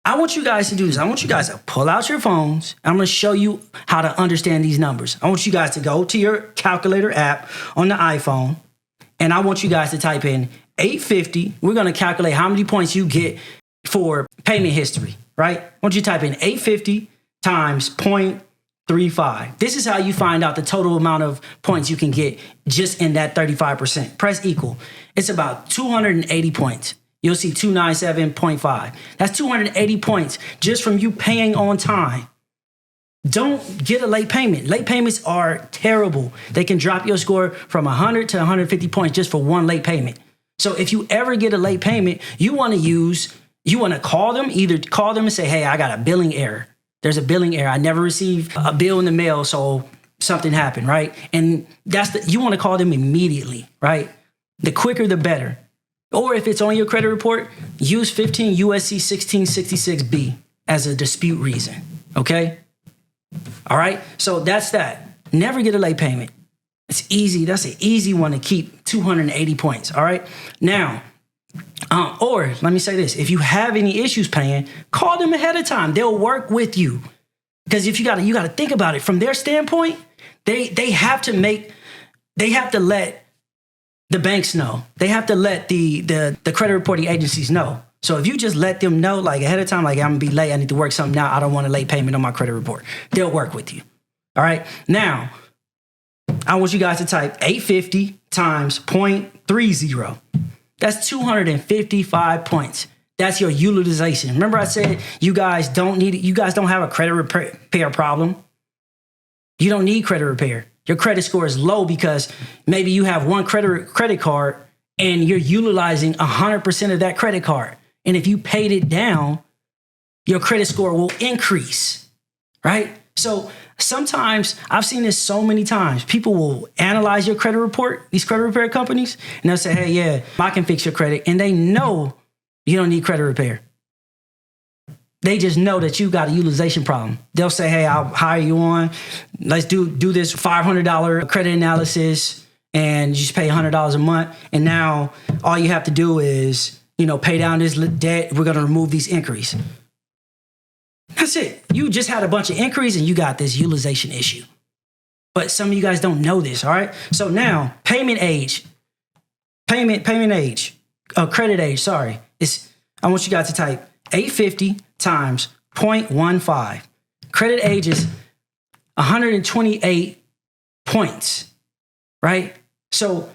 I want you guys to do this. I want you guys to pull out your phones. I'm going to show you how to understand these numbers. I want you guys to go to your calculator app on the iPhone, and I want you guys to type in 850. We're going to calculate how many points you get for payment history, right? I want you to type in 850 times 0.35. This is how you find out the total amount of points you can get just in that 35%. Press equal. It's about 280 points. You'll see 297.5. That's 280 points just from you paying on time. Don't get a late payment. Late payments are terrible. They can drop your score from 100 to 150 points just for one late payment. So if you ever get a late payment, you want to call them, either call them and say, hey, I got a billing error. There's a billing error. I never received a bill in the mail, so something happened, right? And you want to call them immediately, right? The quicker, the better. Or if it's on your credit report, use 15 USC 1666B as a dispute reason, okay? All right, so that's that. Never get a late payment. It's easy. That's an easy one to keep 280 points, all right? Now, or let me say this. If you have any issues paying, call them ahead of time. They'll work with you. Because if you got to think about it from their standpoint, they have to let the banks know. They have to let the credit reporting agencies know. So if you just let them know like ahead of time, like I'm gonna be late, I need to work something out, I don't want a late payment on my credit report, they'll work with you. All right. Now, I want you guys to type 850 times 0.30. That's 255 points. That's your utilization. Remember I said you guys don't have a credit repair problem. You don't need credit repair. Your credit score is low because maybe you have one credit card and you're utilizing 100% of that credit card. And if you paid it down, your credit score will increase, right? So sometimes, I've seen this so many times, people will analyze your credit report, these credit repair companies, and they'll say, hey, yeah, I can fix your credit. And they know you don't need credit repair. They just know that you got a utilization problem. They'll say, hey, I'll hire you on. Let's do this $500 credit analysis and you just pay $100 a month. And now all you have to do is, pay down this debt. We're going to remove these inquiries. That's it. You just had a bunch of inquiries and you got this utilization issue. But some of you guys don't know this, all right? So now, credit age, sorry. I want you guys to type 850 times 0.15. Credit age is 128 points, right? So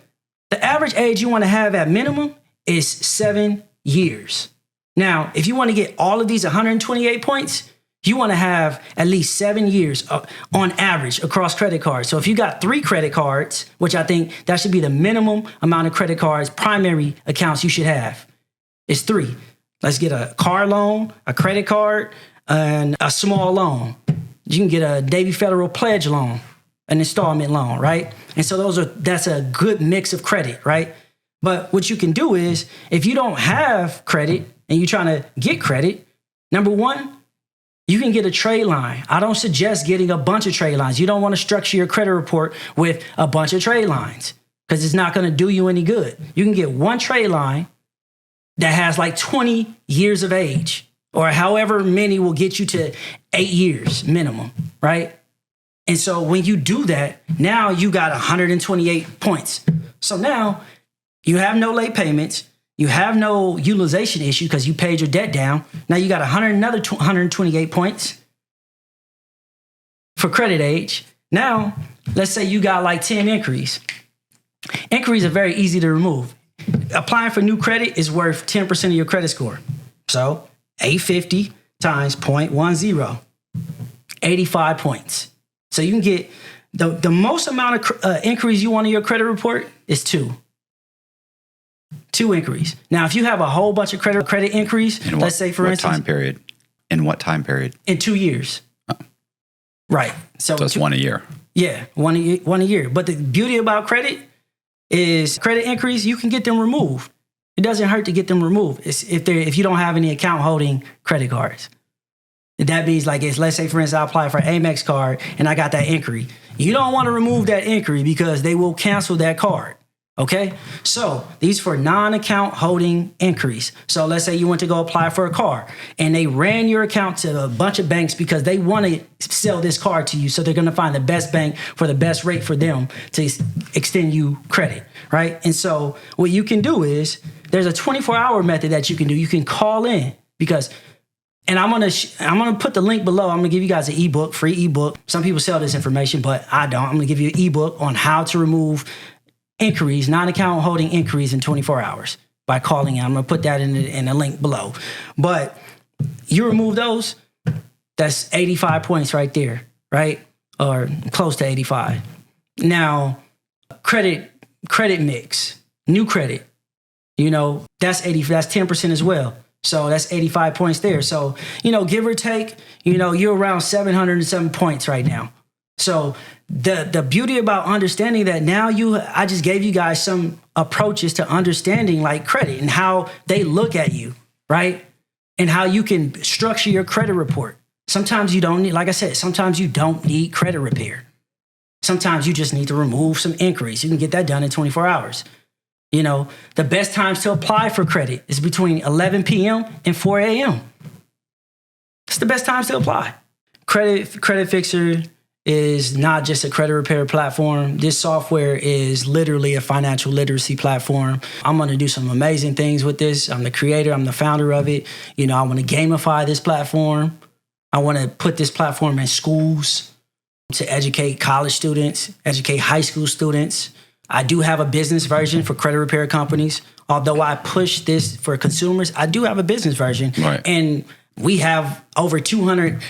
the average age you want to have at minimum is 7 years. Now, if you want to get all of these 128 points, you want to have at least 7 years on average across credit cards. So if you got 3 credit cards, which I think that should be the minimum amount of credit cards, primary accounts you should have, is 3. Let's get a car loan, a credit card, and a small loan. You can get a Navy Federal pledge loan, an installment loan, right? And so that's a good mix of credit, right? But what you can do is, if you don't have credit and you're trying to get credit, number one, you can get a trade line. I don't suggest getting a bunch of trade lines. You don't want to structure your credit report with a bunch of trade lines because it's not going to do you any good. You can get one trade line that has like 20 years of age, or however many will get you to 8 years minimum, right? And so when you do that, now you got 128 points. So now you have no late payments. You have no utilization issue because you paid your debt down. Now you got another 128 points for credit age. Now, let's say you got like 10 inquiries. Inquiries are very easy to remove. Applying for new credit is worth 10% of your credit score. So 850 times 0.10, 85 points. So you can get the most amount of inquiries you want in your credit report is 2. 2 inquiries. Now, if you have a whole bunch of credit inquiries, let's say for instance, In what time period? In 2 years. Oh. Right. So it's 1 a year. Yeah, one a year. But the beauty about credit is credit inquiries, you can get them removed. It doesn't hurt to get them removed. It's if you don't have any account holding credit cards. That means like, let's say for instance, I apply for an Amex card and I got that inquiry. You don't want to remove that inquiry because they will cancel that card. Okay, so these for non-account holding inquiries. So let's say you went to go apply for a car and they ran your account to a bunch of banks because they want to sell this card to you. So they're going to find the best bank for the best rate for them to extend you credit, right? And so what you can do is there's a 24-hour method that you can do. You can call in because, and I'm gonna put the link below. I'm gonna give you guys an ebook, free ebook. Some people sell this information, but I don't. I'm gonna give you an ebook on how to remove inquiries, non-account holding inquiries in 24 hours by calling in. I'm going to put that in the link below. But you remove those, that's 85 points right there, right? Or close to 85. Now, credit mix, new credit, that's 10% as well. So that's 85 points there. So, give or take, you're around 707 points right now. So the beauty about understanding that now I just gave you guys some approaches to understanding like credit and how they look at you, right? And how you can structure your credit report. Sometimes you don't need, like I said, sometimes you don't need credit repair. Sometimes you just need to remove some inquiries. You can get that done in 24 hours. The best times to apply for credit is between 11 p.m. and 4 a.m. It's the best times to apply. Credit Fixrr is not just a credit repair platform. This software is literally a financial literacy platform. I'm going to do some amazing things with this. I'm the creator. I'm the founder of it. I want to gamify this platform. I want to put this platform in schools to educate college students, educate high school students. I do have a business version for credit repair companies. Although I push this for consumers, I do have a business version. Right. And we have over 200,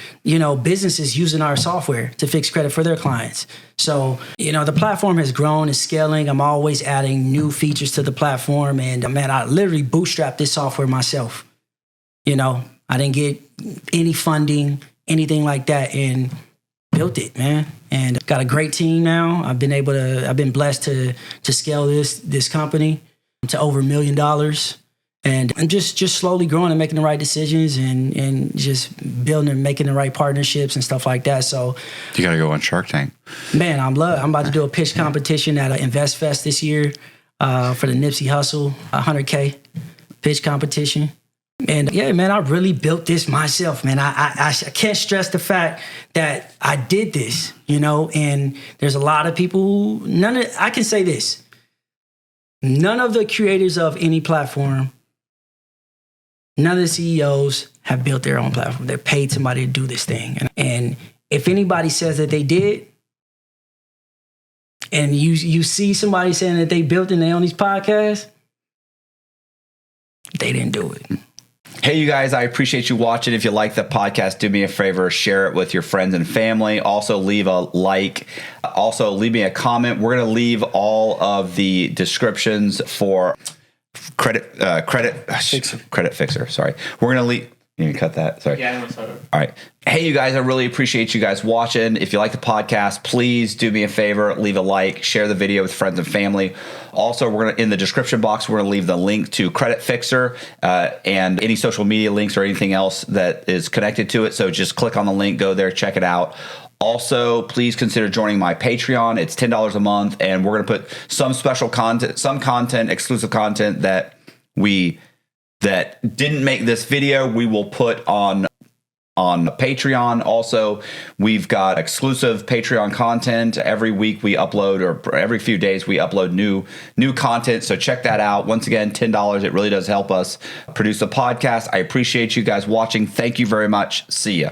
businesses using our software to fix credit for their clients. So, the platform has grown, is scaling. I'm always adding new features to the platform. And man, I literally bootstrapped this software myself. I didn't get any funding, anything like that, and built it, man. And got a great team now. I've been blessed to scale this company to over $1 million. And just slowly growing and making the right decisions and just building and making the right partnerships and stuff like that. So you got to go on Shark Tank. Man, I'm about to do a pitch competition at Invest Fest this year for the Nipsey Hussle 100K pitch competition. And yeah, man, I really built this myself, man. I can't stress the fact that I did this, and there's a lot of people who, I can say this, none of the creators of any platform, none of the CEOs have built their own platform. They're paid somebody to do this thing. And if anybody says that they did, and you see somebody saying that they built and they on these podcasts, they didn't do it. Hey, you guys, I appreciate you watching. If you like the podcast, do me a favor, share it with your friends and family. Also, leave a like. Also, leave me a comment. We're going to leave all of the descriptions for Credit Fixrr. Sorry. We're going to leave. You can cut that. Sorry. Yeah, I'm sorry. All right. Hey, you guys, I really appreciate you guys watching. If you like the podcast, please do me a favor, leave a like, share the video with friends and family. Also, we're going to, in the description box, we're going to leave the link to Credit Fixrr and any social media links or anything else that is connected to it. So just click on the link, go there, check it out. Also, please consider joining my Patreon. It's $10 a month, and we're going to put some special content, exclusive content that didn't make this video, we will put on Patreon. Also, we've got exclusive Patreon content. Every week we upload, or every few days we upload new content. So check that out. Once again, $10. It really does help us produce a podcast. I appreciate you guys watching. Thank you very much. See ya.